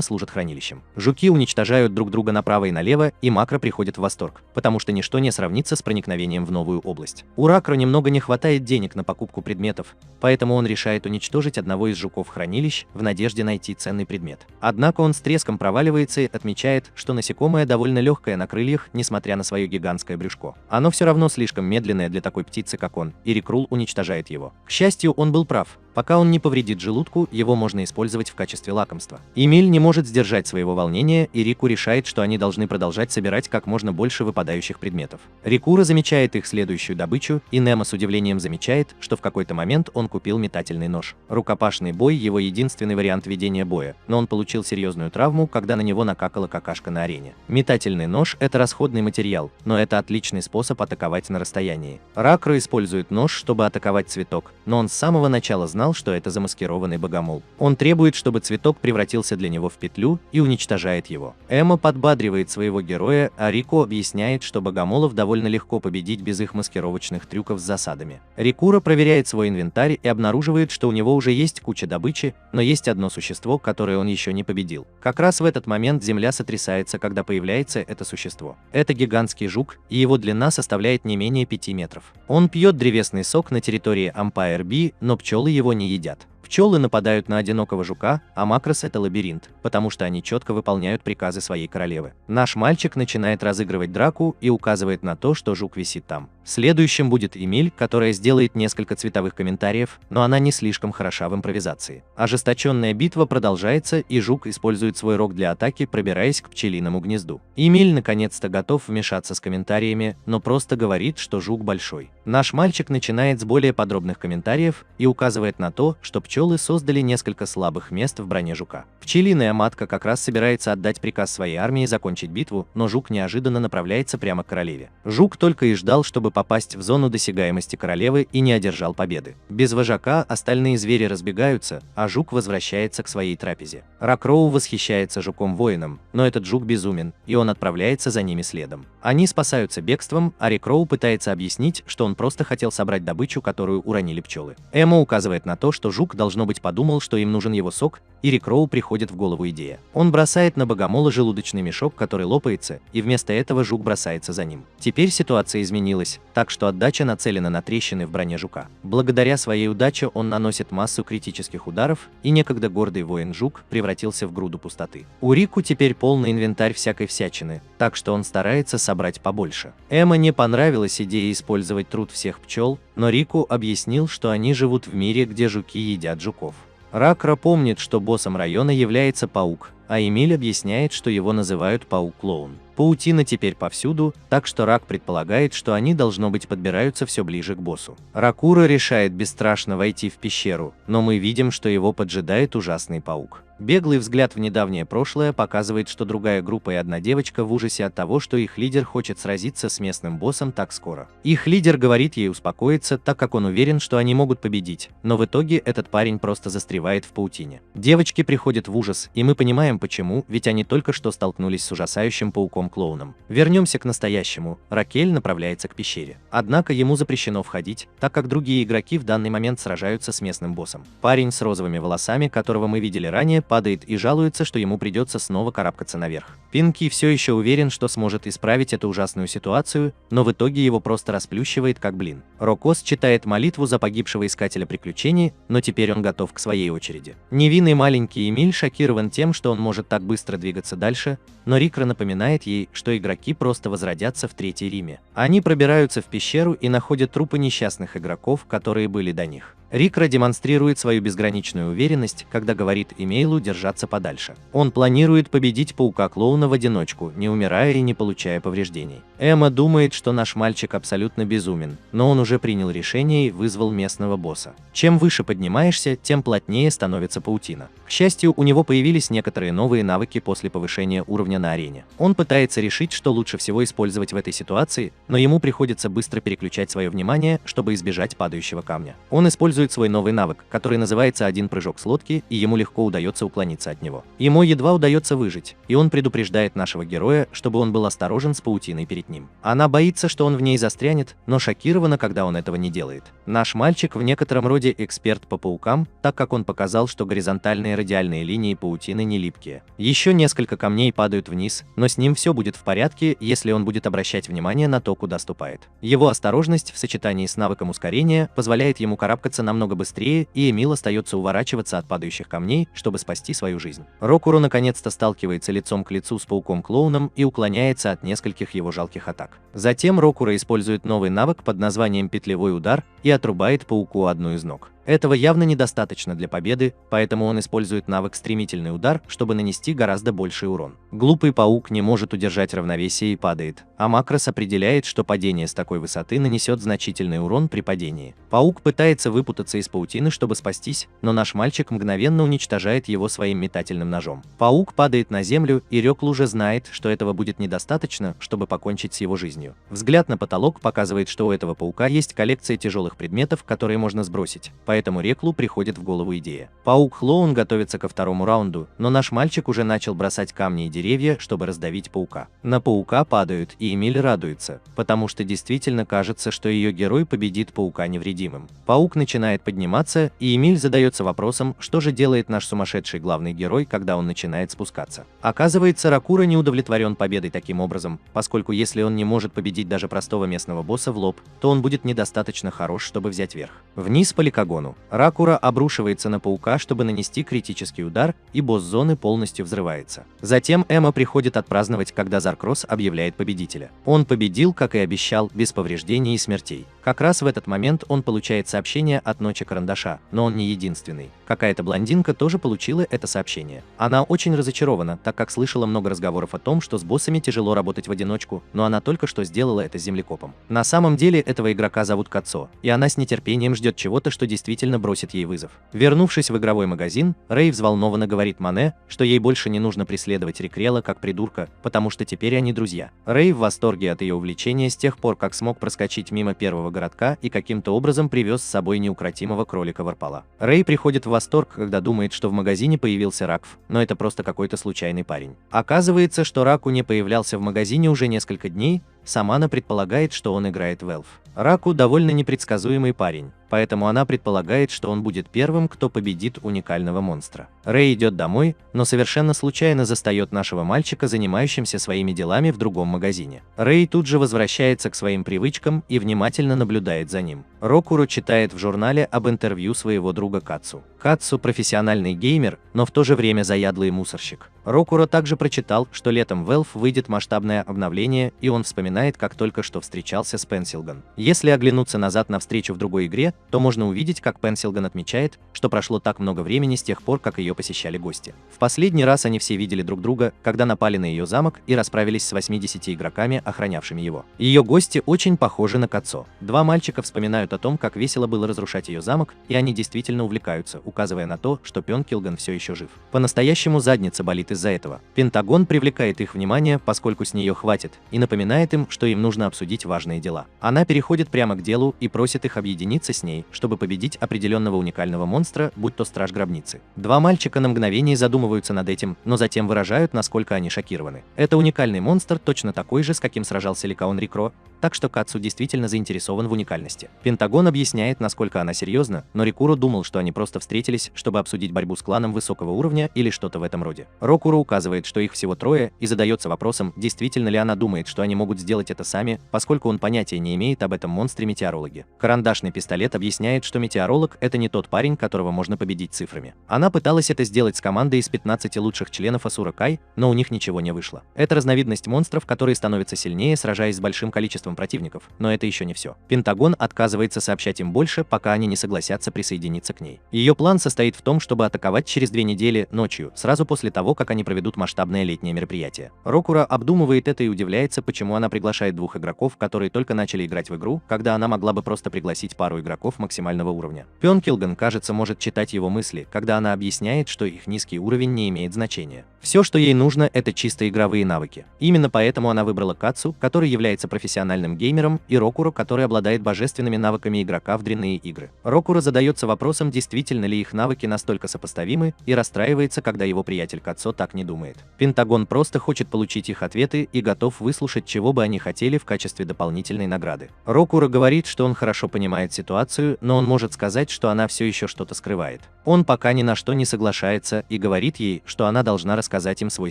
служат хранилищем. Жуки уничтожают друг друга направо и налево, и Макро приходит в восторг, потому что ничто не сравнится с проникновением в новую область. У Ракро немного не хватает денег на покупку предметов, поэтому он решает уничтожить одного из жуков-хранилищ в надежде найти ценный предмет. Однако он с треском проваливается и отмечает, что насекомое довольно легкое на крыльях, несмотря на свое гигантское брюшко. Оно все равно слишком медленное для такой птицы, как он, и Рикрул уничтожает его. К счастью, он был прав. Пока он не повредит желудку, его можно использовать в качестве лакомства. Эмиль не может сдержать своего волнения, и Рику решает, что они должны продолжать собирать как можно больше выпадающих предметов. Рикура замечает их следующую добычу, и Немо с удивлением замечает, что в какой-то момент он купил метательный нож. Рукопашный бой – его единственный вариант ведения боя, но он получил серьезную травму, когда на него накакала какашка на арене. Метательный нож – это расходный материал, но это отличный способ атаковать на расстоянии. Ракро использует нож, чтобы атаковать цветок, но он с самого начала знал, что это замаскированный богомол. Он требует, чтобы цветок превратился для него в петлю, и уничтожает его. Эмма подбадривает своего героя, а Рико объясняет, что богомолов довольно легко победить без их маскировочных трюков с засадами. Рикура проверяет свой инвентарь и обнаруживает, что у него уже есть куча добычи, но есть одно существо, которое он еще не победил. Как раз в этот момент земля сотрясается, когда появляется это существо. Это гигантский жук, и его длина составляет не менее 5 метров. Он пьет древесный сок на территории Empire B, но пчелы его не едят. Пчелы нападают на одинокого жука, а Макрос — это лабиринт, потому что они четко выполняют приказы своей королевы. Наш мальчик начинает разыгрывать драку и указывает на то, что жук висит там. Следующим будет Эмиль, которая сделает несколько цветовых комментариев, но она не слишком хороша в импровизации. Ожесточенная битва продолжается, и жук использует свой рог для атаки, пробираясь к пчелиному гнезду. Эмиль наконец-то готов вмешаться с комментариями, но просто говорит, что жук большой. Наш мальчик начинает с более подробных комментариев и указывает на то, что пчелы создали несколько слабых мест в броне жука. Пчелиная матка как раз собирается отдать приказ своей армии закончить битву, но жук неожиданно направляется прямо к королеве. Жук только и ждал, чтобы попасть в зону досягаемости королевы, и не одержал победы. Без вожака остальные звери разбегаются, а жук возвращается к своей трапезе. Рокроу восхищается жуком-воином, но этот жук безумен, и он отправляется за ними следом. Они спасаются бегством, а Рокроу пытается объяснить, что он просто хотел собрать добычу, которую уронили пчелы. Эмма указывает на то, что жук, должно быть, подумал, что им нужен его сок, и Рокроу приходит в голову идея. Он бросает на богомола желудочный мешок, который лопается, и вместо этого жук бросается за ним. Теперь ситуация изменилась, так что отдача нацелена на трещины в броне жука. Благодаря своей удаче он наносит массу критических ударов, и некогда гордый воин-жук превратился в груду пустоты. У Рику теперь полный инвентарь всякой всячины, так что он старается собрать побольше. Эмма не понравилась идея использовать труд всех пчел, но Рику объяснил, что они живут в мире, где жуки едят жуков. Ракра помнит, что боссом района является паук, а Эмиль объясняет, что его называют паук-клоун. Паутина теперь повсюду, так что Рак предполагает, что они, должно быть, подбираются все ближе к боссу. Ракура решает бесстрашно войти в пещеру, но мы видим, что его поджидает ужасный паук. Беглый взгляд в недавнее прошлое показывает, что другая группа и одна девочка в ужасе от того, что их лидер хочет сразиться с местным боссом так скоро. Их лидер говорит ей успокоиться, так как он уверен, что они могут победить, но в итоге этот парень просто застревает в паутине. Девочки приходят в ужас, и мы понимаем почему, ведь они только что столкнулись с ужасающим пауком-клоуном. Вернемся к настоящему. Ракель направляется к пещере. Однако ему запрещено входить, так как другие игроки в данный момент сражаются с местным боссом. Парень с розовыми волосами, которого мы видели ранее, падает и жалуется, что ему придется снова карабкаться наверх. Пинки все еще уверен, что сможет исправить эту ужасную ситуацию, но в итоге его просто расплющивает как блин. Рокос читает молитву за погибшего искателя приключений, но теперь он готов к своей очереди. Невинный маленький Эмиль шокирован тем, что он может так быстро двигаться дальше, но Рикра напоминает ей, что игроки просто возродятся в Третьей Риме. Они пробираются в пещеру и находят трупы несчастных игроков, которые были до них. Рикра демонстрирует свою безграничную уверенность, когда говорит Эмейлу держаться подальше. Он планирует победить паука-клоуна в одиночку, не умирая и не получая повреждений. Эмма думает, что наш мальчик абсолютно безумен, но он уже принял решение и вызвал местного босса. Чем выше поднимаешься, тем плотнее становится паутина. К счастью, у него появились некоторые новые навыки после повышения уровня на арене. Он пытается решить, что лучше всего использовать в этой ситуации, но ему приходится быстро переключать свое внимание, чтобы избежать падающего камня. Он использует свой новый навык, который называется «Один прыжок с лодки», и ему легко удается уклониться от него. Ему едва удается выжить, и он предупреждает нашего героя, чтобы он был осторожен с паутиной перед ним. Она боится, что он в ней застрянет, но шокирована, когда он этого не делает. Наш мальчик в некотором роде эксперт по паукам, так как он показал, что горизонтальные и радиальные линии паутины не липкие. Еще несколько камней падают вниз, но с ним все будет в порядке, если он будет обращать внимание на то, куда ступает. Его осторожность в сочетании с навыком ускорения позволяет ему карабкаться намного быстрее, и Эмил остается уворачиваться от падающих камней, чтобы спасти свою жизнь. Рокуру наконец-то сталкивается лицом к лицу с пауком-клоуном и уклоняется от нескольких его жалких атак. Затем Рокура использует новый навык под названием «Петлевой удар» и отрубает пауку одну из ног. Этого явно недостаточно для победы, поэтому он использует навык «Стремительный удар», чтобы нанести гораздо больший урон. Глупый паук не может удержать равновесие и падает, а Макрос определяет, что падение с такой высоты нанесет значительный урон при падении. Паук пытается выпутаться из паутины, чтобы спастись, но наш мальчик мгновенно уничтожает его своим метательным ножом. Паук падает на землю, и Рёкл уже знает, что этого будет недостаточно, чтобы покончить с его жизнью. Взгляд на потолок показывает, что у этого паука есть коллекция тяжелых предметов, которые можно сбросить. Поэтому Реклу приходит в голову идея. Паук-клоун готовится ко второму раунду, но наш мальчик уже начал бросать камни и деревья, чтобы раздавить паука. На паука падают, и Эмиль радуется, потому что действительно кажется, что ее герой победит паука невредимым. Паук начинает подниматься, и Эмиль задается вопросом, что же делает наш сумасшедший главный герой, когда он начинает спускаться. Оказывается, Рокура не удовлетворен победой таким образом, поскольку если он не может победить даже простого местного босса в лоб, то он будет недостаточно хорош, чтобы взять верх. Вниз по Ликагону. Пентагону. Ракура обрушивается на паука, чтобы нанести критический удар, и босс зоны полностью взрывается. Затем Эмма приходит отпраздновать, когда Заркросс объявляет победителя. Он победил, как и обещал, без повреждений и смертей. Как раз в этот момент он получает сообщение от Ночи Карандаша, но он не единственный. Какая-то блондинка тоже получила это сообщение. Она очень разочарована, так как слышала много разговоров о том, что с боссами тяжело работать в одиночку, но она только что сделала это с землекопом. На самом деле этого игрока зовут Кацо, и она с нетерпением ждет чего-то, что действительно бросит ей вызов. Вернувшись в игровой магазин, Рэй взволнованно говорит Мане, что ей больше не нужно преследовать Рикрела как придурка, потому что теперь они друзья. Рэй в восторге от ее увлечения с тех пор, как смог проскочить мимо первого городка и каким-то образом привез с собой неукротимого кролика Варпала. Рэй приходит в восторг, когда думает, что в магазине появился Ракф, но это просто какой-то случайный парень. Оказывается, что Раку не появлялся в магазине уже несколько дней, сама она предполагает, что он играет в Эльф. Раку довольно непредсказуемый парень, поэтому она предполагает, что он будет первым, кто победит уникального монстра. Рэй идет домой, но совершенно случайно застает нашего мальчика, занимающимся своими делами в другом магазине. Рэй тут же возвращается к своим привычкам и внимательно наблюдает за ним. Рокуро читает в журнале об интервью своего друга Кацу. Кацу – профессиональный геймер, но в то же время заядлый мусорщик. Рокуро также прочитал, что летом в Эльф выйдет масштабное обновление, и он вспоминает, как только что встречался с Пенсилган. Если оглянуться назад на встречу в другой игре, то можно увидеть, как Пенсилган отмечает, что прошло так много времени с тех пор, как ее посещали гости. В последний раз они все видели друг друга, когда напали на ее замок и расправились с 80 игроками, охранявшими его. Ее гости очень похожи на Кацо. Два мальчика вспоминают о том, как весело было разрушать ее замок, и они действительно увлекаются, указывая на то, что Пенкилган все еще жив. По-настоящему задница болит из-за этого. Пентагон привлекает их внимание, поскольку с нее хватит, и напоминает им, что им нужно обсудить важные дела. Она переходит прямо к делу и просит их объединиться с ней, чтобы победить определенного уникального монстра, будь то страж гробницы. Два мальчика на мгновение задумываются над этим, но затем выражают, насколько они шокированы. Это уникальный монстр, точно такой же, с каким сражался Ликаон Рикро, так что Кацу действительно заинтересован в уникальности. Пентагон объясняет, насколько она серьезна, но Рикуро думал, что они просто встретились, чтобы обсудить борьбу с кланом высокого уровня или что-то в этом роде. Рокуро указывает, что их всего трое, и задается вопросом, действительно ли она думает, что они могут сделать это сами, поскольку он понятия не имеет об этом монстре-метеорологе. Карандашный пистолет объясняет, что метеоролог – это не тот парень, которого можно победить цифрами. Она пыталась это сделать с командой из 15 лучших членов Асура Кай, но у них ничего не вышло. Это разновидность монстров, которые становятся сильнее, сражаясь с большим количеством противников, но это еще не все. Пентагон отказывается сообщать им больше, пока они не согласятся присоединиться к ней. Ее план состоит в том, чтобы атаковать через 2 недели ночью, сразу после того, как они проведут масштабное летнее мероприятие. Рокуро обдумывает это и удивляется, почему она приглашает двух игроков, которые только начали играть в игру, когда она могла бы просто пригласить пару игроков максимального уровня. Пенкилган, кажется, может читать его мысли, когда она объясняет, что их низкий уровень не имеет значения. Все, что ей нужно, это чисто игровые навыки. Именно поэтому она выбрала Кацу, который является профессиональным геймером, и Рокуро, который обладает божественными навыками игрока в дрянные игры. Рокуро задается вопросом, действительно ли их навыки настолько сопоставимы, и расстраивается, когда его приятель Кацо так не думает. Пентагон просто хочет получить их ответы и готов выслушать, чего бы они хотели в качестве дополнительной награды. Рокуро говорит, что он хорошо понимает ситуацию, но он может сказать, что она все еще что-то скрывает. Он пока ни на что не соглашается и говорит ей, что она должна рассказать им свой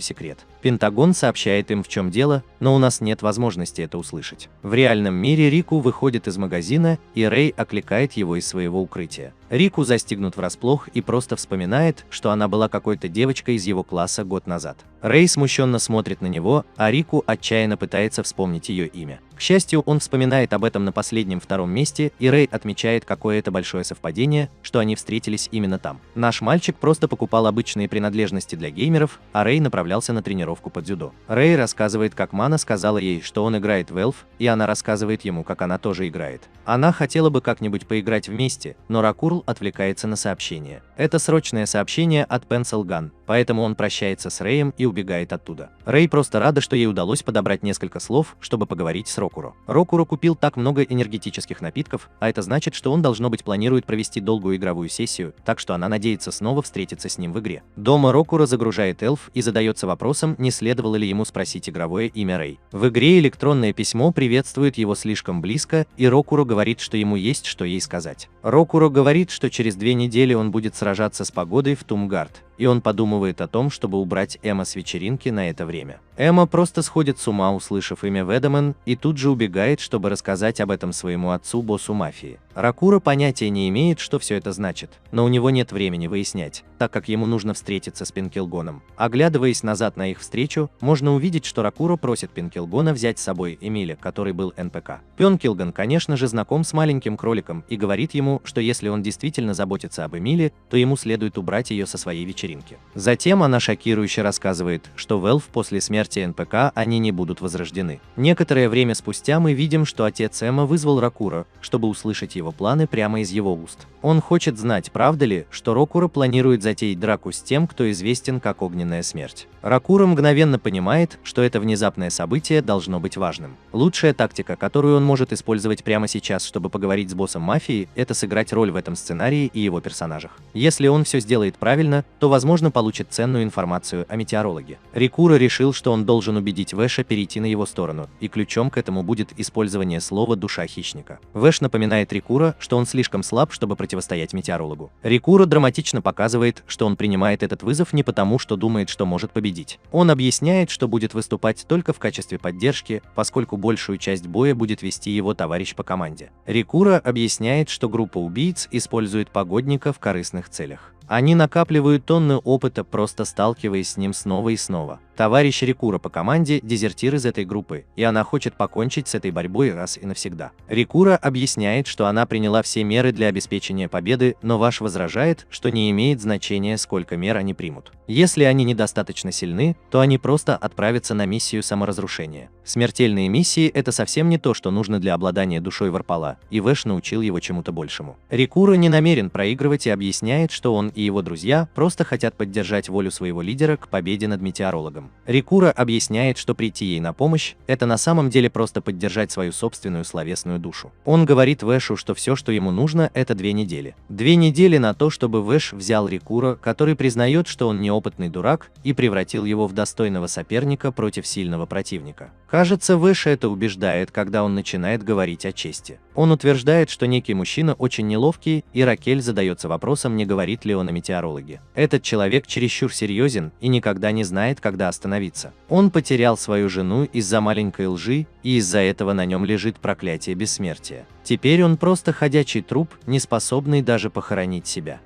секрет. Пентагон сообщает им, в чем дело, но у нас нет возможности это услышать. В реальном мире Рику выходит из магазина, и Рэй окликает его из своего укрытия. Рику застигнут врасплох и просто вспоминает, что она была какой-то девочкой из его класса год назад. Рэй смущенно смотрит на него, а Рику отчаянно пытается вспомнить ее имя. К счастью, он вспоминает об этом на последнем втором месте, и Рэй отмечает, какое это большое совпадение, что они встретились именно там. Наш мальчик просто покупал обычные принадлежности для геймеров, а Рэй направлялся на тренировку по дзюдо. Рэй рассказывает, как Мана сказала ей, что он играет в Эльф, и она рассказывает ему, как она тоже играет. Она хотела бы как-нибудь поиграть вместе, но Ракурл отвлекается на сообщение. Это срочное сообщение от Пенсилган, поэтому он прощается с Рэем и убегает оттуда. Рэй просто рада, что ей удалось подобрать несколько слов, чтобы поговорить с Рокуро. Рокуро купил так много энергетических напитков, а это значит, что он, должно быть, планирует провести долгую игровую сессию, так что она надеется снова встретиться с ним в игре. Дома Рокуро загружает Эльф и задается вопросом, не следовало ли ему спросить игровое имя Рэй. В игре электронное письмо приветствует его слишком близко, и Рокуро говорит, что ему есть что ей сказать. Рокуро говорит, что через 2 недели он будет сражаться с погодой в Тумгард, и он подумывает о том, чтобы убрать Эмма с вечеринки на это время. Эмма просто сходит с ума, услышав имя Ведомен, и тут же убегает, чтобы рассказать об этом своему отцу, боссу мафии. Ракура понятия не имеет, что все это значит, но у него нет времени выяснять, так как ему нужно встретиться с Пенкилгоном. Оглядываясь назад на их встречу, можно увидеть, что Ракура просит Пенкилгона взять с собой Эмиля, который был НПК. Пенкилгон, конечно же, знаком с маленьким кроликом и говорит ему, что если он действительно заботится об Эмиле, то ему следует убрать ее со своей вечеринки. Затем она шокирующе рассказывает, что в Эльф после смерти НПК они не будут возрождены. Некоторое время спустя мы видим, что отец Эмма вызвал Ракура, чтобы услышать его планы прямо из его уст. Он хочет знать, правда ли, что Ракура планирует затеять драку с тем, кто известен как Огненная Смерть. Ракура мгновенно понимает, что это внезапное событие должно быть важным. Лучшая тактика, которую он может использовать прямо сейчас, чтобы поговорить с боссом мафии, это сыграть роль в этом сценарии и его персонажах. Если он все сделает правильно, то, возможно, получит ценную информацию о метеорологе. Ракура решил, что он должен убедить Вэша перейти на его сторону, и ключом к этому будет использование слова «душа хищника». Вэш напоминает Ракура, что он слишком слаб, чтобы противостоять метеорологу. Ракура драматично показывает, что он принимает этот вызов не потому, что думает, что может победить. Он объясняет, что будет выступать только в качестве поддержки, поскольку большую часть боя будет вести его товарищ по команде. Ракура объясняет, что группа убийц использует погодника в корыстных целях. Они накапливают тонны опыта, просто сталкиваясь с ним снова и снова. Товарищ Ракура по команде – дезертир из этой группы, и она хочет покончить с этой борьбой раз и навсегда. Ракура объясняет, что она приняла все меры для обеспечения победы, но Ваш возражает, что не имеет значения, сколько мер они примут. Если они недостаточно сильны, то они просто отправятся на миссию саморазрушения. Смертельные миссии – это совсем не то, что нужно для обладания душой Варпала, и Вэш научил его чему-то большему. Ракура не намерен проигрывать и объясняет, что он и его друзья просто хотят поддержать волю своего лидера к победе над метеорологом. Ракура объясняет, что прийти ей на помощь – это на самом деле просто поддержать свою собственную словесную душу. Он говорит Вэшу, что все, что ему нужно, это 2 недели. 2 недели на то, чтобы Вэш взял Ракура, который признает, что он неопытный дурак, и превратил его в достойного соперника против сильного противника. Кажется, Вэша это убеждает, когда он начинает говорить о чести. Он утверждает, что некий мужчина очень неловкий, и Ракель задается вопросом, не говорит ли он о метеорологе. Этот человек чересчур серьезен и никогда не знает, когда остановиться. Он потерял свою жену из-за маленькой лжи, и из-за этого на нем лежит проклятие бессмертия. Теперь он просто ходячий труп, не способный даже похоронить себя.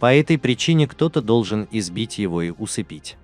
По этой причине кто-то должен избить его и усыпить.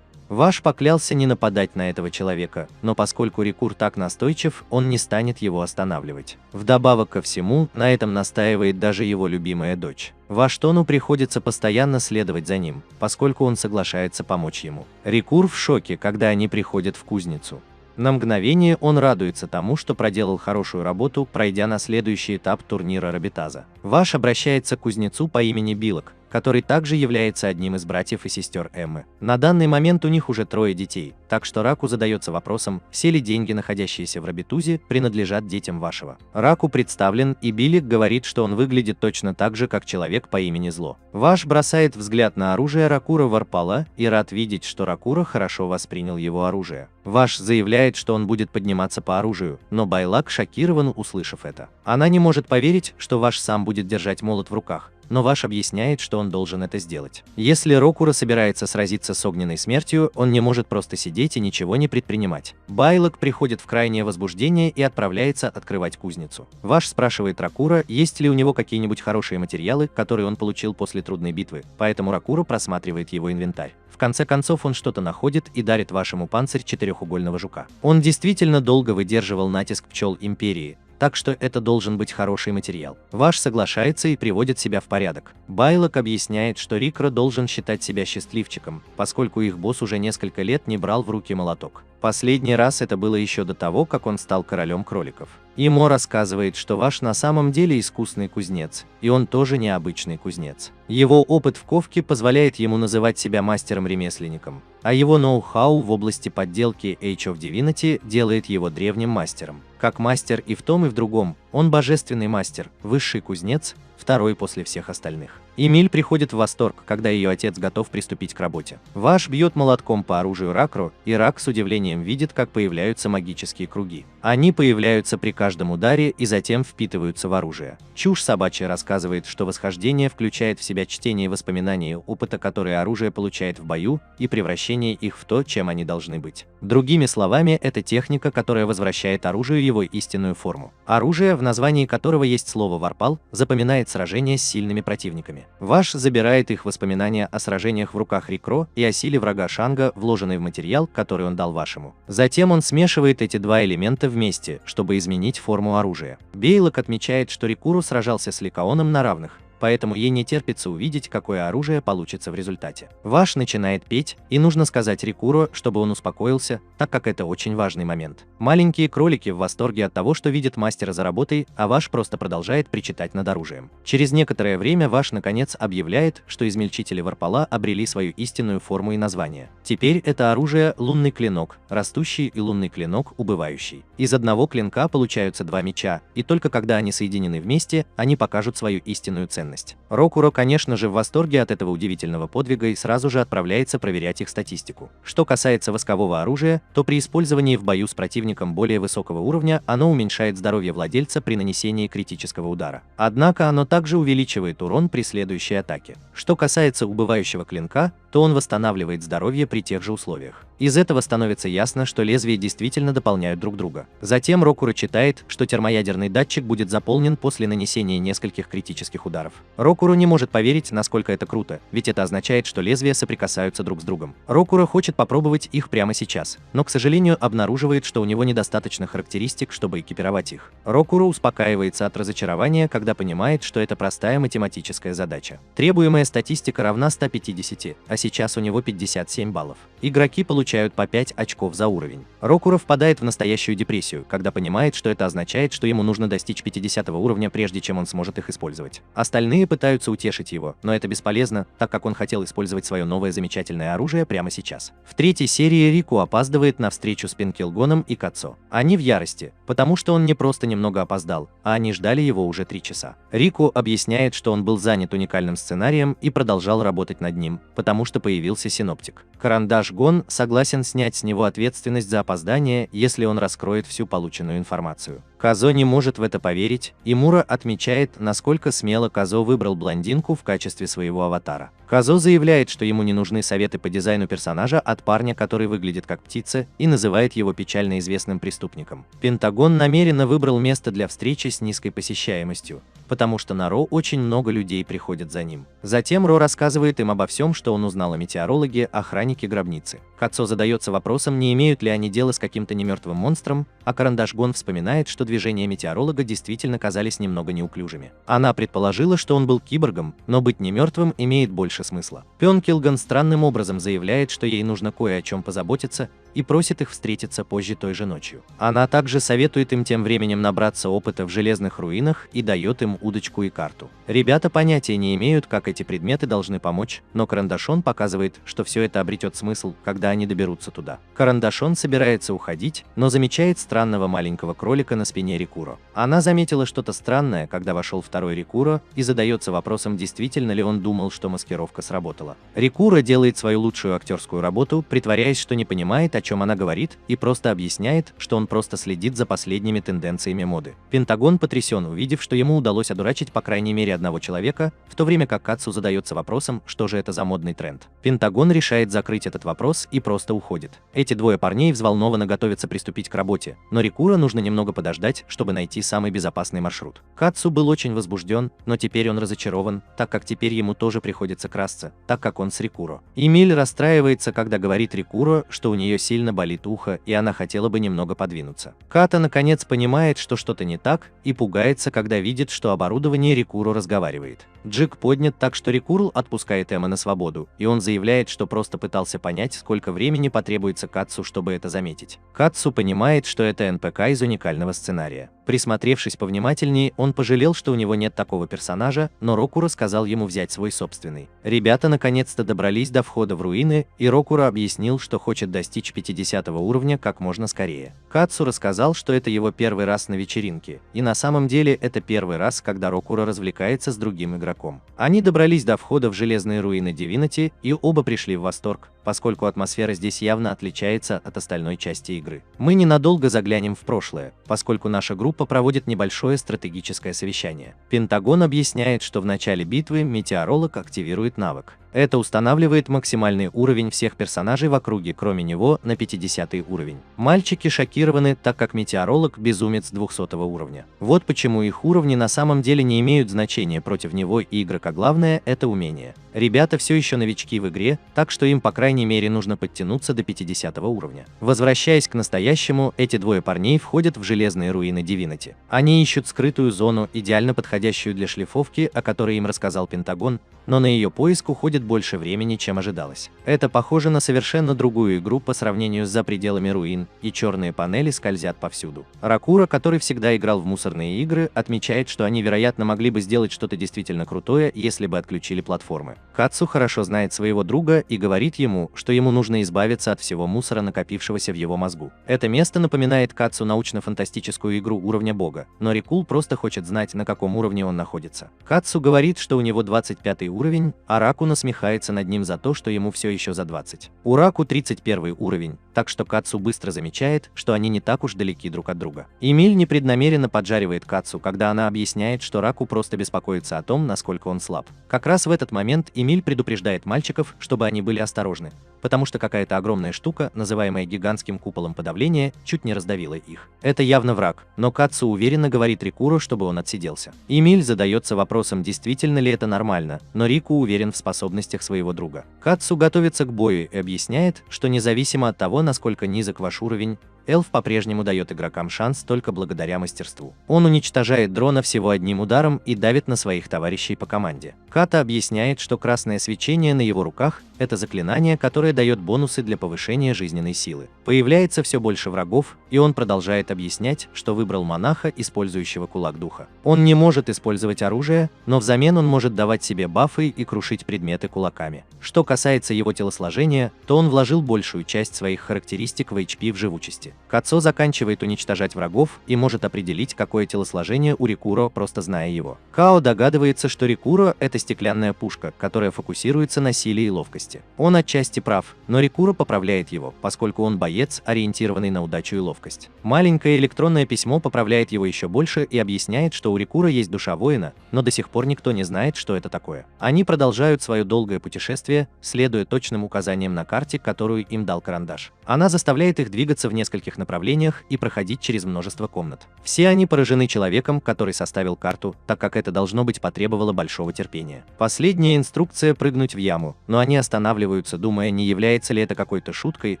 Ваш поклялся не нападать на этого человека, но поскольку Ракур так настойчив, он не станет его останавливать. Вдобавок ко всему, на этом настаивает даже его любимая дочь. Ваштону приходится постоянно следовать за ним, поскольку он соглашается помочь ему. Ракур в шоке, когда они приходят в кузницу. На мгновение он радуется тому, что проделал хорошую работу, пройдя на следующий этап турнира Рабитаза. Ваш обращается к кузнецу по имени Билок, который также является одним из братьев и сестер Эммы. На данный момент у них уже 3 детей, так что Раку задается вопросом, все ли деньги, находящиеся в Рабитузе, принадлежат детям вашего. Раку представлен, и Билик говорит, что он выглядит точно так же, как человек по имени Зло. Ваш бросает взгляд на оружие Ракура Варпала и рад видеть, что Ракура хорошо воспринял его оружие. Ваш заявляет, что он будет подниматься по оружию, но Байлак шокирован, услышав это. Она не может поверить, что Ваш сам будет держать молот в руках, но Ваш объясняет, что он должен это сделать. Если Ракура собирается сразиться с огненной смертью, он не может просто сидеть и ничего не предпринимать. Байлак приходит в крайнее возбуждение и отправляется открывать кузницу. Ваш спрашивает Ракура, есть ли у него какие-нибудь хорошие материалы, которые он получил после трудной битвы, поэтому Ракура просматривает его инвентарь. В конце концов он что-то находит и дарит Вашему панцирь 4-угольного жука. Он действительно долго выдерживал натиск пчел Империи, так что это должен быть хороший материал. Ваш соглашается и приводит себя в порядок. Байлок объясняет, что Рикро должен считать себя счастливчиком, поскольку их босс уже несколько лет не брал в руки молоток. Последний раз это было еще до того, как он стал королем кроликов. Имо рассказывает, что Ваш на самом деле искусный кузнец, и он тоже необычный кузнец. Его опыт в ковке позволяет ему называть себя мастером-ремесленником, а его ноу-хау в области подделки Age of Divinity делает его древним мастером. Как мастер и в том, и в другом, он божественный мастер, высший кузнец, второй после всех остальных. Эмиль приходит в восторг, когда ее отец готов приступить к работе. Ваш бьет молотком по оружию Ракро, и Рак с удивлением видит, как появляются магические круги. Они появляются при каждом ударе и затем впитываются в оружие. Чушь собачья рассказывает, что восхождение включает в себя чтение воспоминаний опыта, которые оружие получает в бою, и превращение их в то, чем они должны быть. Другими словами, это техника, которая возвращает оружию его истинную форму. Оружие в названии которого есть слово «варпал», запоминает сражения с сильными противниками. Ваш забирает их воспоминания о сражениях в руках Рикро и о силе врага Шанга, вложенной в материал, который он дал вашему. Затем он смешивает эти два элемента вместе, чтобы изменить форму оружия. Бейлок отмечает, что Рикуру сражался с Ликаоном на равных, поэтому ей не терпится увидеть, какое оружие получится в результате. Ваш начинает петь, и нужно сказать Рикуро, чтобы он успокоился, так как это очень важный момент. Маленькие кролики в восторге от того, что видят мастера за работой, а Ваш просто продолжает причитать над оружием. Через некоторое время Ваш наконец объявляет, что измельчители варпала обрели свою истинную форму и название. Теперь это оружие лунный клинок, растущий, и лунный клинок убывающий. Из одного клинка получаются два меча, и только когда они соединены вместе, они покажут свою истинную ценность. Рокуро, конечно же, в восторге от этого удивительного подвига и сразу же отправляется проверять их статистику. Что касается воскового оружия, то при использовании в бою с противником более высокого уровня оно уменьшает здоровье владельца при нанесении критического удара. Однако оно также увеличивает урон при следующей атаке. Что касается убывающего клинка, то он восстанавливает здоровье при тех же условиях. Из этого становится ясно, что лезвия действительно дополняют друг друга. Затем Рокуро читает, что термоядерный датчик будет заполнен после нанесения нескольких критических ударов. Рокуро не может поверить, насколько это круто, ведь это означает, что лезвия соприкасаются друг с другом. Рокуро хочет попробовать их прямо сейчас, но, к сожалению, обнаруживает, что у него недостаточно характеристик, чтобы экипировать их. Рокуро успокаивается от разочарования, когда понимает, что это простая математическая задача. Требуемая статистика равна 150, а сейчас у него 57 баллов. Игроки получают по 5 очков за уровень. Рокуро впадает в настоящую депрессию, когда понимает, что это означает, что ему нужно достичь 50 уровня, прежде чем он сможет их использовать. Остальные пытаются утешить его, но это бесполезно, так как он хотел использовать свое новое замечательное оружие прямо сейчас. В третьей серии Рику опаздывает на встречу с Пинкилгоном и Кацо. Они в ярости, потому что он не просто немного опоздал, а они ждали его уже 3 часа. Рику объясняет, что он был занят уникальным сценарием и продолжал работать над ним, потому что появился синоптик. Карандаш Гон согласен снять с него ответственность за опоздание, если он раскроет всю полученную информацию. Казо не может в это поверить, и Мура отмечает, насколько смело Казо выбрал блондинку в качестве своего аватара. Казо заявляет, что ему не нужны советы по дизайну персонажа от парня, который выглядит как птица, и называет его печально известным преступником. Пентагон намеренно выбрал место для встречи с низкой посещаемостью, потому что на Ро очень много людей приходят за ним. Затем Ро рассказывает им обо всем, что он узнал о метеорологе, охраннике гробницы. Кацо задается вопросом, не имеют ли они дело с каким-то немертвым монстром, а Карандаш Гон вспоминает, что движения метеоролога действительно казались немного неуклюжими. Она предположила, что он был киборгом, но быть немертвым имеет больше смысла. Пёнкилган странным образом заявляет, что ей нужно кое о чем позаботиться, и просит их встретиться позже той же ночью. Она также советует им тем временем набраться опыта в железных руинах и дает им удочку и карту. Ребята понятия не имеют, как эти предметы должны помочь, но Карандашон показывает, что все это обретет смысл, когда они доберутся туда. Карандашон собирается уходить, но замечает странного маленького кролика на спине Рикуро. Она заметила что-то странное, когда вошел второй Рикуро, и задается вопросом, действительно ли он думал, что маскировка сработала. Рикуро делает свою лучшую актерскую работу, притворяясь, что не понимает, о чем она говорит, и просто объясняет, что он просто следит за последними тенденциями моды. Пентагон потрясен, увидев, что ему удалось одурачить по крайней мере одного человека, в то время как Кацу задается вопросом, что же это за модный тренд. Пентагон решает закрыть этот вопрос и просто уходит. Эти двое парней взволнованно готовятся приступить к работе, но Рикуро нужно немного подождать, чтобы найти самый безопасный маршрут. Кацу был очень возбужден, но теперь он разочарован, так как теперь ему тоже приходится красться, так как он с Рикуро. Эмиль расстраивается, когда говорит Рикуро, что у нее сильно болит ухо, и она хотела бы немного подвинуться. Ката наконец понимает, что что-то не так, и пугается, когда видит, что оборудование Рикуро разговаривает. Джик поднят так, что Рикурл отпускает Эма на свободу, и он заявляет, что просто пытался понять, сколько времени потребуется Катсу, чтобы это заметить. Катсу понимает, что это НПК из уникального сценария. Присмотревшись повнимательнее, он пожалел, что у него нет такого персонажа, но Рокуро сказал ему взять свой собственный. Ребята наконец-то добрались до входа в руины, и Рокуро объяснил, что хочет достичь 50 уровня как можно скорее. Катсу рассказал, что это его первый раз на вечеринке, и на самом деле это первый раз, когда Рокуро развлекается с другим игроком. Они добрались до входа в железные руины Дивинити, и оба пришли в восторг, поскольку атмосфера здесь явно отличается от остальной части игры. Мы ненадолго заглянем в прошлое, поскольку наша группа проводит небольшое стратегическое совещание. Пентагон объясняет, что в начале битвы метеоролог активирует навык, Это устанавливает максимальный уровень всех персонажей в округе, кроме него, на 50 уровень. Мальчики шокированы, так как метеоролог безумец 200 уровня. Вот почему их уровни на самом деле не имеют значения против него и игрока, главное это умение. Ребята все еще новички в игре, так что им по крайней мере нужно подтянуться до 50 уровня. Возвращаясь к настоящему, эти двое парней входят в железные руины Divinity. Они ищут скрытую зону, идеально подходящую для шлифовки, о которой им рассказал Пентагон, но на ее поиск уходит больше времени, чем ожидалось. Это похоже на совершенно другую игру по сравнению с «За пределами руин», и черные панели скользят повсюду. Ракура, который всегда играл в мусорные игры, отмечает, что они, вероятно, могли бы сделать что-то действительно крутое, если бы отключили платформы. Кацу хорошо знает своего друга и говорит ему, что ему нужно избавиться от всего мусора, накопившегося в его мозгу. Это место напоминает Кацу научно-фантастическую игру уровня бога, но Рикул просто хочет знать, на каком уровне он находится. Кацу говорит, что у него 25 уровень, а Раку насмехается над ним за то, что ему все еще за 20. У Раку 31 уровень, так что Кацу быстро замечает, что они не так уж далеки друг от друга. Эмиль непреднамеренно поджаривает Кацу, когда она объясняет, что Раку просто беспокоится о том, насколько он слаб. Как раз в этот момент Эмиль предупреждает мальчиков, чтобы они были осторожны, потому что какая-то огромная штука, называемая гигантским куполом подавления, чуть не раздавила их. Это явно враг, но Кацу уверенно говорит Рикуру, чтобы он отсиделся. Эмиль задается вопросом, действительно ли это нормально, но Рику уверен в способностях своего друга. Кацу готовится к бою и объясняет, что независимо от того, насколько низок ваш уровень, Эльф по-прежнему дает игрокам шанс только благодаря мастерству. Он уничтожает дрона всего одним ударом и давит на своих товарищей по команде. Ката объясняет, что красное свечение на его руках – это заклинание, которое дает бонусы для повышения жизненной силы. Появляется все больше врагов, и он продолжает объяснять, что выбрал монаха, использующего кулак духа. Он не может использовать оружие, но взамен он может давать себе бафы и крушить предметы кулаками. Что касается его телосложения, то он вложил большую часть своих характеристик в HP в живучести. Кацо заканчивает уничтожать врагов и может определить, какое телосложение у Рикуро, просто зная его. Као догадывается, что Рикуро – это стеклянная пушка, которая фокусируется на силе и ловкости. Он отчасти прав, но Рикуро поправляет его, поскольку он боец, ориентированный на удачу и ловкость. Маленькое электронное письмо поправляет его еще больше и объясняет, что у Рикуро есть душа воина, но до сих пор никто не знает, что это такое. Они продолжают свое долгое путешествие, следуя точным указаниям на карте, которую им дал карандаш. Она заставляет их двигаться в нескольких направлениях и проходить через множество комнат. Все они поражены человеком, который составил карту, так как это должно быть потребовало большого терпения. Последняя инструкция – прыгнуть в яму, но они останавливаются, думая, не является ли это какой-то шуткой,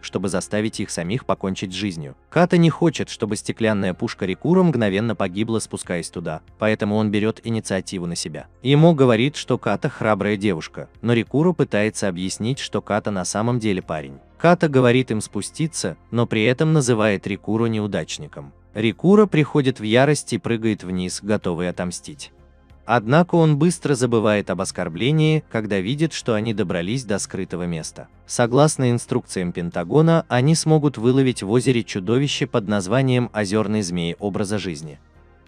чтобы заставить их самих покончить с жизнью. Ката не хочет, чтобы стеклянная пушка Рикуро мгновенно погибла, спускаясь туда, поэтому он берет инициативу на себя. Ему говорит, что Ката храбрая девушка, но Рикуро пытается объяснить, что Ката на самом деле парень. Ката говорит им спуститься, но при этом называет Рикуро неудачником. Рикуро приходит в ярость и прыгает вниз, готовый отомстить. Однако он быстро забывает об оскорблении, когда видит, что они добрались до скрытого места. Согласно инструкциям Пентагона, они смогут выловить в озере чудовище под названием «Озерный змей образа жизни».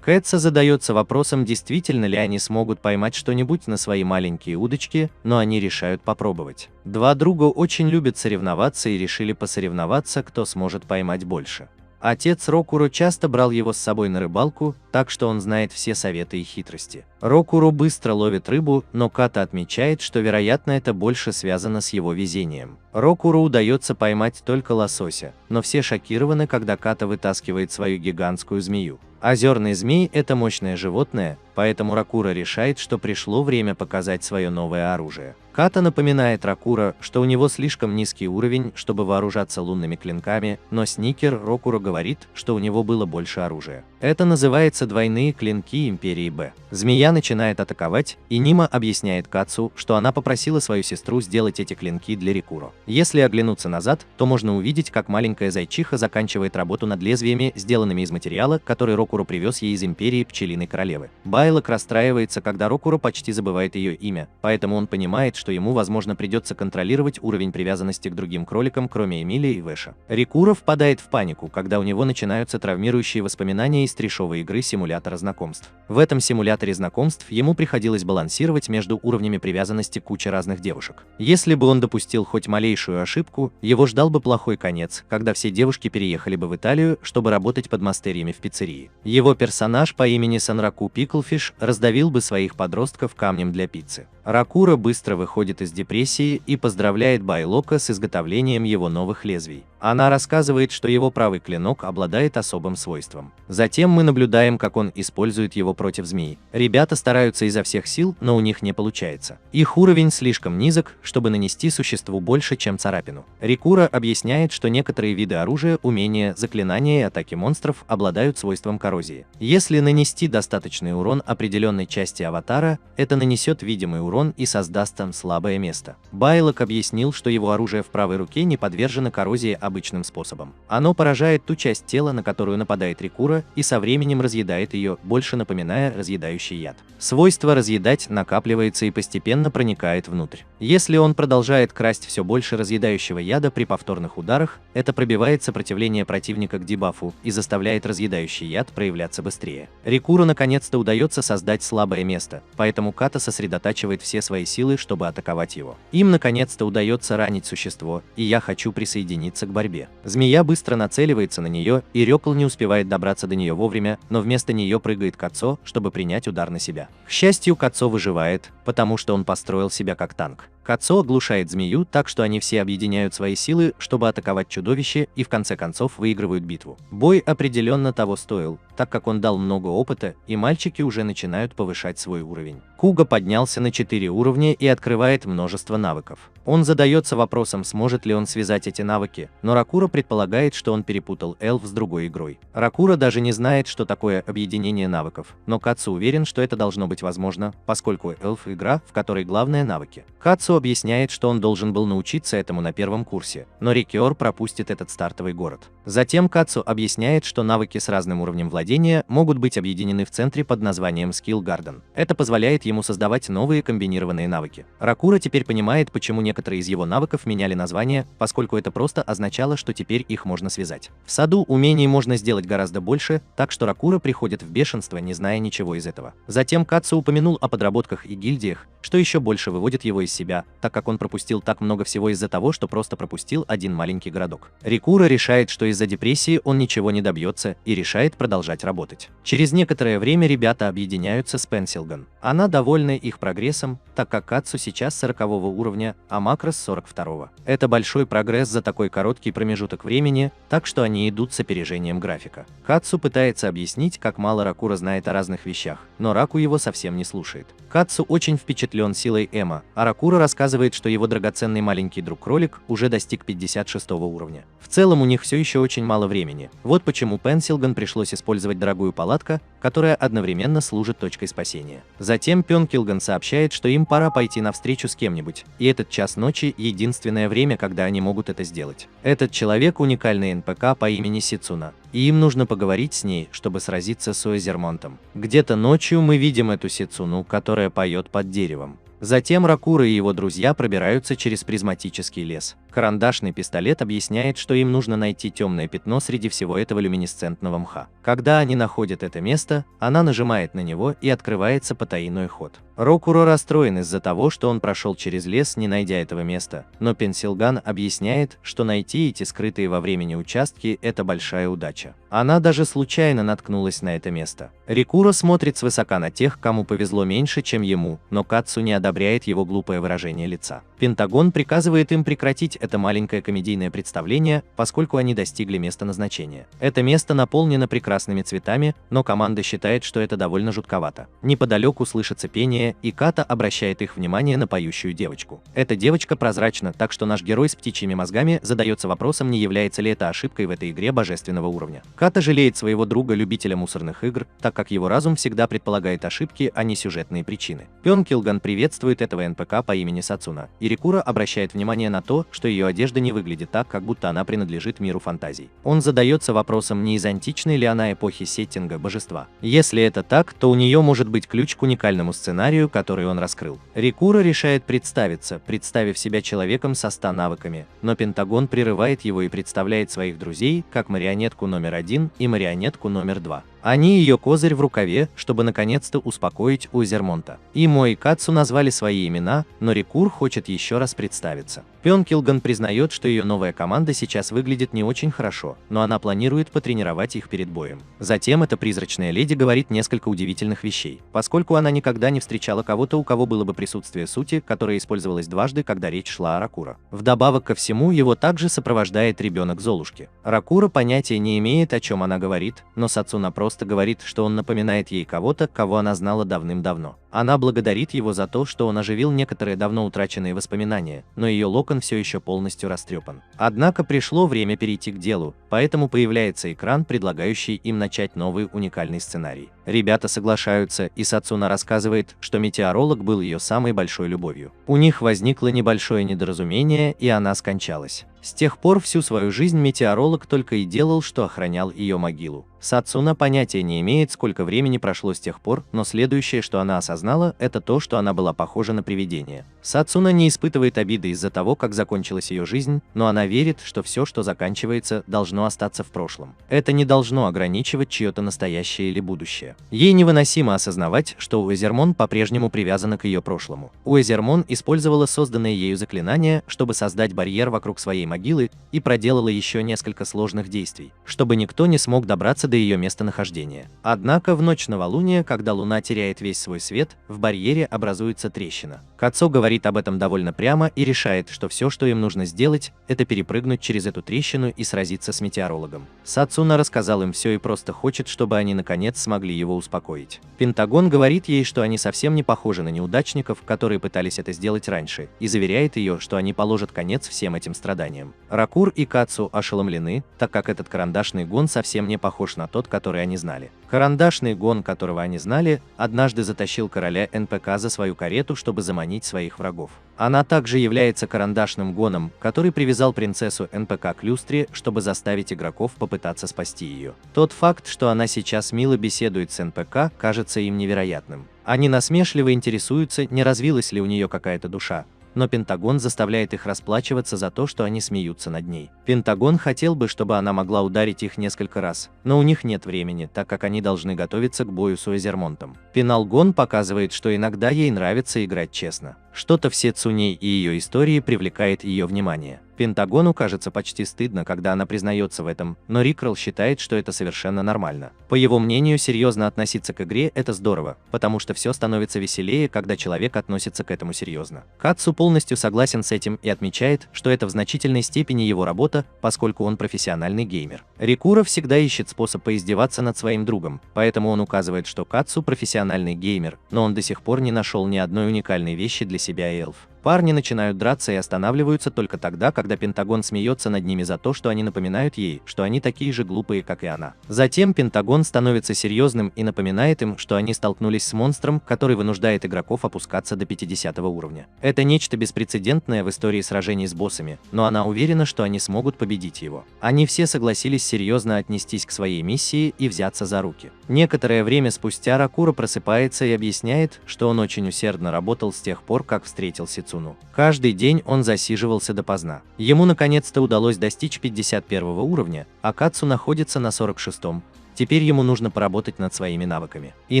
Кэтса задается вопросом, действительно ли они смогут поймать что-нибудь на свои маленькие удочки, но они решают попробовать. Два друга очень любят соревноваться и решили посоревноваться, кто сможет поймать больше. Отец Рокуро часто брал его с собой на рыбалку, так что он знает все советы и хитрости. Рокуро быстро ловит рыбу, но Ката отмечает, что вероятно это больше связано с его везением. Рокуро удается поймать только лосося, но все шокированы, когда Ката вытаскивает свою гигантскую змею. Озерный змей – это мощное животное, поэтому Рокуро решает, что пришло время показать свое новое оружие. Ката напоминает Рокуро, что у него слишком низкий уровень, чтобы вооружаться лунными клинками, но Сникер Рокуро говорит, что у него было больше оружия. Это называется двойные клинки Империи Б. Змея начинает атаковать, и Нима объясняет Кацу, что она попросила свою сестру сделать эти клинки для Рикуро. Если оглянуться назад, то можно увидеть, как маленькая зайчиха заканчивает работу над лезвиями, сделанными из материала, который Рокуро привез ей из Империи Пчелиной Королевы. Байлок расстраивается, когда Рокуро почти забывает ее имя, поэтому он понимает, что ему, возможно, придется контролировать уровень привязанности к другим кроликам, кроме Эмилии и Вэша. Рикуро впадает в панику, когда у него начинаются травмирующие воспоминания из трешовой игры симулятора знакомств. В этом симуляторе знакомств ему приходилось балансировать между уровнями привязанности кучи разных девушек. Если бы он допустил хоть малейшую ошибку, его ждал бы плохой конец, когда все девушки переехали бы в Италию, чтобы работать под мастерьями в пиццерии. Его персонаж по имени Санраку Пиклфиш Селфиш раздавил бы своих подростков камнем для пиццы. Ракура быстро выходит из депрессии и поздравляет Байлока с изготовлением его новых лезвий. Она рассказывает, что его правый клинок обладает особым свойством. Затем мы наблюдаем, как он использует его против змеи. Ребята стараются изо всех сил, но у них не получается. Их уровень слишком низок, чтобы нанести существу больше, чем царапину. Рикура объясняет, что некоторые виды оружия, умения, заклинания и атаки монстров обладают свойством коррозии. Если нанести достаточный урон определенной части аватара, это нанесет видимый урон и создаст там слабое место. Байлок объяснил, что его оружие в правой руке не подвержено коррозии обычным способом. Оно поражает ту часть тела, на которую нападает Рикура, и со временем разъедает ее, больше напоминая разъедающий яд. Свойство разъедать накапливается и постепенно проникает внутрь. Если он продолжает красть все больше разъедающего яда при повторных ударах, это пробивает сопротивление противника к дебафу и заставляет разъедающий яд проявляться быстрее. Рикуру наконец-то удается создать слабое место, поэтому Ката сосредотачивает все свои силы, чтобы атаковать его. Им наконец-то удается ранить существо, и я хочу присоединиться к борьбе. Змея быстро нацеливается на нее, и Рёкл не успевает добраться до нее вовремя, но вместо нее прыгает Кацо, чтобы принять удар на себя. К счастью, Кацо выживает, потому что он построил себя как танк. Кацо оглушает змею так, что они все объединяют свои силы, чтобы атаковать чудовище, и в конце концов выигрывают битву. Бой определенно того стоил, так как он дал много опыта, и мальчики уже начинают повышать свой уровень. Куга поднялся на 4 уровня и открывает множество навыков. Он задается вопросом, сможет ли он связать эти навыки, но Ракура предполагает, что он перепутал эльф с другой игрой. Ракура даже не знает, что такое объединение навыков, но Кацу уверен, что это должно быть возможно, поскольку эльф – игра, в которой главное навыки. Кацу объясняет, что он должен был научиться этому на первом курсе, но Рикиор пропустит этот стартовый город. Затем Кацу объясняет, что навыки с разным уровнем владения могут быть объединены в центре под названием Skill Garden. Это позволяет ему создавать новые комбинированные навыки. Ракура теперь понимает, почему некоторые из его навыков меняли название, поскольку это просто означало, что теперь их можно связать. В саду умений можно сделать гораздо больше, так что Ракура приходит в бешенство, не зная ничего из этого. Затем Кацу упомянул о подработках и гильдиях, что еще больше выводит его из себя, так как он пропустил так много всего из-за того, что просто пропустил один маленький городок. Рикура решает, что из-за депрессии он ничего не добьется, и решает продолжать работать. Через некоторое время ребята объединяются с Пенсилган. Она довольна их прогрессом, так как Кацу сейчас 40-го уровня, а Макрос 42-го. Это большой прогресс за такой короткий промежуток времени, так что они идут с опережением графика. Кацу пытается объяснить, как мало Ракура знает о разных вещах, но Раку его совсем не слушает. Кацу очень впечатлен силой Эма, а Ракура рассказывает, что его драгоценный маленький друг-кролик уже достиг 56-го уровня. В целом у них все еще очень мало времени. Вот почему Пенсилган пришлось использовать дорогую палатку, которая одновременно служит точкой спасения. Затем Пенкилган сообщает, что им пора пойти навстречу с кем-нибудь, и этот час ночи – единственное время, когда они могут это сделать. Этот человек – уникальный НПК по имени Сицуна, и им нужно поговорить с ней, чтобы сразиться с Уэзермонтом. Где-то ночью мы видим эту Сицуну, которая поет под деревом. Затем Ракура и его друзья пробираются через призматический лес. Карандашный пистолет объясняет, что им нужно найти темное пятно среди всего этого люминесцентного мха. Когда они находят это место, она нажимает на него, и открывается потайной ход. Рокуро расстроен из-за того, что он прошел через лес, не найдя этого места, но Пенсилган объясняет, что найти эти скрытые во времени участки – это большая удача. Она даже случайно наткнулась на это место. Рикуро смотрит свысока на тех, кому повезло меньше, чем ему, но Кацу не одобряет его глупое выражение лица. Пентагон приказывает им прекратить это маленькое комедийное представление, поскольку они достигли места назначения. Это место наполнено прекрасными цветами, но команда считает, что это довольно жутковато. Неподалеку слышится пение, и Ката обращает их внимание на поющую девочку. Эта девочка прозрачна, так что наш герой с птичьими мозгами задается вопросом, не является ли это ошибкой в этой игре божественного уровня. Ката жалеет своего друга-любителя мусорных игр, так как его разум всегда предполагает ошибки, а не сюжетные причины. Пенкилган приветствует этого НПК по имени Сацуна, и Рикура обращает внимание на то, что ее одежда не выглядит так, как будто она принадлежит миру фантазий. Он задается вопросом, не из античной ли она эпохи сеттинга божества. Если это так, то у нее может быть ключ к уникальному сценарию, который он раскрыл. Рикура решает представиться, представив себя человеком со 100 навыками, но Пентагон прерывает его и представляет своих друзей как марионетку номер 1 и марионетку номер 2. Они ее козырь в рукаве, чтобы наконец-то успокоить Уэзермонта. Имо и Кацу назвали свои имена, но Рикур хочет еще раз представиться. Пёнкилган признает, что ее новая команда сейчас выглядит не очень хорошо, но она планирует потренировать их перед боем. Затем эта призрачная леди говорит несколько удивительных вещей, поскольку она никогда не встречала кого-то, у кого было бы присутствие сути, которое использовалось дважды, когда речь шла о Ракура. Вдобавок ко всему, его также сопровождает ребенок Золушки. Ракура понятия не имеет, о чем она говорит, но Сацуна просто говорит, что он напоминает ей кого-то, кого она знала давным-давно. Она благодарит его за то, что он оживил некоторые давно утраченные воспоминания, но ее локон все еще полностью растрепан. Однако пришло время перейти к делу, поэтому появляется экран, предлагающий им начать новый уникальный сценарий. Ребята соглашаются, и Сацуна рассказывает, что метеоролог был ее самой большой любовью. У них возникло небольшое недоразумение, и она скончалась. С тех пор всю свою жизнь метеоролог только и делал, что охранял ее могилу. Сацуна понятия не имеет, сколько времени прошло с тех пор, но следующее, что она осознала, это то, что она была похожа на привидение. Сацуна не испытывает обиды из-за того, как закончилась ее жизнь, но она верит, что все, что заканчивается, должно остаться в прошлом. Это не должно ограничивать чье-то настоящее или будущее. Ей невыносимо осознавать, что Уэзермон по-прежнему привязана к ее прошлому. Уэзермон использовала созданное ею заклинание, чтобы создать барьер вокруг своей могилы, и проделала еще несколько сложных действий, чтобы никто не смог добраться до ее местонахождения. Однако в ночь новолуния, когда луна теряет весь свой свет, в барьере образуется трещина. Кацо говорит об этом довольно прямо и решает, что все, что им нужно сделать, это перепрыгнуть через эту трещину и сразиться с метеорологом. Сацуна рассказал им все и просто хочет, чтобы они наконец смогли его успокоить. Пентагон говорит ей, что они совсем не похожи на неудачников, которые пытались это сделать раньше, и заверяет ее, что они положат конец всем этим страданиям. Ракур и Кацу ошеломлены, так как этот карандашный гон совсем не похож на тот, который они знали. Карандашный гон, которого они знали, однажды затащил короля НПК за свою карету, чтобы заманить своих врагов. Она также является карандашным гоном, который привязал принцессу НПК к люстре, чтобы заставить игроков попытаться спасти ее. Тот факт, что она сейчас мило беседует с НПК, кажется им невероятным. Они насмешливо интересуются, не развилась ли у нее какая-то душа. Но Пентагон заставляет их расплачиваться за то, что они смеются над ней. Пентагон хотел бы, чтобы она могла ударить их несколько раз, но у них нет времени, так как они должны готовиться к бою с Уэзермонтом. Пеналгон показывает, что иногда ей нравится играть честно. Что-то в Сецуне и ее истории привлекает ее внимание. Пентагону кажется почти стыдно, когда она признается в этом, но Рикрол считает, что это совершенно нормально. По его мнению, серьезно относиться к игре – это здорово, потому что все становится веселее, когда человек относится к этому серьезно. Кацу полностью согласен с этим и отмечает, что это в значительной степени его работа, поскольку он профессиональный геймер. Рикура всегда ищет способ поиздеваться над своим другом, поэтому он указывает, что Кацу профессиональный геймер, но он до сих пор не нашел ни одной уникальной вещи для себя и эльф. Парни начинают драться и останавливаются только тогда, когда Пентагон смеется над ними за то, что они напоминают ей, что они такие же глупые, как и она. Затем Пентагон становится серьезным и напоминает им, что они столкнулись с монстром, который вынуждает игроков опускаться до 50 уровня. Это нечто беспрецедентное в истории сражений с боссами, но она уверена, что они смогут победить его. Они все согласились серьезно отнестись к своей миссии и взяться за руки. Некоторое время спустя Ракура просыпается и объясняет, что он очень усердно работал с тех пор, как встретил Сицуну. Каждый день он засиживался допоздна. Ему наконец-то удалось достичь 51 уровня, а Кацу находится на 46-м. Теперь ему нужно поработать над своими навыками. И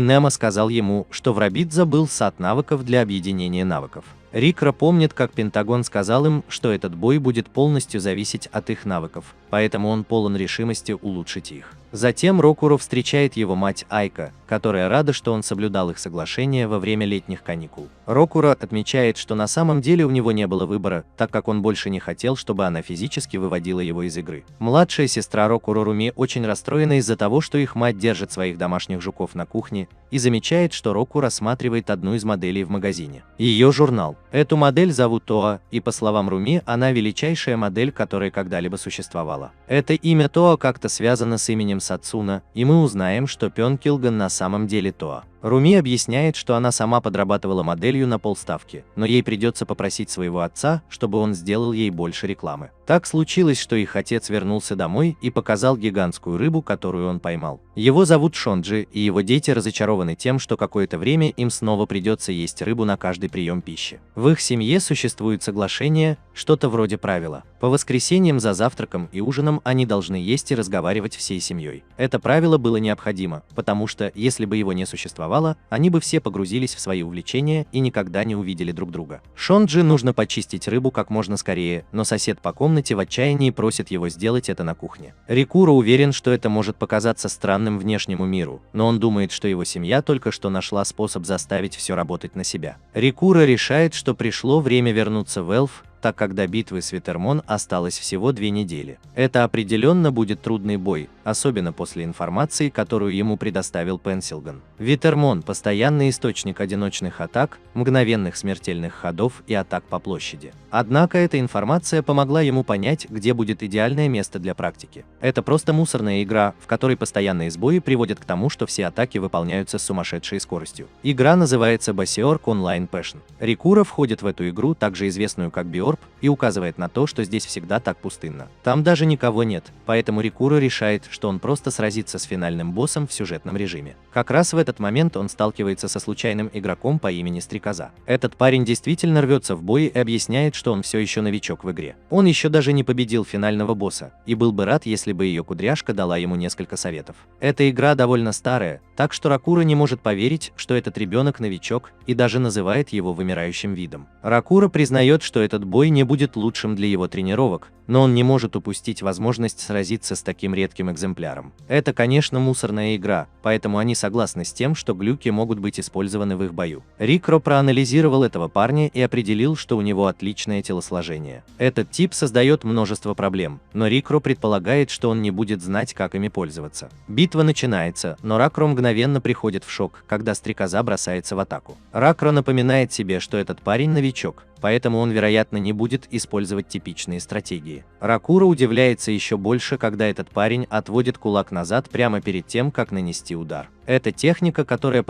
Немо сказал ему, что Врабидза был сад навыков для объединения навыков. Рикро помнит, как Пентагон сказал им, что этот бой будет полностью зависеть от их навыков, поэтому он полон решимости улучшить их. Затем Рокуро встречает его мать Айка, которая рада, что он соблюдал их соглашение во время летних каникул. Рокуро отмечает, что на самом деле у него не было выбора, так как он больше не хотел, чтобы она физически выводила его из игры. Младшая сестра Рокуро Руми очень расстроена из-за того, что их мать держит своих домашних жуков на кухне, и замечает, что Року рассматривает одну из моделей в магазине. Ее журнал. Эту модель зовут Тоа, и по словам Руми, она величайшая модель, которая когда-либо существовала. Это имя Тоа как-то связано с именем Сацуна, и мы узнаем, что Пёнкилган на самом деле Тоа. Руми объясняет, что она сама подрабатывала моделью на полставки, но ей придется попросить своего отца, чтобы он сделал ей больше рекламы. Так случилось, что их отец вернулся домой и показал гигантскую рыбу, которую он поймал. Его зовут Шонджи, и его дети разочарованы тем, что какое-то время им снова придется есть рыбу на каждый прием пищи. В их семье существует соглашение, что-то вроде правила. По воскресеньям за завтраком и ужином они должны есть и разговаривать всей семьей. Это правило было необходимо, потому что, если бы его не существовало, они бы все погрузились в свои увлечения и никогда не увидели друг друга. Шонджи нужно почистить рыбу как можно скорее, но сосед по комнате в отчаянии просит его сделать это на кухне. Рикуро уверен, что это может показаться странным внешнему миру, но он думает, что его семья только что нашла способ заставить все работать на себя. Рикуро решает, что пришло время вернуться в Эльф, так как до битвы с Витермон осталось всего 2 недели. Это определенно будет трудный бой, особенно после информации, которую ему предоставил Пенсилган. Витермон – постоянный источник одиночных атак, мгновенных смертельных ходов и атак по площади. Однако эта информация помогла ему понять, где будет идеальное место для практики. Это просто мусорная игра, в которой постоянные сбои приводят к тому, что все атаки выполняются с сумасшедшей скоростью. Игра называется Basiork Online Passion. Рикуро входит в эту игру, также известную как Биорп, и указывает на то, что здесь всегда так пустынно. Там даже никого нет, поэтому Рикуро решает, что он просто сразится с финальным боссом в сюжетном режиме. Как раз в этот момент он сталкивается со случайным игроком по имени Стрекоза. Этот парень действительно рвется в бой и объясняет, что он все еще новичок в игре. Он еще даже не победил финального босса, и был бы рад, если бы ее кудряшка дала ему несколько советов. Эта игра довольно старая, так что Ракуро не может поверить, что этот ребенок новичок, и даже называет его вымирающим видом. Ракуро признает, что этот бой не будет лучшим для его тренировок, но он не может упустить возможность сразиться с таким редким экземпляром. Это, конечно, мусорная игра, поэтому они согласны с тем, что глюки могут быть использованы в их бою. Рикуро проанализировал этого парня и определил, что у него отличное телосложение. Этот тип создает множество проблем, но Рикуро предполагает, что он не будет знать, как ими пользоваться. Битва начинается, но Ракуро мгновенно приходит в шок, когда Стрекоза бросается в атаку. Ракуро напоминает себе, что этот парень новичок, поэтому он, вероятно, не будет использовать типичные стратегии. Ракуро удивляется еще больше, когда этот парень отводит кулак назад прямо перед тем, как нанести удар. Это техника, которая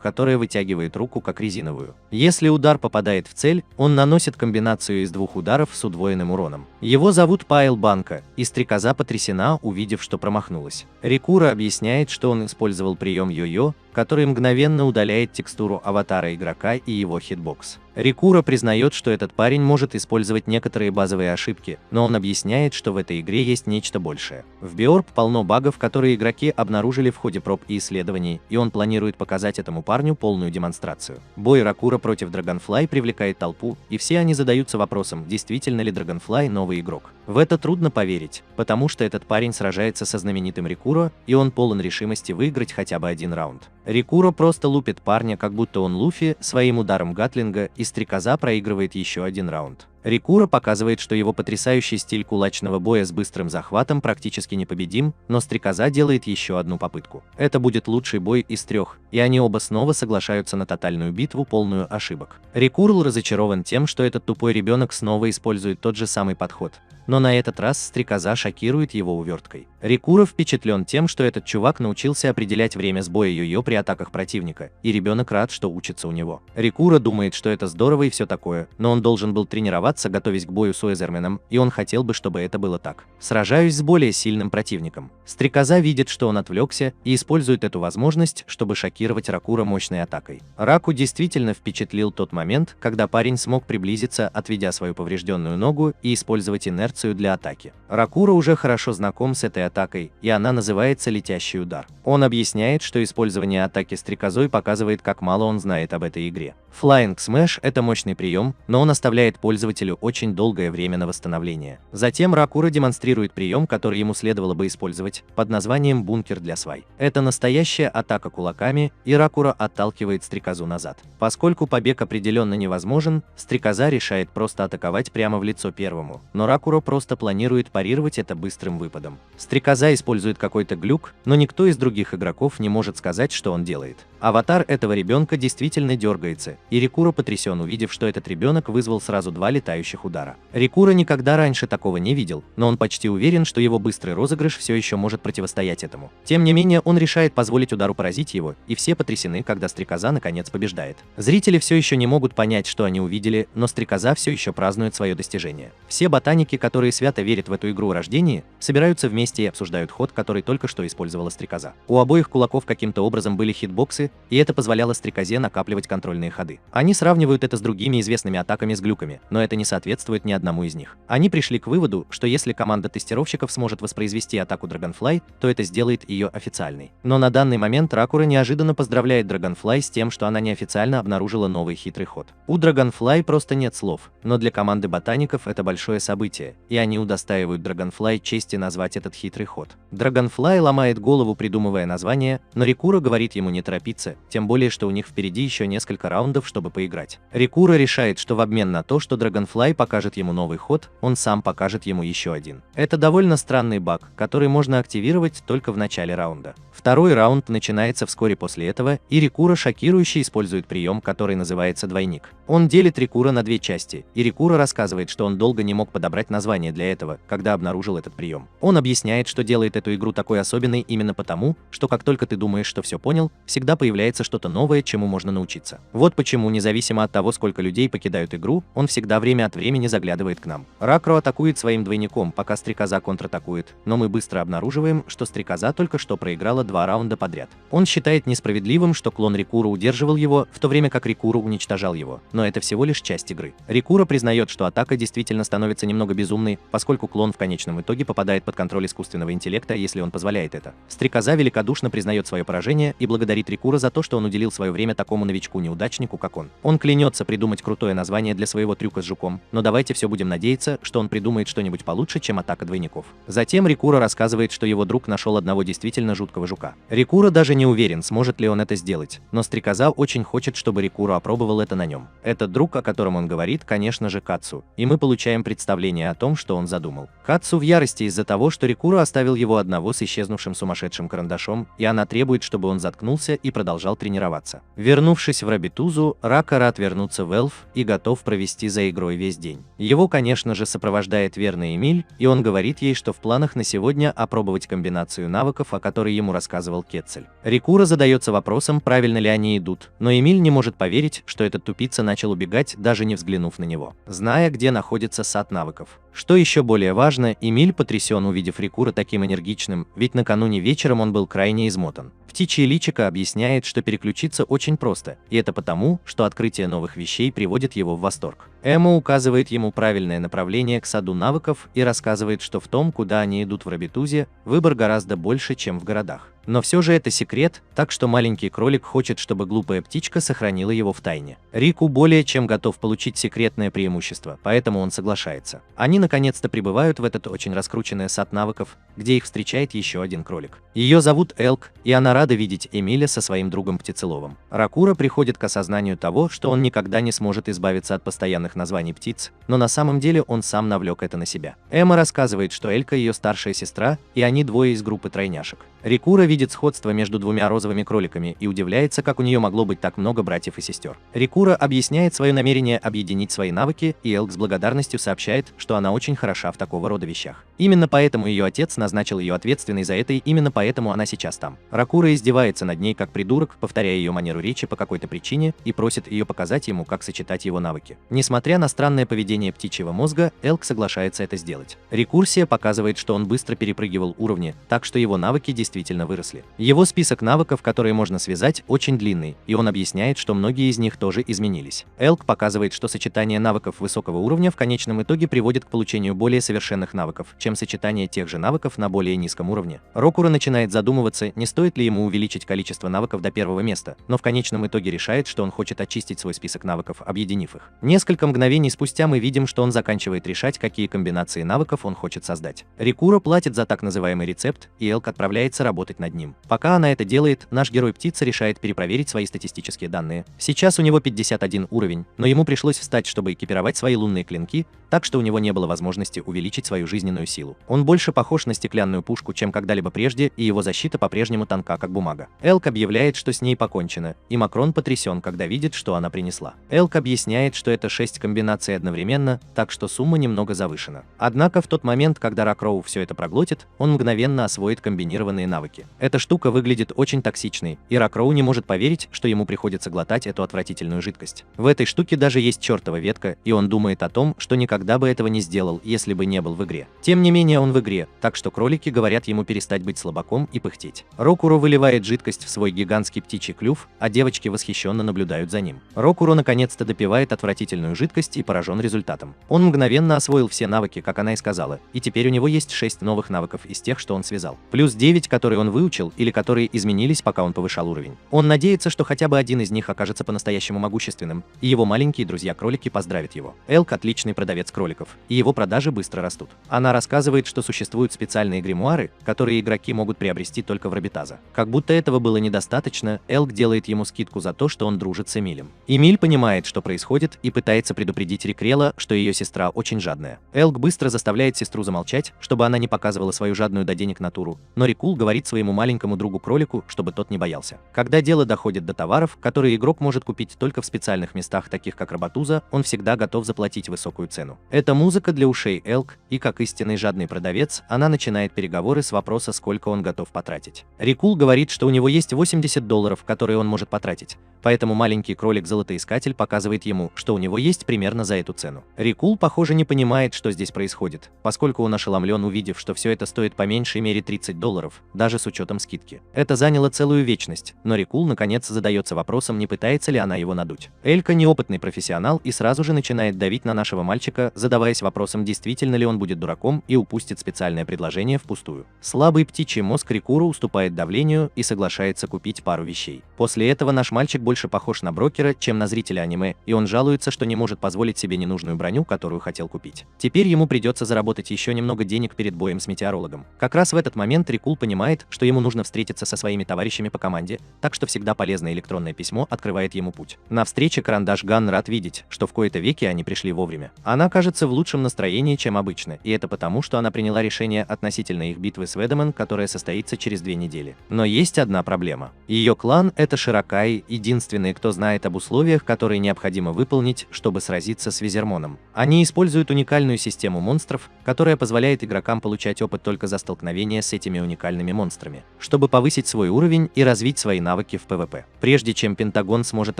которая вытягивает руку как резиновую. Если удар попадает в цель, он наносит комбинацию из 2 ударов с удвоенным уроном. Его зовут Пайл Банка, и Стрекоза потрясена, увидев, что промахнулась. Рикуро объясняет, что он использовал прием йо-йо, который мгновенно удаляет текстуру аватара игрока и его хитбокс. Рикуро признает, что этот парень может использовать некоторые базовые ошибки, но он объясняет, что в этой игре есть нечто большее. В Биорп полно багов, которые игроки обнаружили в ходе проб и исследований, и он планирует показать этому парню полную демонстрацию. Бой Ракуро против Dragonfly привлекает толпу, и все они задаются вопросом, действительно ли Dragonfly новый игрок. В это трудно поверить, потому что этот парень сражается со знаменитым Рикуро, и он полон решимости выиграть хотя бы один раунд. Рикуро просто лупит парня, как будто он Луфи, своим ударом гатлинга, и Стрекоза проигрывает еще один раунд. Рикуро показывает, что его потрясающий стиль кулачного боя с быстрым захватом практически непобедим, но Стрекоза делает еще одну попытку. Это будет лучший бой из 3, и они оба снова соглашаются на тотальную битву, полную ошибок. Рикуро разочарован тем, что этот тупой ребенок снова использует тот же самый подход. Но на этот раз Стрекоза шокирует его уверткой. Рикуро впечатлен тем, что этот чувак научился определять время сбоя йо-йо при атаках противника, и ребенок рад, что учится у него. Рикуро думает, что это здорово и все такое, но он должен был тренироваться, готовясь к бою с Уэзерменом, и он хотел бы, чтобы это было так. Сражаюсь с более сильным противником. Стрекоза видит, что он отвлекся, и использует эту возможность, чтобы шокировать Ракуро мощной атакой. Раку действительно впечатлил тот момент, когда парень смог приблизиться, отведя свою поврежденную ногу, и использовать инерцию для атаки. Ракуро уже хорошо знаком с этой атакой, и она называется летящий удар. Он объясняет, что использование атаки Стрекозой показывает, как мало он знает об этой игре. Flying Smash – это мощный прием, но он оставляет пользователю очень долгое время на восстановление. Затем Ракуро демонстрирует прием, который ему следовало бы использовать, под названием бункер для свай. Это настоящая атака кулаками, и Ракуро отталкивает Стрекозу назад. Поскольку побег определенно невозможен, Стрекоза решает просто атаковать прямо в лицо первому, но Ракуро просто просто планирует парировать это быстрым выпадом. Стрекоза использует какой-то глюк, но никто из других игроков не может сказать, что он делает. Аватар этого ребенка действительно дергается, и Рикура потрясен, увидев, что этот ребенок вызвал сразу 2 летающих удара. Рикура никогда раньше такого не видел, но он почти уверен, что его быстрый розыгрыш все еще может противостоять этому. Тем не менее, он решает позволить удару поразить его, и все потрясены, когда Стрекоза наконец побеждает. Зрители все еще не могут понять, что они увидели, но Стрекоза все еще празднует свое достижение. Все ботаники, которые свято верят в эту игру о рождении, собираются вместе и обсуждают ход, который только что использовала Стрекоза. У обоих кулаков каким-то образом были хитбоксы, и это позволяло Стрекозе накапливать контрольные ходы. Они сравнивают это с другими известными атаками с глюками, но это не соответствует ни одному из них. Они пришли к выводу, что если команда тестировщиков сможет воспроизвести атаку Dragonfly, то это сделает ее официальной. Но на данный момент Ракура неожиданно поздравляет Dragonfly с тем, что она неофициально обнаружила новый хитрый ход. У Dragonfly просто нет слов, но для команды ботаников это большое событие, и они удостаивают Dragonfly чести назвать этот хитрый ход. Dragonfly ломает голову, придумывая название, но Рикура говорит ему не торопиться, тем более, что у них впереди еще несколько раундов, чтобы поиграть. Рикура решает, что в обмен на то, что Dragonfly покажет ему новый ход, он сам покажет ему еще один. Это довольно странный баг, который можно активировать только в начале раунда. Второй раунд начинается вскоре после этого, и Рикура шокирующе использует прием, который называется двойник. Он делит Рикура на 2 части, и Рикура рассказывает, что он долго не мог подобрать название для этого, когда обнаружил этот прием. Он объясняет, что делает эту игру такой особенной именно потому, что как только ты думаешь, что все понял, всегда появляется что-то новое, чему можно научиться. Вот почему, независимо от того, сколько людей покидают игру, он всегда время от времени заглядывает к нам. Ракро атакует своим двойником, пока Стрекоза контратакует, но мы быстро обнаруживаем, что Стрекоза только что проиграла 2 раунда подряд. Он считает несправедливым, что клон Рикура удерживал его, в то время как Рикура уничтожал его, но это всего лишь часть игры. Рикура признает, что атака действительно становится немного безумной, поскольку клон в конечном итоге попадает под контроль искусственного интеллекта, если он позволяет это. Стрекоза великодушно признает свое поражение и благодарит Рикура за то, что он уделил свое время такому новичку-неудачнику, как он. Он клянется придумать крутое название для своего трюка с жуком, но давайте все будем надеяться, что он придумает что-нибудь получше, чем атака двойников. Затем Рикура рассказывает, что его друг нашел одного действительно жуткого жука. Рикура даже не уверен, сможет ли он это сделать, но Стрекоза очень хочет, чтобы Рикура опробовал это на нем. Этот друг, о котором он говорит, конечно же Кацу, и мы получаем представление о том, что он задумал. Кацу в ярости из-за того, что Рикура оставил его одного с исчезнувшим сумасшедшим карандашом, и она требует, чтобы он заткнулся и продолжал тренироваться. Вернувшись в Рабитузу, Рака рад вернуться в Эльф и готов провести за игрой весь день. Его, конечно же, сопровождает верный Эмиль, и он говорит ей, что в планах на сегодня опробовать комбинацию навыков, о которой ему рассказывал Кетцель. Рикура задается вопросом, правильно ли они идут, но Эмиль не может поверить, что этот тупица начал убегать, даже не взглянув на него, зная, где находится сад навыков. Что еще более важно, Эмиль потрясен, увидев Рикура таким энергичным, ведь накануне вечером он был крайне измотан. Птичье личико объясняет, что переключиться очень просто, и это потому, что открытие новых вещей приводит его в восторг. Эмма указывает ему правильное направление к саду навыков и рассказывает, что в том, куда они идут в Рабитузе, выбор гораздо больше, чем в городах. Но все же это секрет, так что маленький кролик хочет, чтобы глупая птичка сохранила его в тайне. Рику более чем готов получить секретное преимущество, поэтому он соглашается. Они наконец-то прибывают в этот очень раскрученный сад навыков, где их встречает еще один кролик. Ее зовут Элк, и она рада видеть Эмиля со своим другом Птицеловым. Ракура приходит к осознанию того, что он никогда не сможет избавиться от постоянных названий птиц, но на самом деле он сам навлек это на себя. Эмма рассказывает, что Элька ее старшая сестра, и они двое из группы тройняшек. Рикура видит сходство между двумя розовыми кроликами и удивляется, как у нее могло быть так много братьев и сестер. Рикура объясняет свое намерение объединить свои навыки, и Элк с благодарностью сообщает, что она очень хороша в такого рода вещах. Именно поэтому ее отец назначил ее ответственной за это, и именно поэтому она сейчас там. Ракура издевается над ней как придурок, повторяя ее манеру речи по какой-то причине, и просит ее показать ему, как сочетать его навыки. Несмотря на странное поведение птичьего мозга, Элк соглашается это сделать. Рекурсия показывает, что он быстро перепрыгивал уровни, так что его навыки действительно выросли. Его список навыков, которые можно связать, очень длинный, и он объясняет, что многие из них тоже изменились. Элк показывает, что сочетание навыков высокого уровня в конечном итоге приводит к получению более совершенных навыков, чем сочетание тех же навыков навыков на более низком уровне. Рокуро начинает задумываться, не стоит ли ему увеличить количество навыков до первого места, но в конечном итоге решает, что он хочет очистить свой список навыков, объединив их. Несколько мгновений спустя мы видим, что он заканчивает решать, какие комбинации навыков он хочет создать. Рикуро платит за так называемый рецепт, и Элк отправляется работать над ним. Пока она это делает, наш герой-птица решает перепроверить свои статистические данные. Сейчас у него 51 уровень, но ему пришлось встать, чтобы экипировать свои лунные клинки, так что у него не было возможности увеличить свою жизненную силу. Он больше похож на стеклянную пушку, чем когда-либо прежде, и его защита по-прежнему тонка, как бумага. Элк объявляет, что с ней покончено, и Макрон потрясен, когда видит, что она принесла. Элк объясняет, что это 6 комбинаций одновременно, так что сумма немного завышена. Однако в тот момент, когда Рокроу все это проглотит, он мгновенно освоит комбинированные навыки. Эта штука выглядит очень токсичной, и Рокроу не может поверить, что ему приходится глотать эту отвратительную жидкость. В этой штуке даже есть чертова ветка, и он думает о том, что никогда бы этого не сделал, если бы не был в игре. Тем не менее он в игре, так что кролики говорят ему перестать быть слабаком и пыхтеть. Рокуро выливает жидкость в свой гигантский птичий клюв, а девочки восхищенно наблюдают за ним. Рокуро наконец-то допивает отвратительную жидкость и поражен результатом. Он мгновенно освоил все навыки, как она и сказала, и теперь у него есть 6 новых навыков из тех, что он связал. Плюс 9, которые он выучил или которые изменились, пока он повышал уровень. Он надеется, что хотя бы один из них окажется по-настоящему могущественным, и его маленькие друзья-кролики поздравят его. Элк отличный продавец кроликов, и его продажи быстро растут. Она рассказывает, что существуют специальные гримуары, которые игроки могут приобрести только в Робитаза. Как будто этого было недостаточно, Элк делает ему скидку за то, что он дружит с Эмилем. Эмиль понимает, что происходит, и пытается предупредить Рикрела, что ее сестра очень жадная. Элк быстро заставляет сестру замолчать, чтобы она не показывала свою жадную до денег натуру, но Рикул говорит своему маленькому другу-кролику, чтобы тот не боялся. Когда дело доходит до товаров, которые игрок может купить только в специальных местах, таких как Роботуза, он всегда готов заплатить высокую цену. Это музыка для ушей Элк, и как истинный жадный продавец, она начинает переговоры с вопроса, сколько он готов потратить. Рикул говорит, что у него есть $80, которые он может потратить, поэтому маленький кролик-золотоискатель показывает ему, что у него есть примерно за эту цену. Рикул, похоже, не понимает, что здесь происходит, поскольку он ошеломлен, увидев, что все это стоит по меньшей мере $30, даже с учетом скидки. Это заняло целую вечность, но Рикул наконец задается вопросом, не пытается ли она его надуть. Элька неопытный профессионал и сразу же начинает давить на нашего мальчика, задаваясь вопросом, действительно ли он будет дураком и упустит специальное предложение впустую. Слабый птичий мозг Рикуру уступает давлению и соглашается купить пару вещей. После этого наш мальчик больше похож на брокера, чем на зрителя аниме, и он жалуется, что не может позволить себе ненужную броню, которую хотел купить. Теперь ему придется заработать еще немного денег перед боем с метеорологом. Как раз в этот момент Рикул понимает, что ему нужно встретиться со своими товарищами по команде, так что всегда полезное электронное письмо открывает ему путь. На встрече Карандаш Ган рад видеть, что в кои-то веки они пришли вовремя. Она кажется в лучшем настроении, чем обычно, и это потому, что она приняла решение относительно их битвы с Ведоман, которая состоится через 2 недели. Но есть одна проблема. Ее клан — это Широкаи, единственные, кто знает об условиях, которые необходимо выполнить, чтобы сразиться с Визермоном. Они используют уникальную систему монстров, которая позволяет игрокам получать опыт только за столкновение с этими уникальными монстрами, чтобы повысить свой уровень и развить свои навыки в ПВП. Прежде чем Пентагон сможет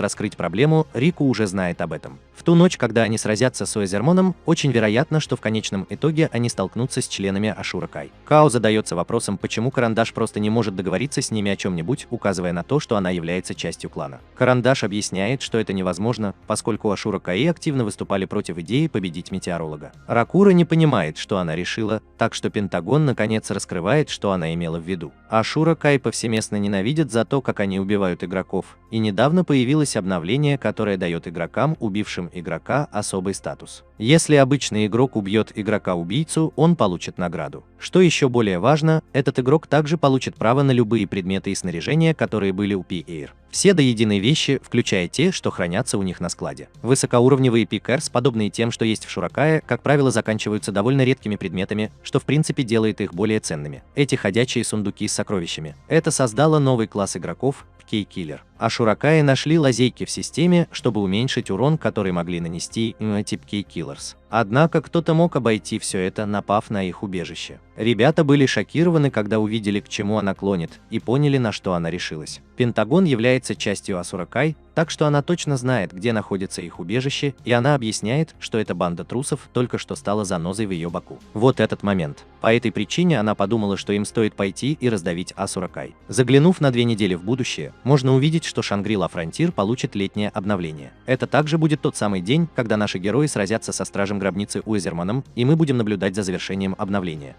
раскрыть проблему, Рику уже знает об этом. В ту ночь, когда они сразятся с Уэзермоном, очень вероятно, что в конечном итоге они столкнутся с членами Ашура Кай. Као задается вопросом, почему Карандаш просто не может договориться с ними о чем-нибудь, указывая на то, что она является частью клана. Карандаш объясняет, что это невозможно, поскольку Ашура Каи активно выступали против идеи победить метеоролога. Ракура не понимает, что она решила, так что Пентагон наконец раскрывает, что она имела в виду. Ашура Кай повсеместно ненавидят за то, как они убивают игроков, и недавно появилось обновление, которое дает игрокам, убившим игрока, особый статус. Если обычный игрок убьет игрока-убийцу, он получит награду. Что еще более важно, этот игрок также получит право на любые предметы и снаряжения, которые были у P-Air. Все до единой вещи, включая те, что хранятся у них на складе. Высокоуровневые пикерс, подобные тем, что есть в Шуракае, как правило, заканчиваются довольно редкими предметами, что в принципе делает их более ценными. Эти ходячие сундуки с сокровищами. Это создало новый класс игроков – Кей-киллер. А Шуракаи нашли лазейки в системе, чтобы уменьшить урон, который могли нанести тип Кей-киллерс. Однако кто-то мог обойти все это, напав на их убежище. Ребята были шокированы, когда увидели, к чему она клонит, и поняли, на что она решилась. Пентагон является частью Асура Кай, так что она точно знает, где находится их убежище, и она объясняет, что эта банда трусов только что стала занозой в ее боку. Вот этот момент. По этой причине она подумала, что им стоит пойти и раздавить Асура Кай. Заглянув на 2 недели в будущее, можно увидеть, что Шангри-Ла Фронтир получит летнее обновление. Это также будет тот самый день, когда наши герои сразятся со стражем гробницы Уэзерманом, и мы будем наблюдать за завершением обновления.